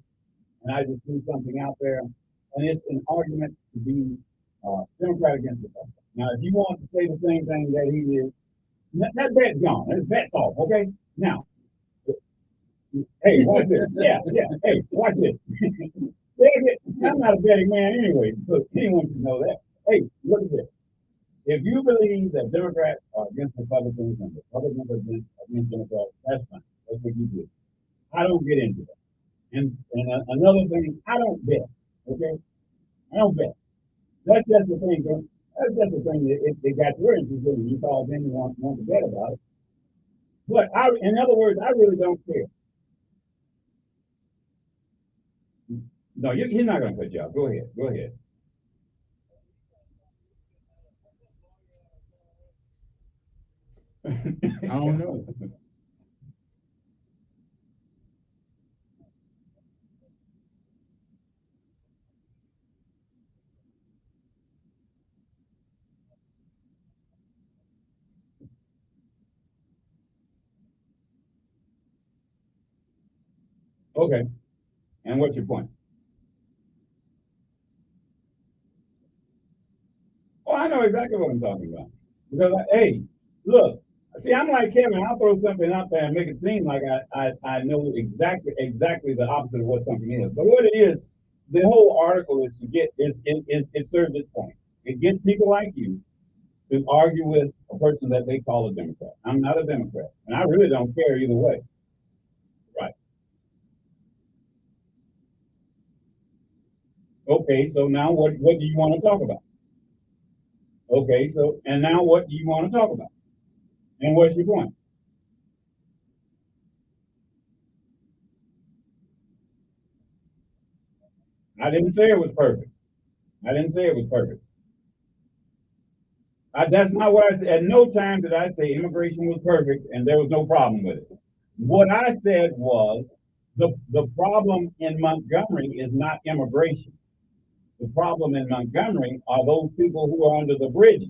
S13: and I just threw something out there, and it's an argument to be Democrat against Republican. Now, if you want to say the same thing that he is, that bet's gone. This bet's off. Okay. Now, hey, watch this. Yeah. Hey, watch this. I'm not a betting man anyway, so he wants to know that. Hey, look at this. If you believe that Democrats are against Republicans and Republicans are against Democrats, that's fine. That's what you do. I don't get into that. And another thing, I don't bet. Okay? I don't bet. That's just the thing. That's just the thing that it got your interest in. You called in and want to bet about it. But in other words, I really don't care. No, he's not going to cut you off. Go ahead. Go ahead.
S6: I don't know.
S13: Okay. And what's your point? Oh, I know exactly what I'm talking about. Because, hey, look, see, I'm like Kevin. I'll throw something out there and make it seem like I know exactly the opposite of what something is. But what it is, the whole article is to get it serves its point. It gets people like you to argue with a person that they call a Democrat. I'm not a Democrat, and I really don't care either way. Right. Okay, so now what do you want to talk about? Okay, so and now what do you want to talk about? And what's your point? I didn't say it was perfect. I didn't say it was perfect. That's not what I said. At no time did I say immigration was perfect and there was no problem with it. What I said was the problem in Montgomery is not immigration. The problem in Montgomery are those people who are under the bridges.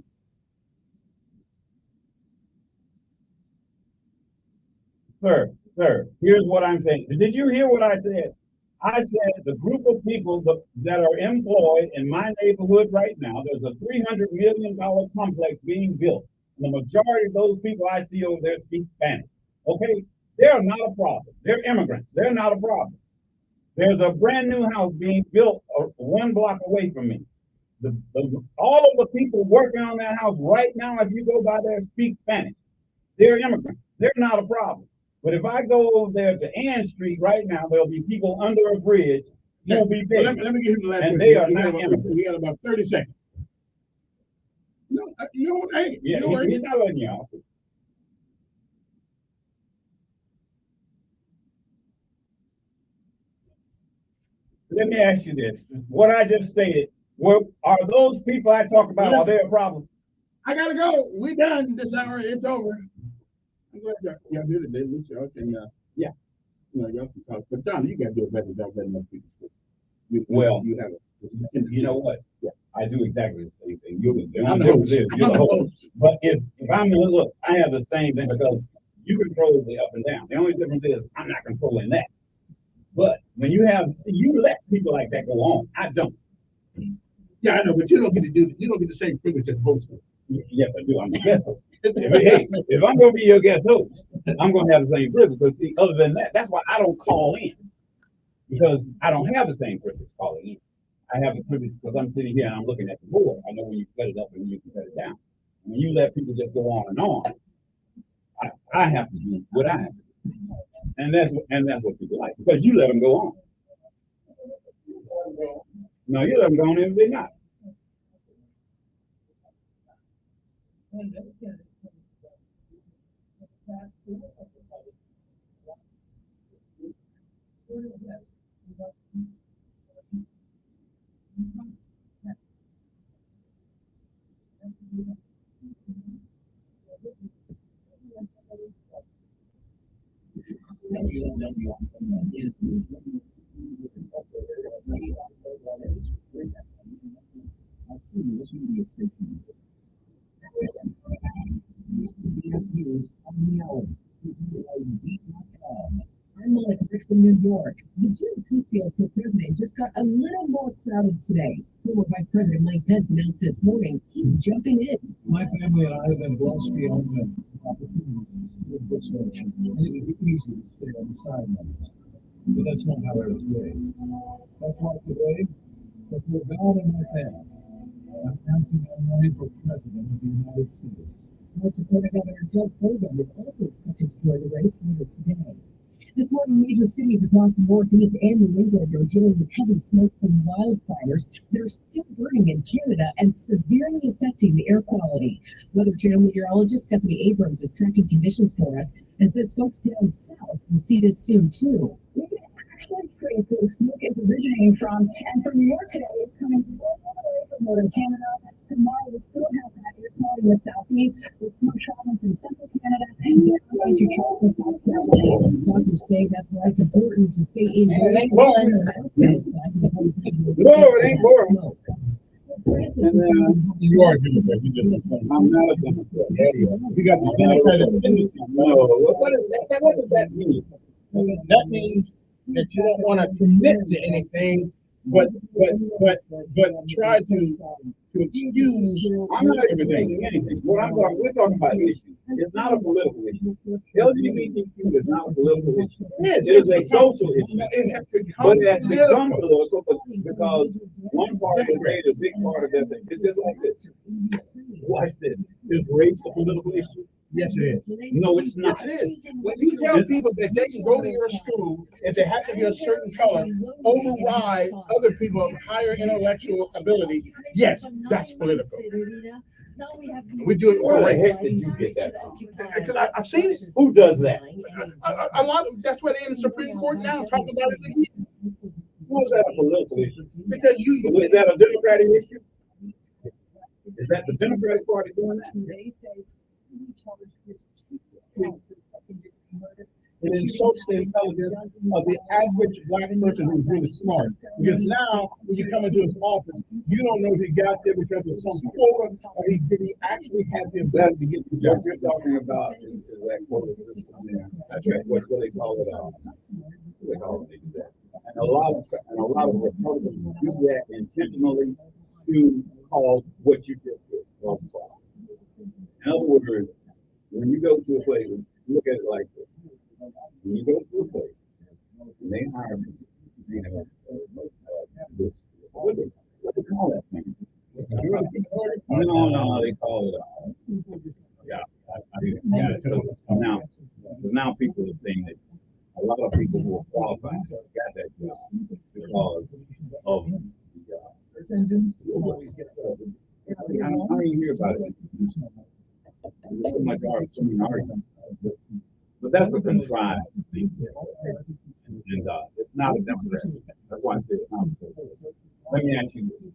S13: Sir, here's what I'm saying. Did you hear what I said? I said the group of people that are employed in my neighborhood right now, there's a $300 million complex being built. And the majority of those people I see over there speak Spanish. Okay? They're not a problem. They're immigrants. They're not a problem. There's a brand new house being built 1 block away from me. All of the people working on that house right now, if you go by there, speak Spanish. They're immigrants. They're not a problem. But if I go over there to Ann Street right now, there'll be people under a bridge who will be big.
S6: Let me give him the last
S13: and
S6: question.
S13: They are not immigrants.
S6: We got about 30 seconds. No, you know what? Hey,
S13: yeah, he's not letting you off. Let me ask you this. What I just stated, Well, are those people I talk about, are they a problem?
S6: I gotta go. We done this hour. It's over. I'm glad y'all did it. At least y'all can,
S13: yeah.
S6: You know, y'all can talk. But Don, you gotta do a better job than most people.
S13: Well,
S6: you have it.
S13: You know what? Yeah, I do exactly the same thing. The only difference is you're the host. But if I'm the look, I have the same thing because you control the up and down. The only difference is I'm not controlling that. But when you let people like that go on. I don't.
S6: Yeah, I know, but you don't get the same privilege as host.
S13: Yes, I do. I'm the guest host. If I'm gonna be your guest host, I'm gonna have the same privilege. But see, other than that, that's why I don't call in. Because I don't have the same privilege calling in. I have the privilege because I'm sitting here and I'm looking at the board. I know when you set it up and when you can set it down. When you let people just go on and on, I have to do what I have to do. And that's what people like. Because you let them go on. No, you let them go on and they're not.
S2: I'm Monica Brooks in New York. The June Coop field for president just got a little more crowded today. Former Vice President Mike Pence announced this morning he's jumping in.
S10: My family and I have been blessed beyond the opportunities with this nation. And it would be easy to stay on the sidelines. But that's not how it is made. That's why today, before God and my family, I'm announcing I'm running for president of the United States.
S2: North Dakota Governor Doug Burgum is also expected to join the race later today. This morning, major cities across the Northeast and New England are dealing with heavy smoke from wildfires that are still burning in Canada and severely affecting the air quality. Weather Channel meteorologist Stephanie Abrams is tracking conditions for us and says folks down south will see this soon too.
S14: Actually, pretty cool smoke is originating from, and from New York today, it's coming all the way from northern Canada. Tomorrow, we still have that air quality in the southeast, with smoke traveling from central Canada and down into Charleston, South Carolina.
S2: Doctors say that's why it's important to stay indoors.
S6: It ain't boring.
S2: No,
S6: it ain't boring. You are doing that.
S13: I'm not a Democrat.
S6: You got the Democratic tendency.
S13: No, what does that mean?
S6: That means that you don't want to commit to anything, but try to excuse.
S13: I'm not excusing anything. We're talking about issues. It's not a political issue. LGBTQ is not a political issue. It is a social issue. But it has become political because one party has made a big part of that thing. It's just like this. Watch this. Is race a political issue?
S6: Yes, it is.
S13: No, it's not.
S6: Yes, it is. When you tell people that they can go to your school and they have to be a certain color, override other people of higher intellectual ability, yes, that's political. We do it.
S13: Where the heck did you get that from?
S6: Because I've seen it.
S13: Who does that?
S6: A lot of that's why they're in the Supreme Court now talking about it again.
S13: Who is that a political issue?
S6: Because
S13: is that a Democratic issue? Is that the Democratic Party doing that?
S6: It insults the intelligence of the average black person who's really smart. Because now, when you come into his office, you don't know if he got there because of some quota, or did he actually have the ability to get the job.
S13: What you're talking about is that quota system there. That's right. What they call it. They call it that. And a lot of Republicans do that intentionally to cause what you just did. In other words, when you go to a place, look at it like this. When you go to a place, and they hire this, what do they call that thing? No, they call it, now people are saying that a lot of people who are qualified got that job because of I don't hear about it. There's so much art, so many arguments. But that's a contrived thing. And it's not a Democrat. That's why I say it's not. Let me ask you this.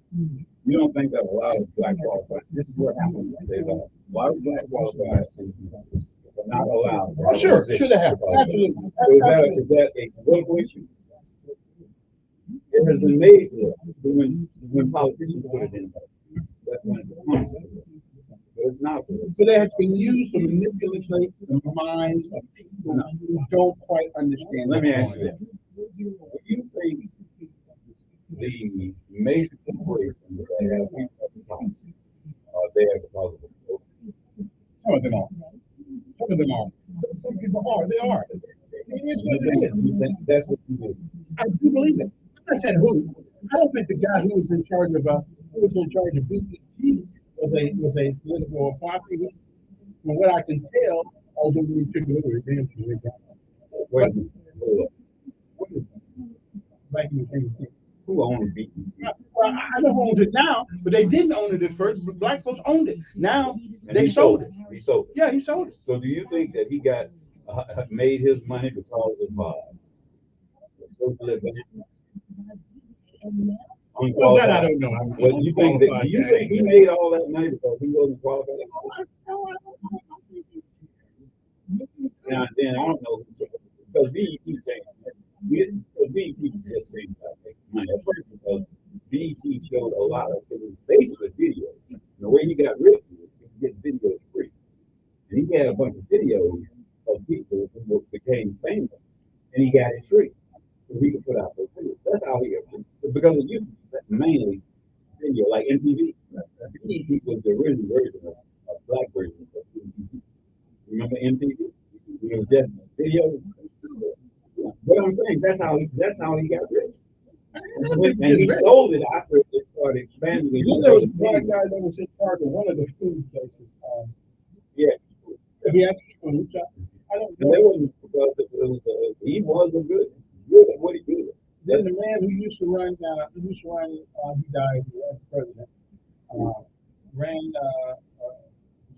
S13: You don't think that a lot of black qualified, this is what happened in the state law. A lot of black qualified were not allowed.
S6: Oh, sure, should have happened. Absolutely.
S13: Is that a political issue? It has been made when politicians put it in. That's when it becomes. But it's not.
S6: So that has been used to manipulate the minds of people who don't quite understand.
S13: Let me ask you this. When you say the major corporations that have policy are there because of the
S6: some of them are. Some of them are. Some people are. They are. It is what it is.
S13: That's what you do.
S6: I do believe it. I'm not saying who. I don't think the guy who was in charge of BCG was a political appointee. From what I can tell, although we took it over, damn sure.
S13: Wait a minute.
S6: Back in the things.
S13: Who owned BCG?
S6: Well, I know who owns it now, but they didn't own it at first. But black folks owned it. Now they sold it.
S13: He sold it.
S6: Yeah, he sold it.
S13: So do you think that he got made his money because of socialism?
S6: Well, that I don't know.
S13: Well, you think he made all that money because he wasn't qualified? Now, then I don't know because BET changed. Because BET just changed money at first because BET showed a lot of basically videos. The way he got rich, he could get videos free, and he had a bunch of videos of people who became famous, and he got it free, so he could put out those videos. That's how he got free. Because it used to be mainly video, like MTV. BET was the original version of black version of MTV. Remember MTV? It was just video. But I'm saying that's how he got rich. And he sold it after it started expanding.
S6: There was a black guy that was in charge of one of the food places.
S13: Yes.
S6: Yeah, I don't know.
S13: And that wasn't because he wasn't good at what he did.
S6: There's a man who used to run, he died, he was president, ran,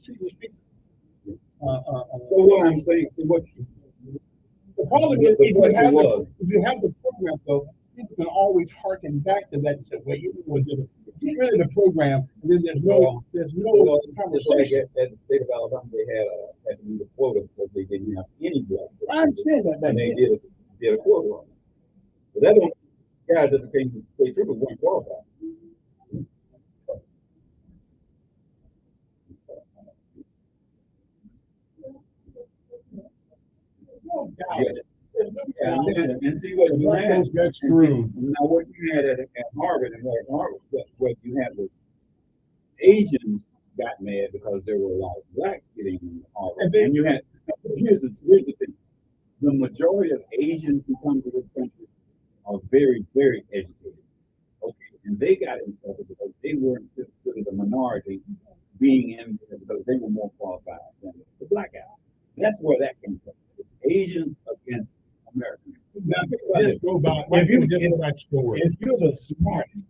S6: Caesar's Pizza.
S13: So what I'm saying, see what
S6: the problem is, if you have the program, though, people can always harken back to that and say, well, you did get rid of the program, and then there's no conversation.
S13: Like at the state of Alabama, they had to meet a quota because they didn't have any blacks.
S6: I understand that.
S13: And they did a quota on it. But that don't, guys that became state troopers weren't qualified. And see what you had.
S6: That's true.
S13: Now what you had at Harvard and what you had was Asians got mad because there were a lot of blacks getting in Harvard. And you had here's the thing. The majority of Asians who come to this country are very, very educated. Okay, and they got in trouble because they weren't considered a minority being in because they were more qualified than the black guys. That's where that came from. It's Asians against Americans. Now,
S6: if you're
S13: the smartest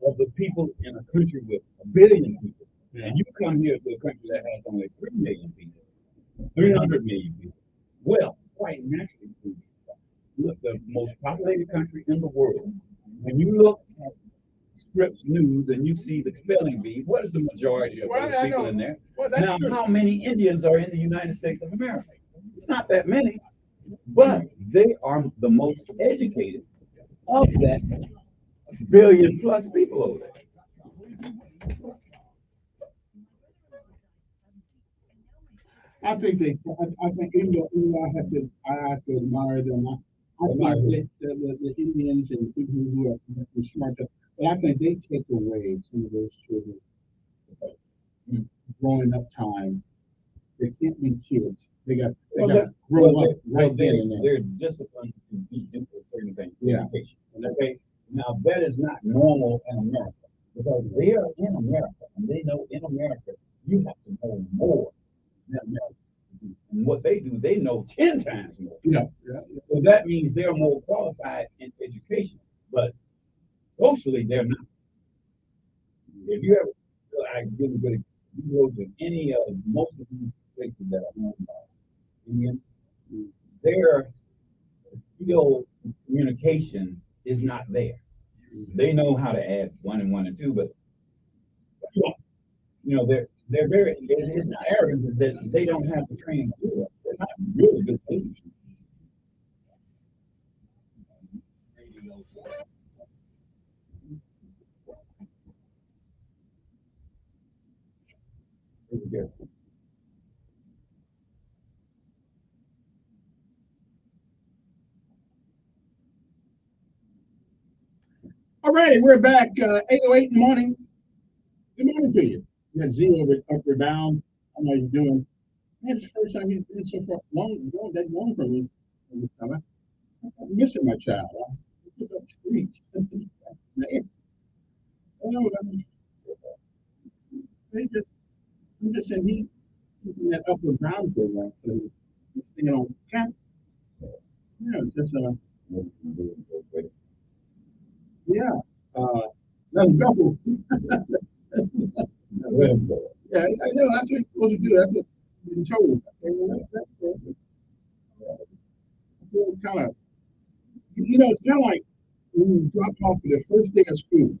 S13: of the people in a country with 1 billion people, and you come here to a country that has only 3 million people, 300 million people, well, quite naturally, look, the most populated country in the world, when you look at Scripps News and you see the spelling bee, what is the majority of those people in there? Now, how many Indians are in the United States of America? It's not that many, but they are the most educated of that 1 billion plus people over there.
S6: I think even though I have to admire them. I think that the Indians and people who are smart, but I think they take away some of those children growing up time. They can't be kids. They got to grow up right then and there.
S13: They're disciplined to be doing certain things.
S6: Yeah.
S13: Education. Okay. Now that is not normal in America because they are in America and they know in America you have to know more than America. And what they do, they know 10 times more.
S6: Yeah.
S13: So that means they're more qualified in education, but socially they're not. If you ever, I give a good, you go to any of most of these places that are owned by Indians, their skill communication is not there. They know how to add 1 and 1 and 2, but You know, they're very. It's not arrogance; it's that they don't have the training to do it. They're not really good leaders.
S6: All righty, we're back. 8:08 in the morning. Good morning to you. You got Z over up or down. I know you're doing. Man, it's the first time you've been so far that long from me. I'm missing my child. I'm just up the street. Man. Oh, I'm just saying he's in that upper ground program. So he's staying on camp. Yeah, just yeah. That's double. Yeah, I know. That's what you're supposed to do. That's what you've been told. I feel kind of, it's kind of like when you drop off for the first day of school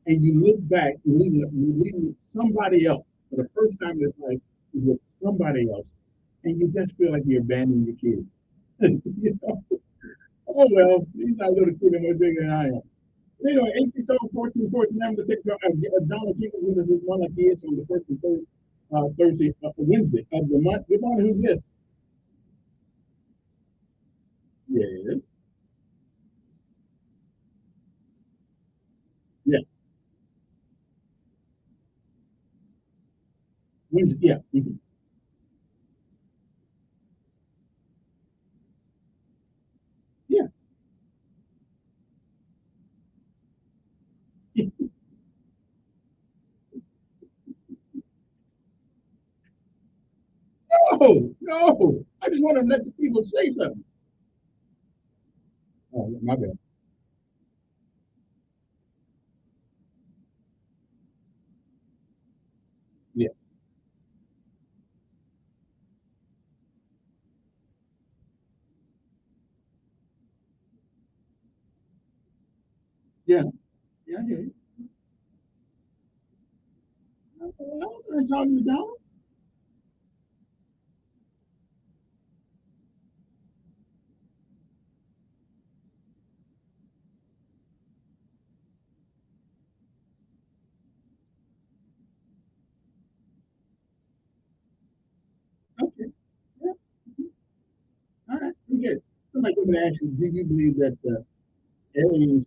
S6: and you look back, you're leaving with somebody else for the first time in life, you're with somebody else, and you just feel like you abandoned your kid. You know? Oh, well, he's not a little kid any more bigger than I am. Anyway, 860-1449 to take Donald King with us this morning like he is on the first and third Thursday, Wednesday of the month. Good morning, who's this? Yes. Yeah. Wednesday, yeah. Mm-hmm. Yeah. No, no. I just want to let the people say something. Oh, my bad. Yeah. Yeah. Yeah, I hear you. I'm talking you down. Okay. Yeah. All right. Good. Somebody could ask you, do you believe that aliens,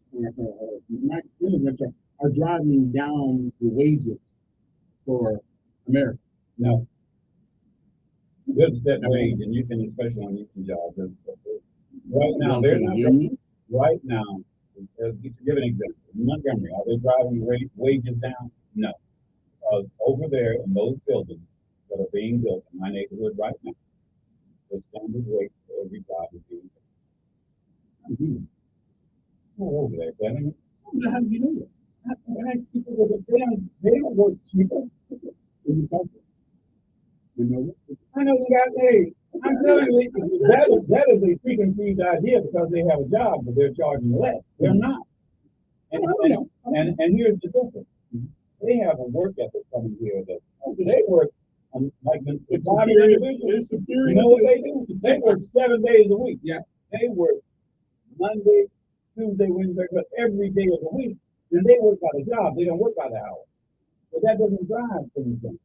S6: not immigrants, are driving down the wages for America?
S13: No, there's a set wage, and you can, especially on union jobs. Right now, they're not. Right now, to give an example, in Montgomery, are they driving wages down? No, because over there in those buildings that are being built in my neighborhood right now, the standard wage for every job is being built. Oh, over there, Benjamin. How do you know that? They don't work cheaper. I know we got paid. I'm telling you, that is a preconceived idea because they have a job, but they're charging less. They're not. And here's the difference. They have a work ethic coming here that they work like the private individuals. You know what they do? They work 7 days a week. Yeah. They work Monday, Tuesday, Wednesday, but every day of the week. And they work by the job. They don't work by the hour. But that doesn't drive things done.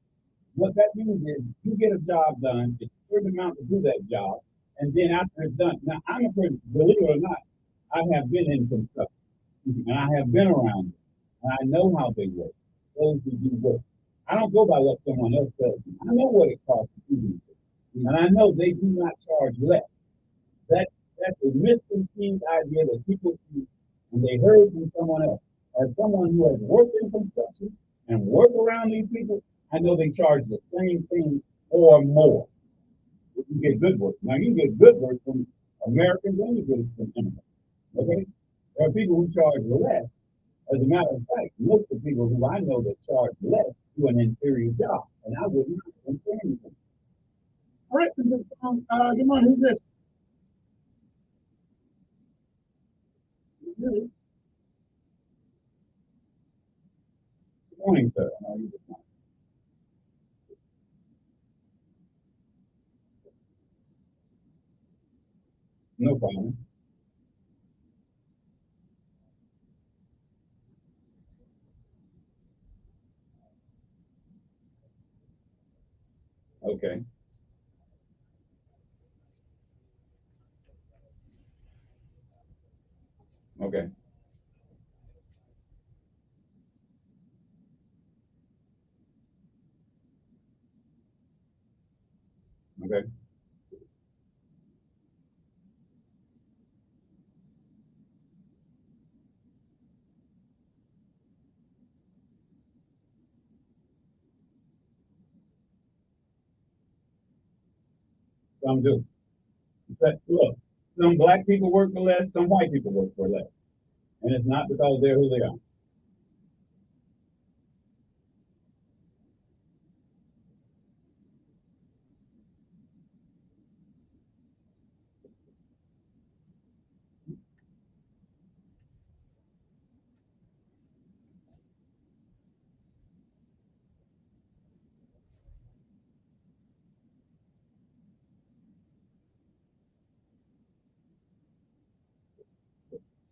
S13: What that means is you get a job done, it's a certain amount to do that job, and then after it's done, now I'm a person, believe it or not, I have been in construction, and I have been around it, and I know how they work, those who do work. I don't go by what someone else tells me. I know what it costs to do these things, and I know they do not charge less. That's a misconceived idea that people see, and they heard from someone else. As someone who has worked in construction and worked around these people, I know they charge the same thing or more. If you get good work. Now you get good work from Americans and you get it from immigrants. Okay? There are people who charge less. As a matter of fact, most of the people who I know that charge less do an inferior job. And I wouldn't compare anything. All right, good morning. Who's this? Good morning, sir. How are you this morning? No problem. Okay. Okay. Okay. Some do. But look, some black people work for less, some white people work for less. And it's not because they're who they are.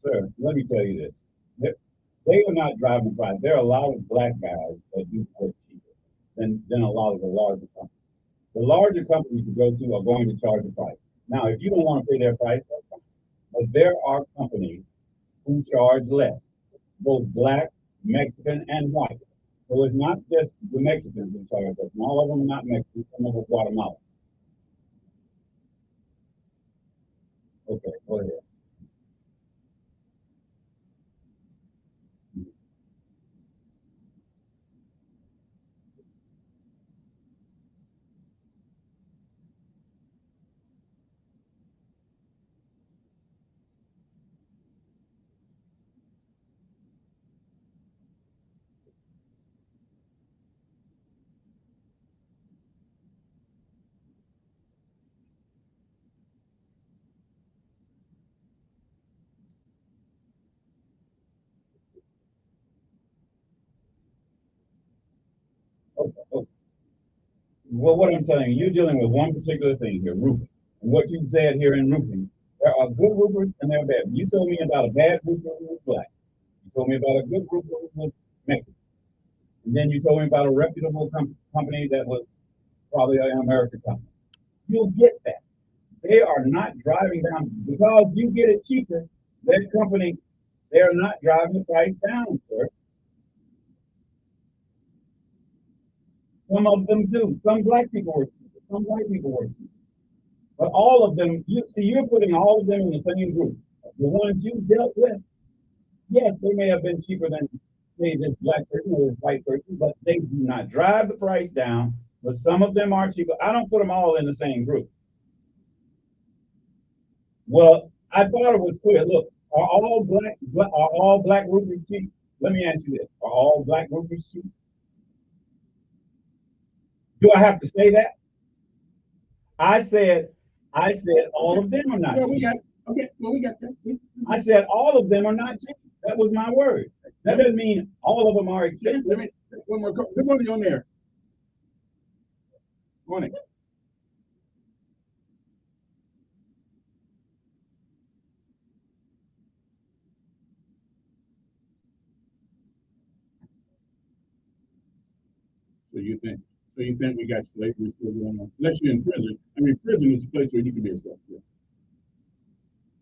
S13: Sir, let me tell you this. They are not driving price. There are a lot of black guys that do work cheaper than a lot of the larger companies. The larger companies you go to are going to charge a price. Now, if you don't want to pay their price, that's fine. But there are companies who charge less, both black, Mexican, and white. So it's not just the Mexicans who charge less. And all of them are not Mexican, some of them are Guatemala. Okay, go ahead. Okay, okay. Well, what I'm telling you, you're dealing with one particular thing here, roofing. And what you said here in roofing, there are good roofers and there are bad. You told me about a bad roofer who was black. You told me about a good roofer who was Mexican. And then you told me about a reputable company that was probably an American company. You'll get that. They are not driving down because you get it cheaper. That company, they are not driving the price down, sir. Some of them do. Some black people work cheaper. Some white people work cheaper. But all of them, you see, you're putting all of them in the same group. The ones you dealt with, yes, they may have been cheaper than say this black person or this white person, but they do not drive the price down. But some of them are cheaper. I don't put them all in the same group. Well, I thought it was clear. Look, are all black roofers cheap? Let me ask you this: are all black roofers cheap? Do I have to say that? I said, I said all of them are not
S6: Well, we
S13: cheap.
S6: got okay. Well, we got that.
S13: I said all of them are not cheap. That was my word. That doesn't mean all of them are expensive.
S6: Let me one more. Good morning on there. Morning. So you think? So you think we got slavery still going on? Unless you're in prison. I mean, prison is a place where you can be a slave. Yeah.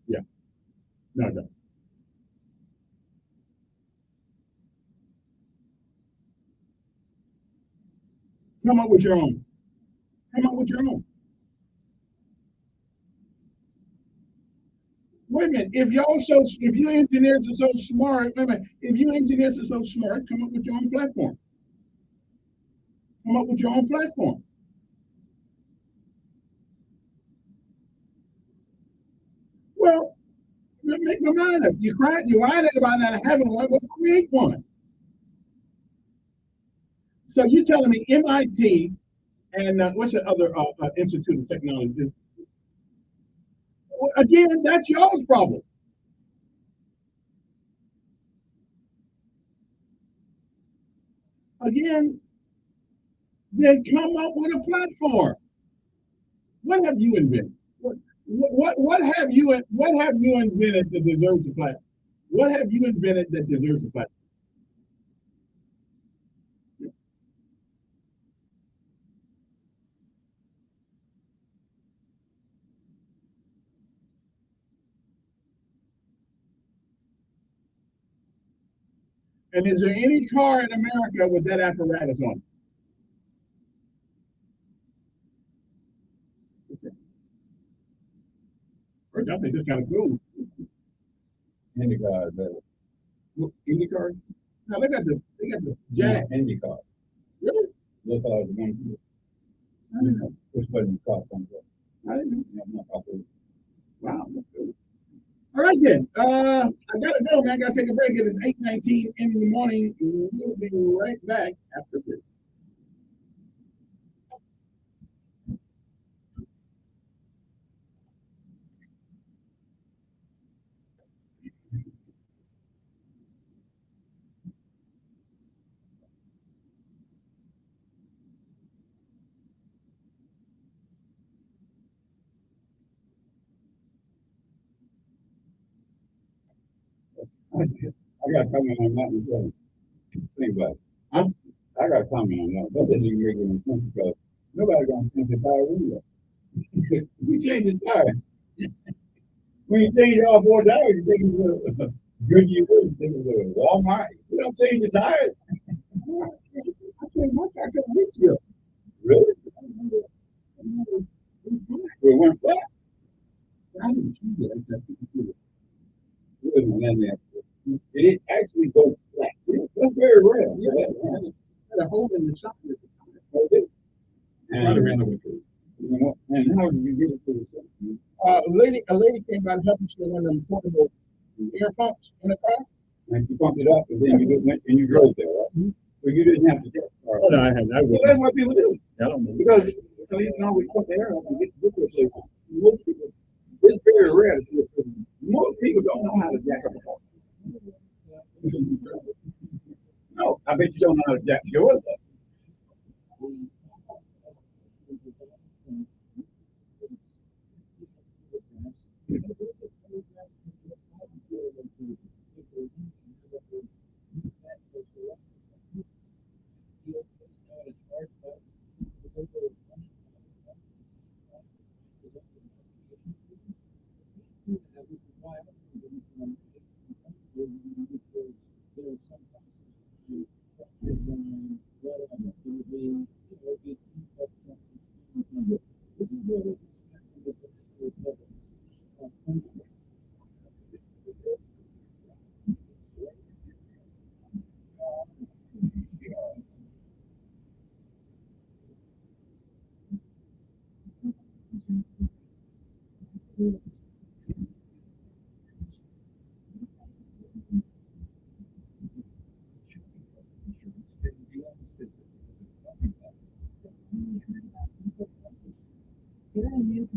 S6: Yeah. No, no. Come up with your own. Come up with your own. Wait a minute. If you engineers are so smart, wait a minute. If you engineers are so smart, come up with your own platform. Come up with your own platform. Well, make my mind up. You lied about not having one. Well, create one. So you're telling me MIT and what's the other Institute of Technology? Well, again, that's y'all's problem. Again, then come up with a platform. What have you invented? What have you invented that deserves a plaque? What have you invented that deserves a plaque? And is there any car in America with that apparatus on it? Okay. First, I think that's kind of cool.
S13: IndyCar,
S6: IndyCar? No, they got the Jag.
S13: IndyCar.
S6: Really?
S13: Look how it's going to.
S6: I didn't know.
S13: Which way the car comes up.
S6: I didn't know.
S13: Yeah,
S6: wow, that's cool. All right then. I gotta go, man. I gotta take a break. It is 8:19 in the morning. We'll be right back after this.
S13: I got to comment on that as well. Think about it. I got to comment on that. That doesn't even make any sense because nobody's going to change the tire anyway. We change the tires. When you change all four tires, you take them to a Goodyear, you take them to Walmart. You don't change the tires. I changed my tire a week ago. Really? It went flat. I didn't choose it. It actually goes flat. That's very rare.
S6: Yeah, it had a hole in the shock at the time.
S13: And how did you get it to the center?
S6: A lady came by and helped me with one of them portable air pumps in the car.
S13: And she pumped it up, and then you went and you drove there, right? Mm-hmm. So you didn't have to get.
S6: Oh, no, I had.
S13: So that's what people do.
S6: I don't know.
S13: Because you can always put the air up and get to a place. Most people, it's very rare to see this. Most people don't know how to jack up a car. No, I bet you don't know how to jack yours up.
S15: Very new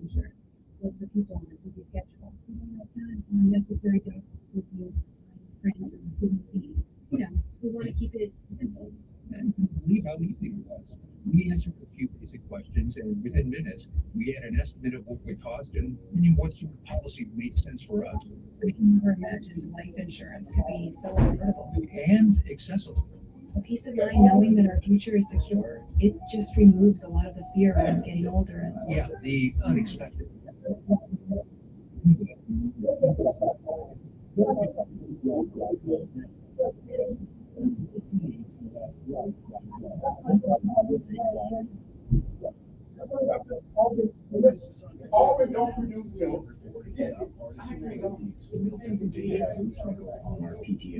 S15: insurance. Lots of people on a busy schedule. We don't have time for unnecessary doctor's visits, friends, or hidden fees. You know, we want to keep it simple.
S10: And believe how easy it was. We answered a few basic questions, and within minutes, we had an estimate of what it would cost and what sort of policy made sense for us.
S15: I can never imagine life insurance could be so affordable
S10: and accessible.
S15: A peace of mind knowing that our future is secure, it just removes a lot of the fear of getting older and
S10: yeah, the unexpected.
S6: Always don't produce milk.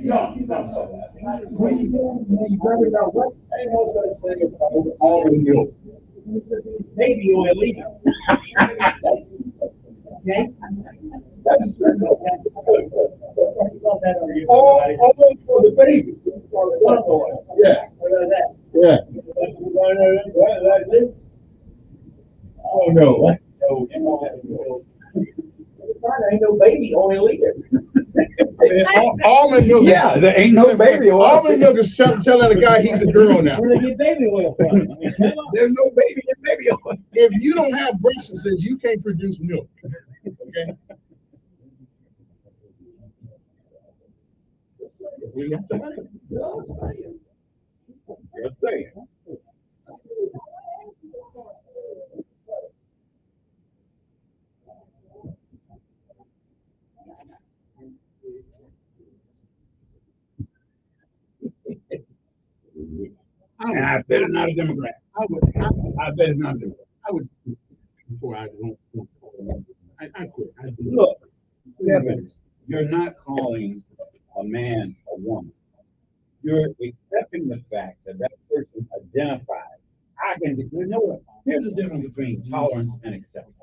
S6: No, almond milk.
S13: Maybe you're illegal. Okay?
S6: That's all for the baby. Yeah. Yeah. Oh no.
S13: Ain't no baby oil either.
S6: Almond milk.
S7: Yeah, there ain't no baby oil.
S6: Almond milk is telling the guy he's a girl now.
S13: Where they get baby oil from?
S7: There's no baby in baby oil.
S6: If you don't have breasts, you can't produce milk. Okay.
S13: Just saying. And I bet it's not a Democrat. I bet it's not a Democrat.
S6: I would before I quit.
S13: Look, Kevin, you're not calling a man a woman. You're accepting the fact that that person identified. You know what? Here's the difference between tolerance and acceptance.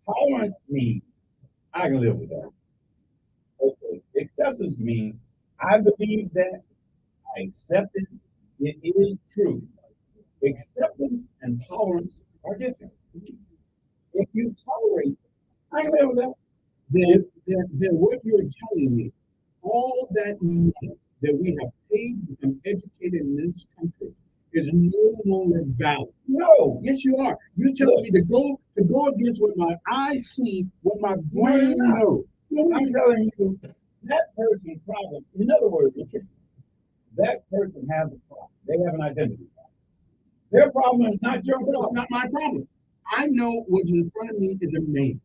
S13: Tolerance means I can live with that. Okay. Acceptance means I believe that, I accept it, it is true. Acceptance and tolerance are different. If you tolerate, I can live with that.
S6: Then what you're telling me, all that money that we have paid and educated in this country is no longer valid.
S13: No.
S6: Yes, you are. You're telling me to go against what my eyes see, what my brain knows.
S13: I'm telling you, that person's problem, in other words, that person has a problem. They have an identity problem. Their problem is not your problem.
S6: It's not my problem. I know what's in front of me is a man.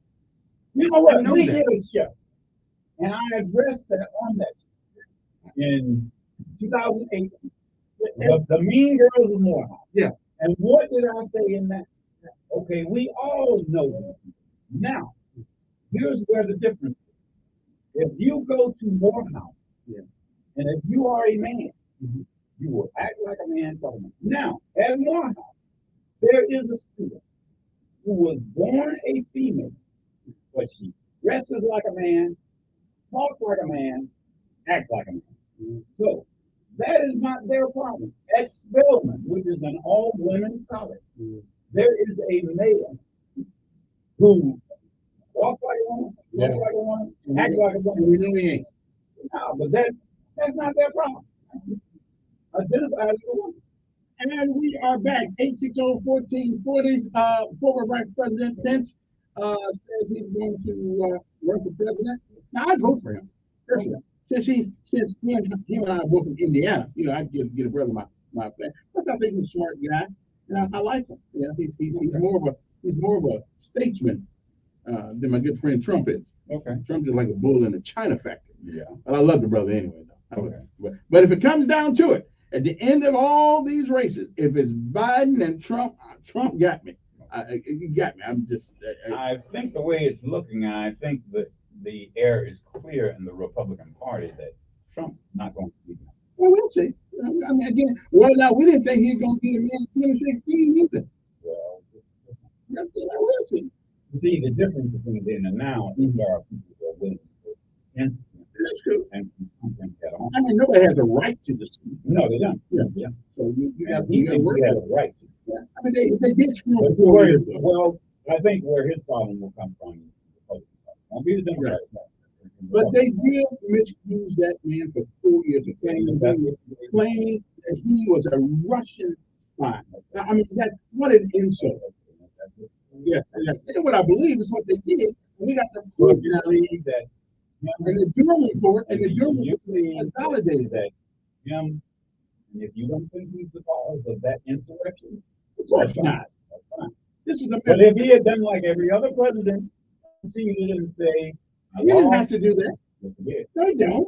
S13: You know what?
S6: I know
S13: We
S6: that.
S13: did a show, and I addressed that on that show in 2018. The Mean Girls of Morehouse.
S6: Yeah.
S13: And what did I say in that? Okay, we all know that. Now, here's where the difference is. If you go to Morehouse, and if you are a man, you will act like a man talking about. Now, at Morehouse, there is a student who was born a female, but she dresses like a man, talks like a man, acts like a man. So that is not their problem. At Spelman, which is an all-women's college, there is a male who walks like a woman, looks like a woman, acts like a woman.
S6: We know he ain't.
S13: No, but that's not their problem. Identify as a woman.
S6: And we are back. 860-1440s. Former Vice President Pence says he's going to run for president. Now I'd vote for him personally. Since him and I are both from Indiana, I'd get a brother my family. Plus, I think he's a smart guy, and I like him. He's more of a statesman than my good friend Trump is.
S13: Okay.
S6: Trump's just like a bull in a China factory.
S13: Yeah.
S6: But I love the brother anyway, though.
S13: Okay.
S6: But if it comes down to it, at the end of all these races, if it's Biden and Trump, Trump got me. He got me. I'm just.
S13: I think the way it's looking, I think that the air is clear in the Republican Party that Trump's not going to be.
S6: Well, we'll see. I mean, again, now we didn't think he was going to be the man in 2016 either.
S13: Well,
S6: we'll see.
S13: See, the difference between then and now is there are people who are willing to institute.
S6: That's true.
S13: And that on.
S6: I mean, nobody has a right to this.
S13: No, they don't.
S6: Yeah. So you got
S13: He
S6: to
S13: thinks
S6: work
S13: he has
S6: with
S13: a
S6: it.
S13: right to.
S6: Yeah. I mean, they did screw up.
S13: Well, I think where his problem will come from is the Republican Party. Won't be the Democrat.
S6: But they did misuse that man for 4 years of claiming that he was a Russian spy. I mean, what an insult. Yeah. And what I believe is what they did. We got the proof now.
S13: That
S6: and the Durham report, and the Durham report validated
S13: that him, and if you don't think he's the cause of that insurrection,
S6: of course not.
S13: That's fine.
S6: This is the
S13: But if he had done like every other president, he didn't say.
S6: He didn't have to do that.
S13: Yes, he did.
S6: No, he don't.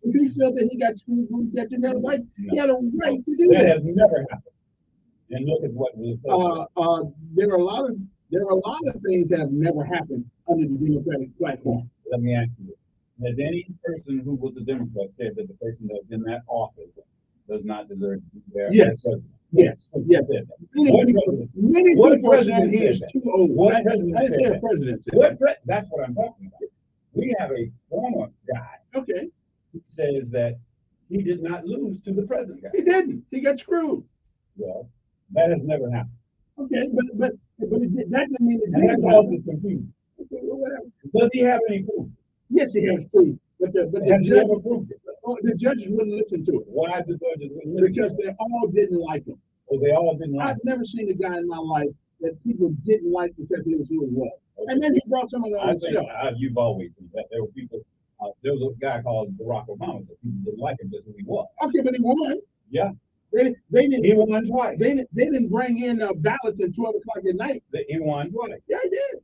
S6: If he felt that he got screwed with that, he had a right. He had a right to do
S13: That
S6: that.
S13: has never happened. And look at what we
S6: There are a lot of things that have never happened under the Democratic platform.
S13: Let me ask you this. Has any person who was a Democrat said that the person that's in that office does not deserve to be there?
S6: Yes. Yes. Many
S13: What
S6: people said
S13: president
S6: he
S13: said
S6: is
S13: that?
S6: too old.
S13: What
S6: I
S13: president
S6: said
S13: said
S6: the
S13: that?
S6: president said that.
S13: That's what I'm talking about. We have a former guy
S6: Okay.
S13: who says that he did not lose to the present guy.
S6: He didn't. He got screwed.
S13: Well, that has never happened.
S6: Okay, but that doesn't mean it
S13: And that
S6: didn't
S13: causes
S6: happen.
S13: confusion.
S6: Okay, well, whatever.
S13: Does he have any proof?
S6: Yes, he has proof. the judges wouldn't listen to it.
S13: Why the judges wouldn't listen?
S6: Because they all didn't like him.
S13: Oh, they all didn't like him.
S6: I've never seen a guy in my life that people didn't like because he was who he was. Okay. And then he brought someone on the show.
S13: You've always seen that. There were people. There was a guy called Barack Obama that people didn't like him just who he was.
S6: Okay, but he won.
S13: Yeah.
S6: They didn't.
S13: He won twice.
S6: They didn't bring in ballots at 12 o'clock at night.
S13: He won twice.
S6: Yeah, he did.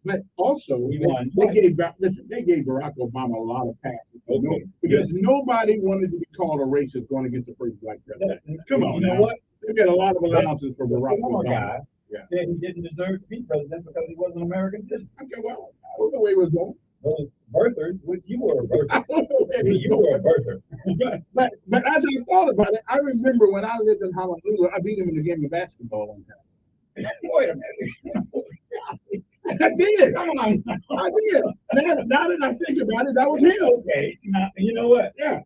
S6: But also,
S13: he won
S6: they gave Barack Obama a lot of passes. Okay. Because nobody wanted to be called a racist going against the first black president. Come on,
S13: you know what?
S6: They got a lot of allowances for Barack Obama.
S13: Guy said he didn't deserve to be president because he wasn't an American citizen.
S6: Okay, well, I don't know where he was going.
S13: Those birthers, which you were a birther. You were a birther.
S6: but as I thought about it, I remember when I lived in Honolulu, I beat him in a game of basketball one time.
S13: Wait a minute.
S6: I did. I did. Now that I think about it, that was him.
S13: Okay. Now, you know what?
S6: Yeah.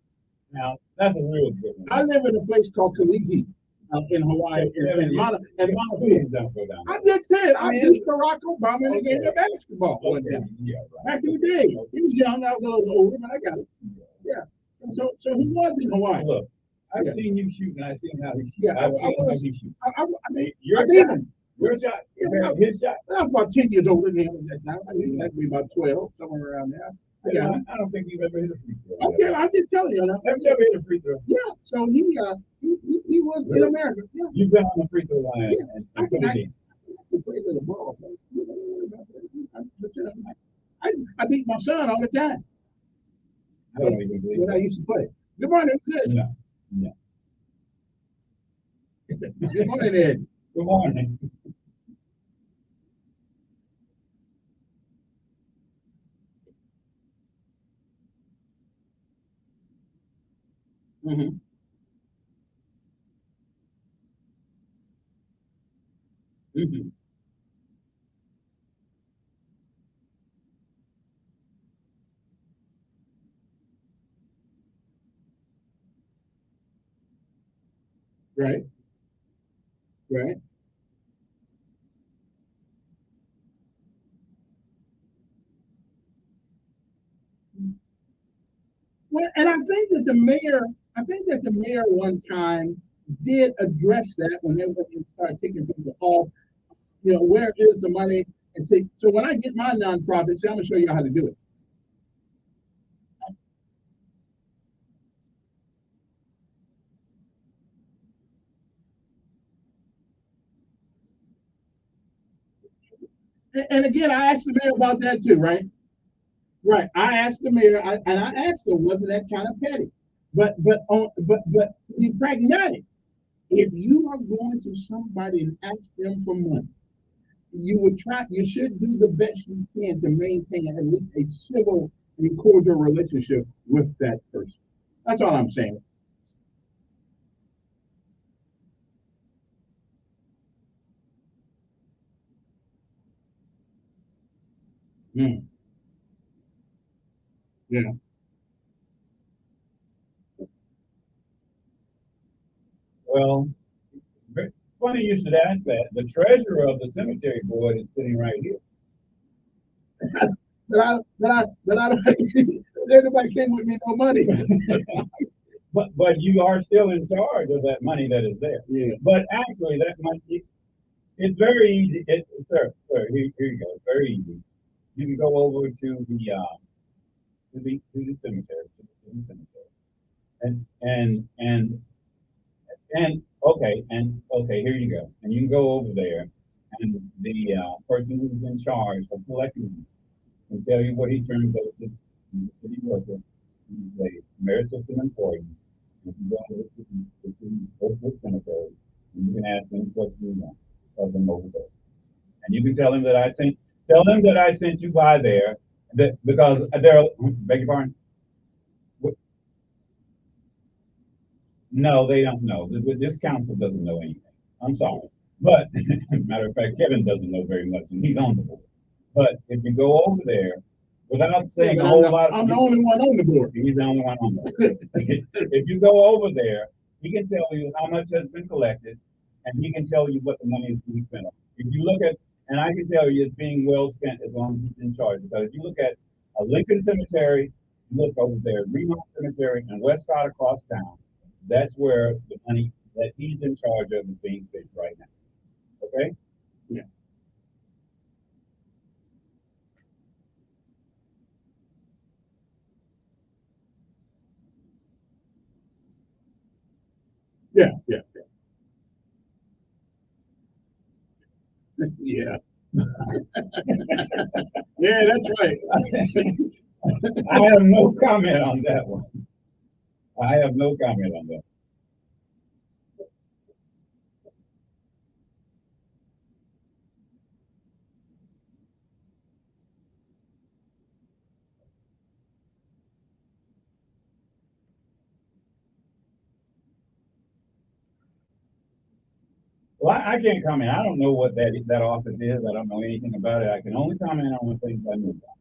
S13: Now, that's a real good one.
S6: I live in a place called Kalihi in Hawaii. And Mauna I did say it. I beat Barack Obama in a game of basketball one time.
S13: Yeah,
S6: right. Back in the day. He was young. I was a little older, but I got it. Yeah. So he was in Hawaii.
S13: Look, I've seen you shoot, and I've seen how he shoots.
S6: Yeah,
S13: I've seen how he shoots.
S6: I mean,
S13: your shot. His shot.
S6: I was about 10 years older than him at that time. I think that be about 12, somewhere around there.
S13: I don't think you've ever hit a free throw.
S6: Okay, I did tell you.
S13: Have you ever hit a free throw?
S6: Yeah. So he was in America. Yeah.
S13: You've been on the free throw line and put it in.
S6: The ball. I beat my son all the time.
S13: I don't even believe
S6: when I used to play. Good morning, Chris.
S13: No.
S6: Good morning, Ed.
S13: Good morning.
S6: Mm-hmm. Mm-hmm. Right. Right. Well, and I think that the mayor one time did address that when they started taking people off. You know, where is the money? And say, so when I get my nonprofit, say, I'm gonna show you how to do it. And again, I asked the mayor about that too, right? Right. I asked the mayor, and I asked her, wasn't that kind of petty? But to be pragmatic, if you are going to somebody and ask them for money, you should do the best you can to maintain at least a civil and cordial relationship with that person. That's all I'm saying. Mm. Yeah.
S13: Well, funny you should ask that. The treasurer of the cemetery board is sitting right here.
S6: but I nobody came with me no money.
S13: but you are still in charge of that money that is there.
S6: Yeah.
S13: But actually, that money, it's very easy. Sir, here you go. It's very easy. You can go over to the cemetery, okay, here you go. And you can go over there, and the person who's in charge of collecting can tell you what he turns over to the city worker. He's a merit system employee. If you go to the Oakwood Cemetery, and you can ask any question you want of them over there. And you can tell him that I sent you by there, because they're, beg your pardon? No, they don't know. This council doesn't know anything. I'm sorry. But, matter of fact, Kevin doesn't know very much, and he's on the board. But if you go over there, without saying a whole lot of...
S6: I'm the only one on the board.
S13: He's the only one on the board. If you go over there, he can tell you how much has been collected, and he can tell you what the money is being spent on. If you look at, and I can tell you it's being well spent as long as he's in charge. Because if you look at a Lincoln Cemetery look over there, Remont Cemetery and Westcott across town. That's where the money that he's in charge of is being spent right now. Okay?
S6: Yeah. Yeah, yeah, yeah. Yeah, that's right.
S13: I have no comment on that one. I have no comment on that. Well, I can't comment. I don't know what that office is. I don't know anything about it. I can only comment on the things I know about.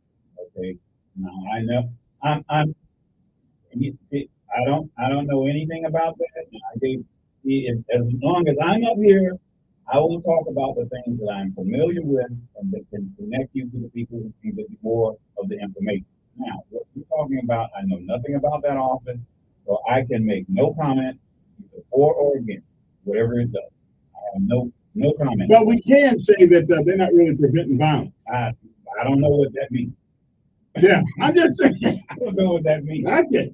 S13: Okay. Now I know I'm see, I don't know anything about that. And I gave as long as I'm up here, I will talk about the things that I'm familiar with and that can connect you to the people who can give you more of the information. Now, what you're talking about, I know nothing about that office, so I can make no comment either for or against whatever it does. I have no comment.
S6: But we can say that they're not really preventing violence.
S13: I don't know what that means.
S6: Yeah, I'm just saying.
S13: I don't know what that means.
S6: Okay.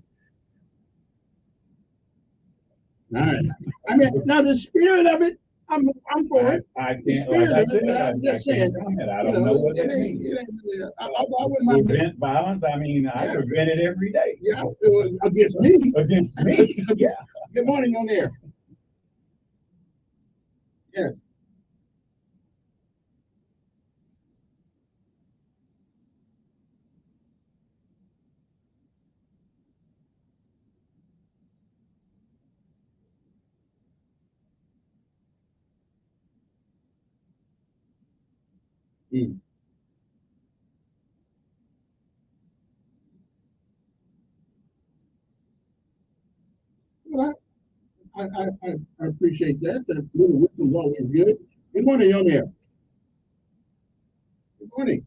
S6: All right. I mean, now the spirit of it, I'm for it.
S13: I
S6: The
S13: can't,
S6: spirit
S13: like I
S6: of it,
S13: said,
S6: but
S13: I
S6: I'm just
S13: can't
S6: saying.
S13: comment. I don't know what that means.
S6: I wouldn't mind.
S13: Prevent violence. I mean, I prevent it every day.
S6: Yeah, against me.
S13: Against me. Yeah.
S6: Good morning on air. Yes. Mm. Well, I appreciate that. That little wisdom's always good. Good morning on air. Good morning.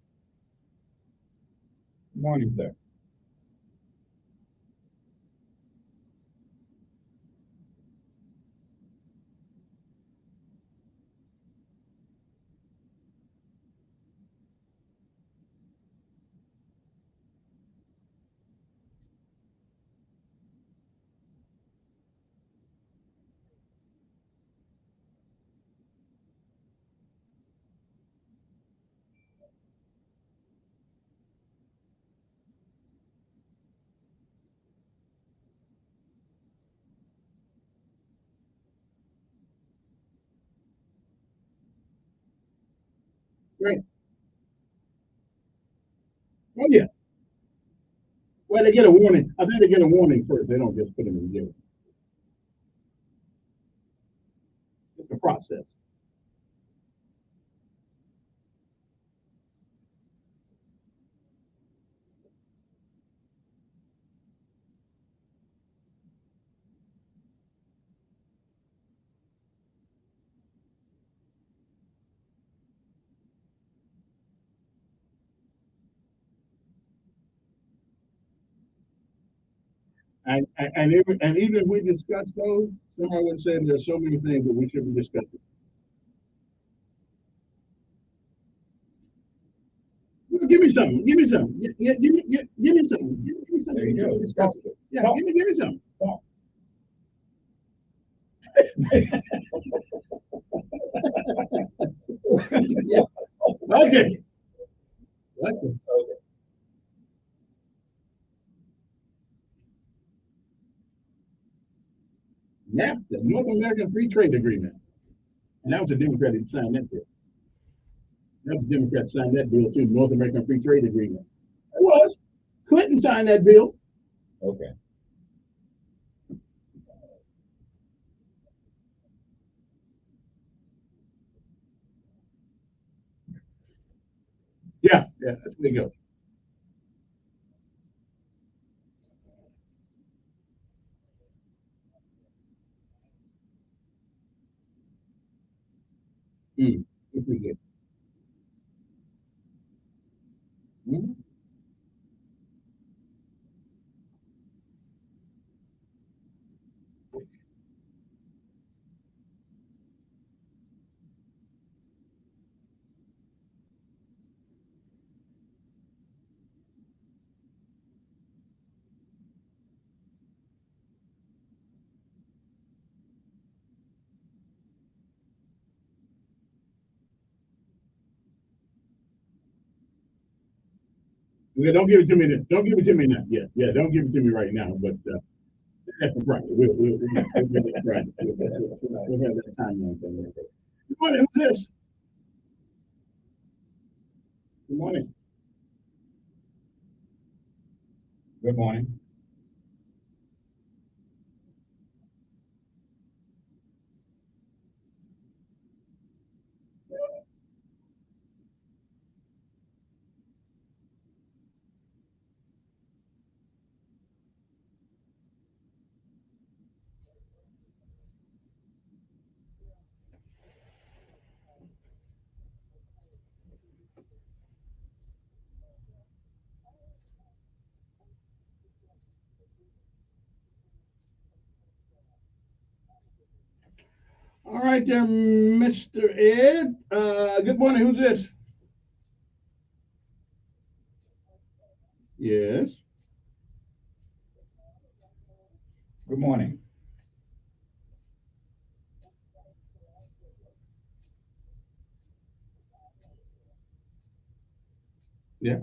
S13: Good morning, sir.
S6: Great. Oh yeah. Well, they get a warning. I think they get a warning first. They don't just put them in jail. It's a process. And even if we discuss those, somebody would say there's so many things that we should be discussing. Well, give me something. Give me something. Give me something. Give me something.
S13: There you go.
S6: Discuss it. Yeah, give me something. Yeah. Okay. Okay. NAFTA, the North American Free Trade Agreement. And that was a Democrat that signed that bill. That was a Democrat signed that bill too, the North American Free Trade Agreement. It was. Clinton signed that bill.
S13: Okay.
S6: Yeah, that's where they go. Appreciate it. Mhm. Yeah, don't give it to me then. Don't give it to me now. Yeah, don't give it to me right now. But that's for Friday. We'll get it Friday. We'll have that timeline thing. Good morning. Who's this? Good morning.
S13: Good morning.
S6: All right there, Mr. Ed. Good morning. Who's this? Yes.
S13: Good morning.
S6: Yeah.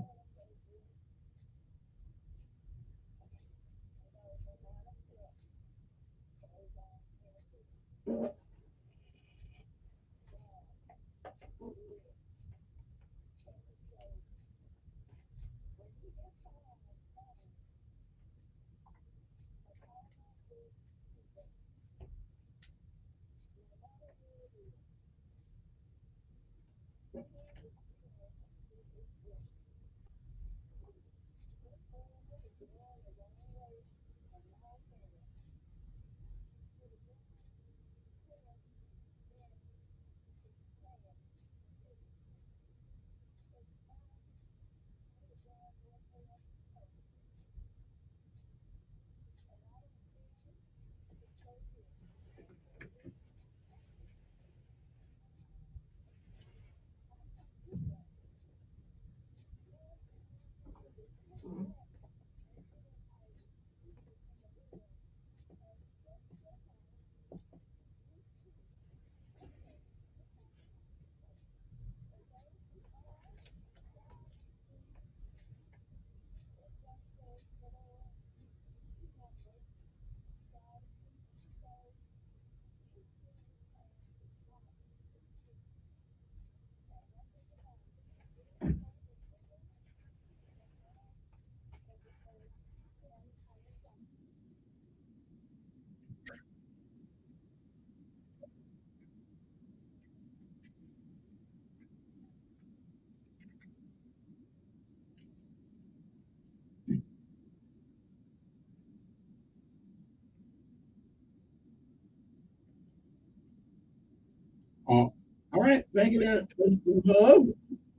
S6: All right. Thank you, there, Mr. Hub.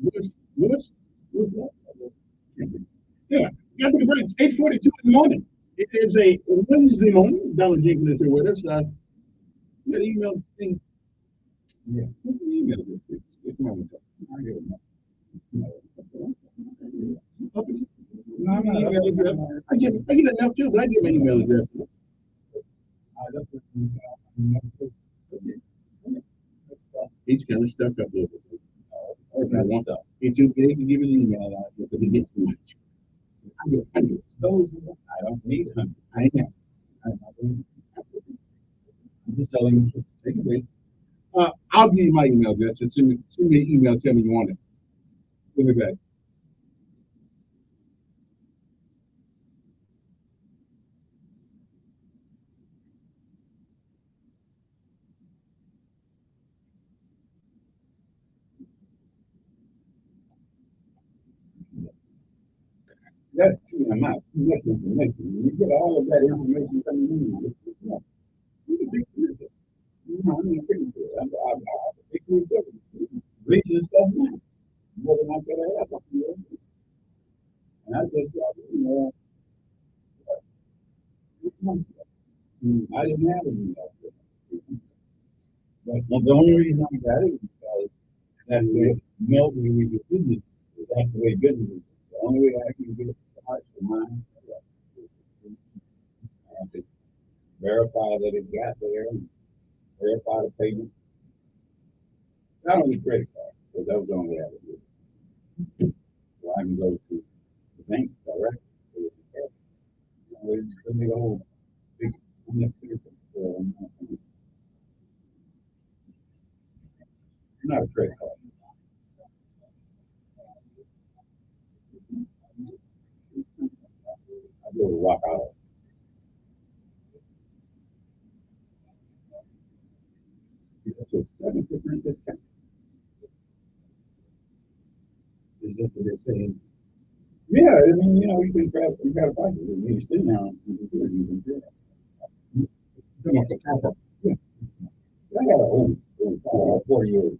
S6: What's that? Yeah. Got to the break. It's 8:42 in the morning. It is a Wednesday morning. Donald Jenkins is here with us. You got an email thing. Yeah. What's the email? It's my email. I get it. No, I'm not. I get enough too, but I get my email address. He's kind of stuck up a little bit. It's too big to give an email out because he gets too much. I get hundreds. Those I don't need hundreds. I know. I'm just telling you. Take a break. I'll give you my email address. Just send me an email. Tell me you want it. Give me back. That's TMI. That's information. You get all of that information coming in. You can think of it. I'm not thinking of it. I'm thinking of it. Reaching stuff now. More than I could have. And I just got, 6 months ago. I didn't have any of that. But the only reason I got it is because that's the way most of we do business. That's the way business is. The only way I can get parts for mine, I have to verify that it got there and verify the payment. Not only credit card, because that was the only way I could do it. So I can go to the
S13: think direct. It's a big old, big unnecessary. Not a credit card. I go to Rock Out. It's a 7% discount. Is that what they're saying? Yeah, I mean, you can grab prices. I mean, you sit down, you can do it. Come off the top of it. I got an old 40-year-old.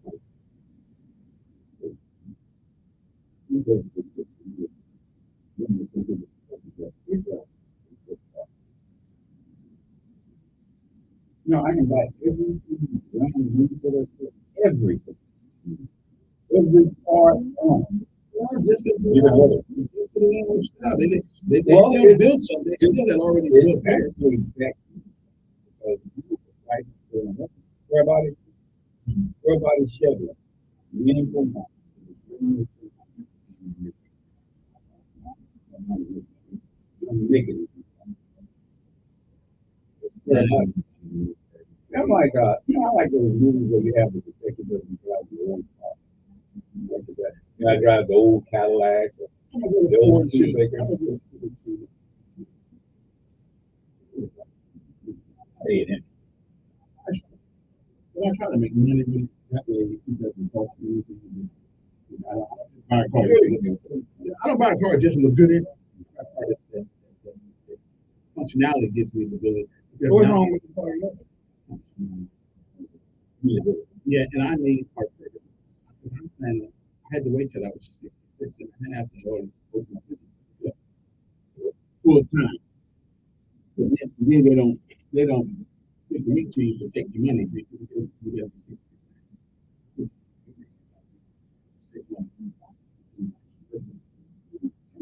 S13: No, I can buy everything. Every part on. Well, just to do they still build something. They still had already built actually back because the price is going up. Everybody Chevrolet. Meaningful. I'm like, I like those movies where you have the detective that drive your own car. I drive the old Cadillac, the old Studebaker. Hey, I'm trying to make money that way. I don't buy a car just to look good in. Functionality gives me the ability. What's wrong with the car? Yeah, and I need part credit. And I had to wait till I was 6 and a half in order to open my business. Full time. But then they don't take the meat to you to take your money.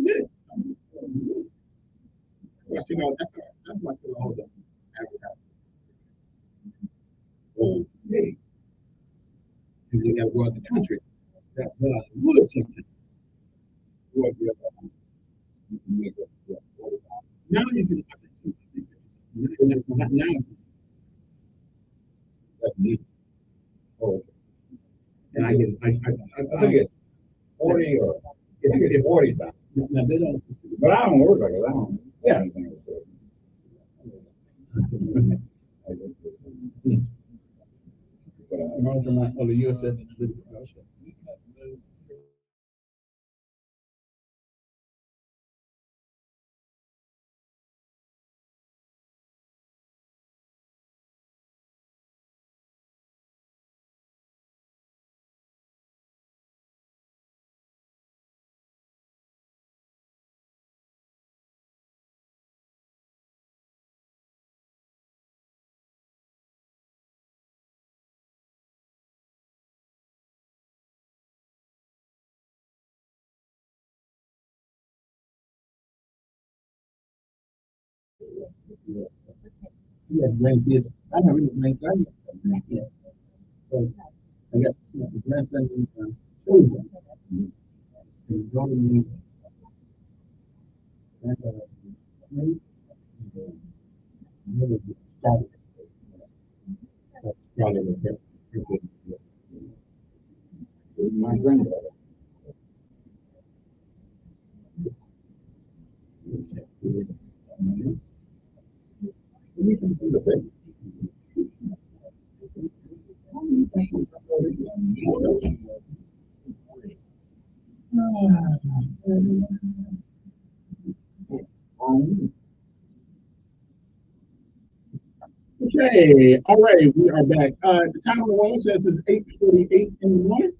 S13: Good. I think that's like all the advertising. Okay. And you got to go out the country. That would something. Now you can. Now that's neat. Oh, and I think it's 40 or I think it's 40 times. Now they don't. But I don't work like it. I don't. Yeah. On the USS. Yeah, grandkids. I never even made grandkids. I got the grandson and children. And growing and really just started. That's probably the best. My granddaughter. We can do the thing. Okay, all right, we are back. The time on the wall says it's 8:48 in the morning.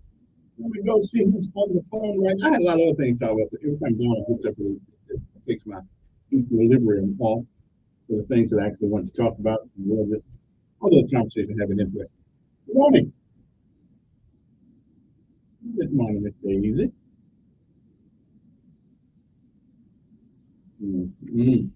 S13: Let me go see who's on the phone right now. I had a lot of other things to talk about, but every time Donna hooks up, it takes my equilibrium off for the things that I actually want to talk about. Although the conversation having interest. Good morning. Good morning, Miss Daisy. Mm-hmm.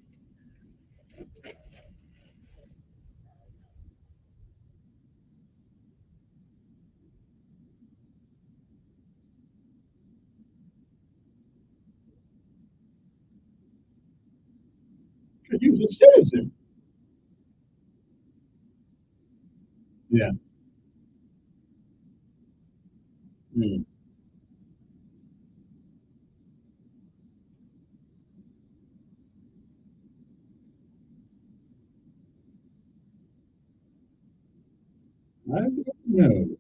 S6: He was a citizen. Yeah. Hmm. I don't know.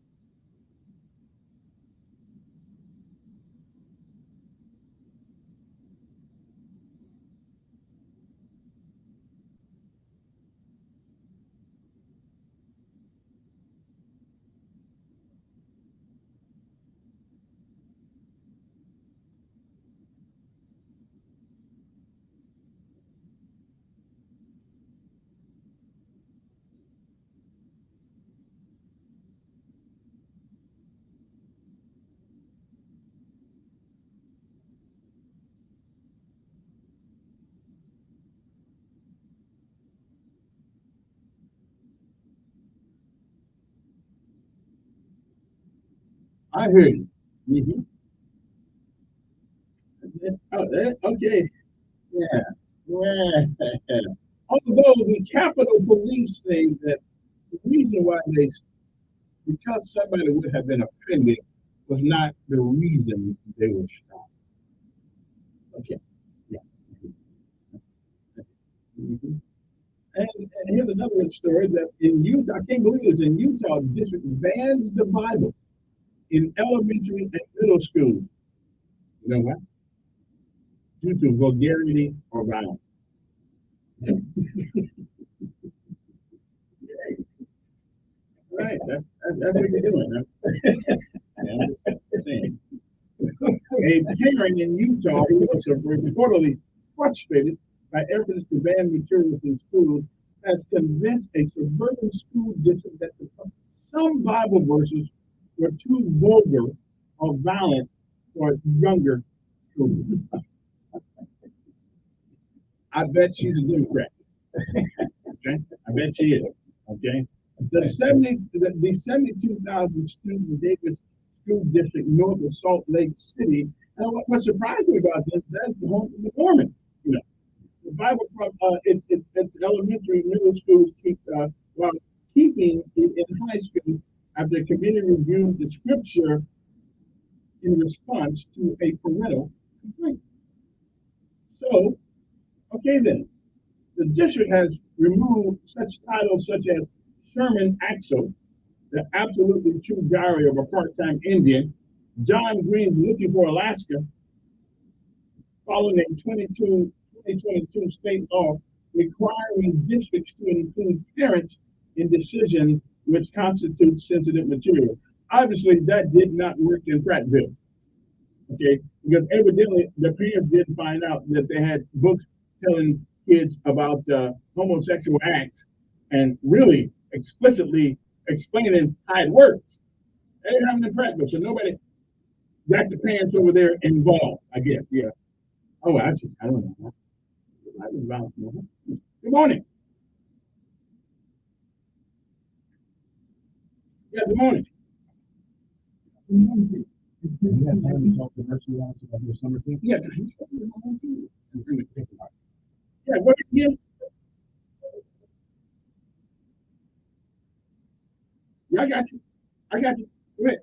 S6: I heard you. Mm-hmm. Oh, okay. Yeah. Yeah. Although the Capitol Police say that the reason why because somebody would have been offended was not the reason they were shot. Okay. Yeah. Mhm. And here's another story that in Utah, I can't believe it's in Utah, the district bans the Bible in elementary and middle schools. You know what? Due to vulgarity or violence. Right. That's what you're doing. Huh? Yeah, I'm just saying. A parent in Utah who was reportedly frustrated by efforts to ban materials in schools has convinced a suburban school district that some Bible verses were too vulgar or violent for younger children. I bet she's a Democrat. Okay, I bet she is. Okay, the 72,000 student Davis School District north of Salt Lake City. And what surprised me about this, that's the home of the Mormon. You know, the Bible from it's elementary, middle schools keep while keeping it in high school after the committee reviewed the scripture in response to a parental complaint. So, okay then, the district has removed such titles such as Sherman Axel, the absolutely true diary of a part-time Indian, John Green's Looking for Alaska, following a 2022 state law requiring districts to include parents in decisions which constitute sensitive material. Obviously, that did not work in Prattville, okay? Because evidently the parents didn't find out that they had books telling kids about homosexual acts and really explicitly explaining how it works. They didn't have it in Prattville, so nobody got the parents over there involved, I guess, yeah. Oh, actually, I don't know. Good morning. Yeah, good morning. Good morning. Yeah, family talk to Mercy about your summer thing. Yeah, yeah, what again? Yeah, I got you. I got you. Go ahead.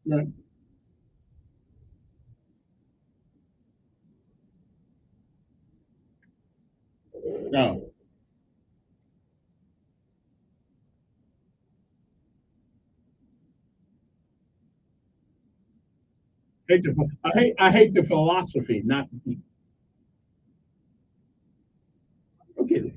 S6: Right. No. I hate the philosophy, not the people. Okay.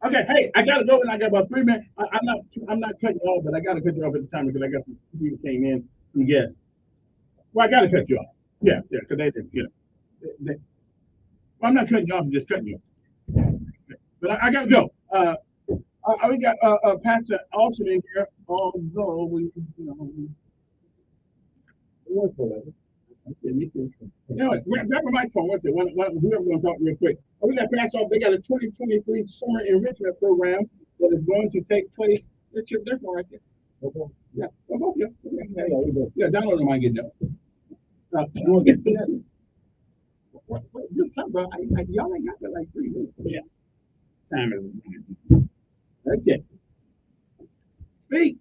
S6: Okay, hey, I gotta go, and I got about 3 minutes. I'm not cutting you off, but I gotta cut you off at the time because I got some people came in, some guests. Well, I gotta cut you off. Yeah, because they didn't, well, I'm not cutting you off, I'm just cutting you off. But I gotta go. We got Pastor Austin in here, although grab a microphone. What's it? Whoever going to talk real quick. We got Pastor off. They got a 2023 summer enrichment program that is going to take place. That's one right there. Yeah, yeah. Download them. I get done. Y'all ain't got that like 3 minutes. Yeah. Time is okay. Speak.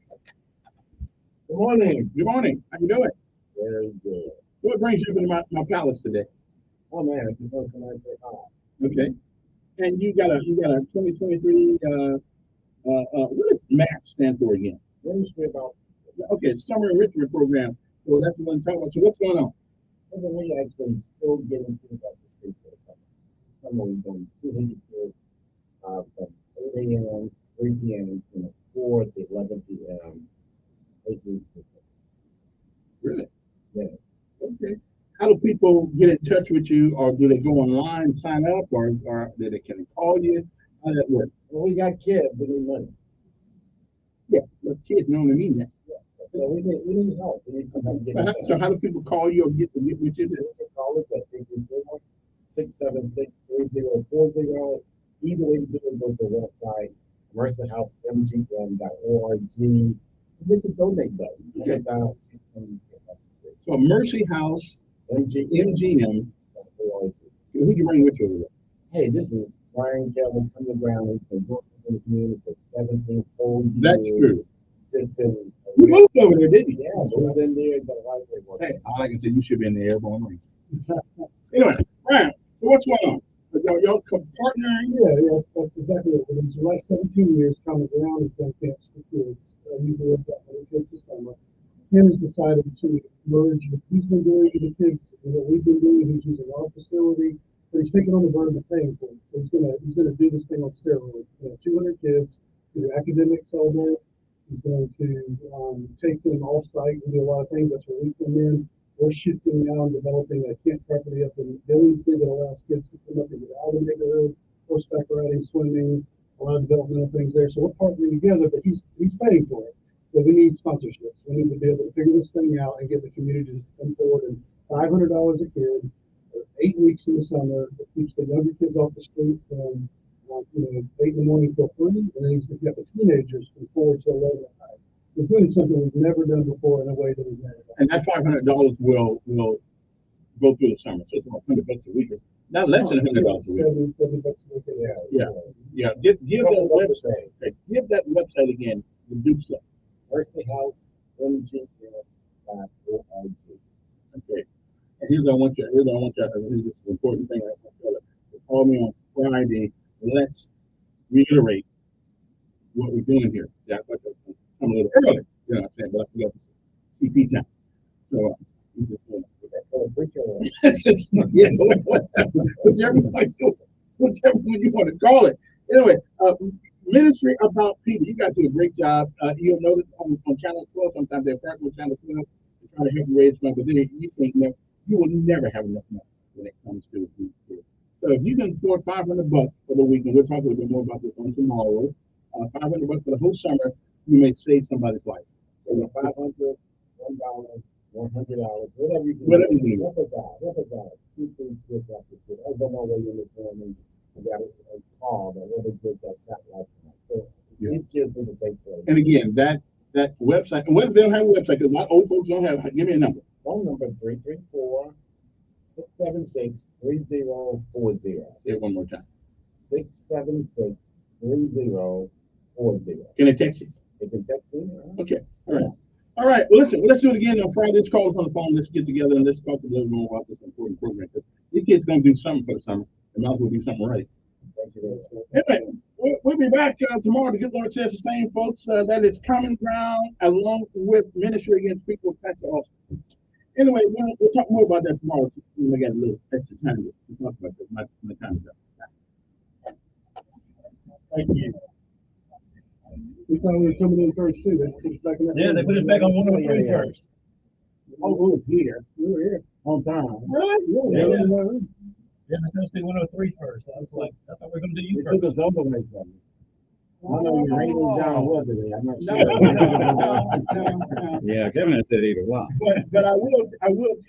S18: Good morning.
S6: Good morning. How you doing?
S18: Very good.
S6: What brings you to my palace today?
S18: Oh man, I just want to say hi.
S6: Okay. And you got a 2023 what does MAP stand for again?
S18: Ministry about
S6: okay, summer enrichment program. So that's what I'm talking about. So what's going on?
S18: Well, we actually still getting things off the street for the summer. Summer we've done 200 kids from 8 a.m., 3 p.m., 4 to 11 p.m. 8 weeks.
S6: Really?
S18: Yeah.
S6: Okay. How do people get in touch with you, or do they go online, sign up, or do they can call you? How does that work?
S18: Well, we got kids. We need money.
S6: Yeah, but kids normally mean that.
S18: Yeah. So we need help. We need somebody to get in touch.
S6: So how do people call you or get with you?
S18: They can call us at 676-3040. Either way, you do it, go to the website, mercyhousemgm.org. Hit the donate button.
S6: Okay. So Mercy House MGM. Who you bring with you over there?
S18: Hey, this is Brian Kelly from the ground. He's been working in the community for 17 whole years.
S6: That's true.
S18: Just been.
S6: You moved over there, didn't you?
S18: Yeah, moved in there. Got a lot of great work.
S6: Hey, all I can say, you should be in the airborne ring. Anyway, Brian, so what's going on? Y'all partnering?
S10: Yeah, that's exactly what it is. The last 17 years, Common Ground has done camps for kids. Usually about 100 kids this summer. Ken has decided to merge what he's been doing with the kids and what we've been doing. He's using our facility, but he's taking on the burden of paying for it. So he's gonna do this thing on steroids. 200 kids do academics all day. He's going to take them off site and do a lot of things. That's where we come in. We're shifting now and developing a camp property up in Billingsley that allows kids to come up and get out of the neighborhood, horseback riding, swimming, a lot of developmental things there. So we're partnering together, but he's paying for it. But we need sponsorships. We need to be able to figure this thing out and get the community to come forward. And $500 a kid, 8 weeks in the summer, that keeps the younger kids off the street from 8 in the morning till 3, and then he's got the teenagers from 4 to 11 at night. He's doing something we've never done before in a way that we've never done.
S6: And that $500 will go through the summer. So it's about $100 a week. Not less than $100 a week.
S10: $70 a week.
S6: Yeah. Give that website. Give that website again. The Duke stuff.
S18: mercyhousemgm.org.
S6: Okay. And here's what I want you. This is an important thing. I want you to call me on Friday. Let's reiterate what we're doing here. Yeah, I'm a little early, you know what I'm saying, but I forgot the CP time. So, yeah, whichever one you want to call it. Anyway, ministry about people. You guys do a great job. You'll notice on Channel 12, sometimes they're partnering with Channel 12 to try to help you raise money, but then you will never have enough money when it comes to food. So if you can afford $500 for the week, and we'll talk a little bit more about this on tomorrow, $500 for the whole summer, you may save somebody's life.
S18: So $500, $1, $100, whatever you can.
S6: Whatever you need.
S18: Help us out. Keep these kids out the kid. I don't know where you're listening. I got a call that really good that chat last night. So these kids need a safe place.
S6: And again, that website, and what if they don't have a website? Because a lot of old folks don't have. Give me a number.
S18: Phone number 334-676-3040.
S6: Say it one more time.
S18: 676-3040.
S6: Can they text you?
S18: They can text me.
S6: Okay. All right. Well, listen. Let's do it again on Friday. Let's call us on the phone. Let's get together and let's talk a little more about this important program. These kids going to do something for the summer. They might as well do something right.
S18: Thank you.
S6: Anyway, we'll be back tomorrow. The good Lord says the same, folks. That is Common Ground along with Ministry Against People with Pastor Austin. Anyway, we'll talk more about that tomorrow. We got a little extra time to talk about that. My time is up.
S5: We thought we were coming in first too. They put us back in that
S13: Yeah, they put us back on 103 first.
S5: Oh, we was here. We were here on time.
S13: Really?
S5: Yeah.
S13: Yeah, they supposed to be 103 first. I was like, I thought we were going to do you
S5: They
S13: first.
S5: took us over way from you. I know you're raining down weather there. I'm not sure.
S13: Yeah, Kevin had said 8 o'clock.
S5: But I will tell you.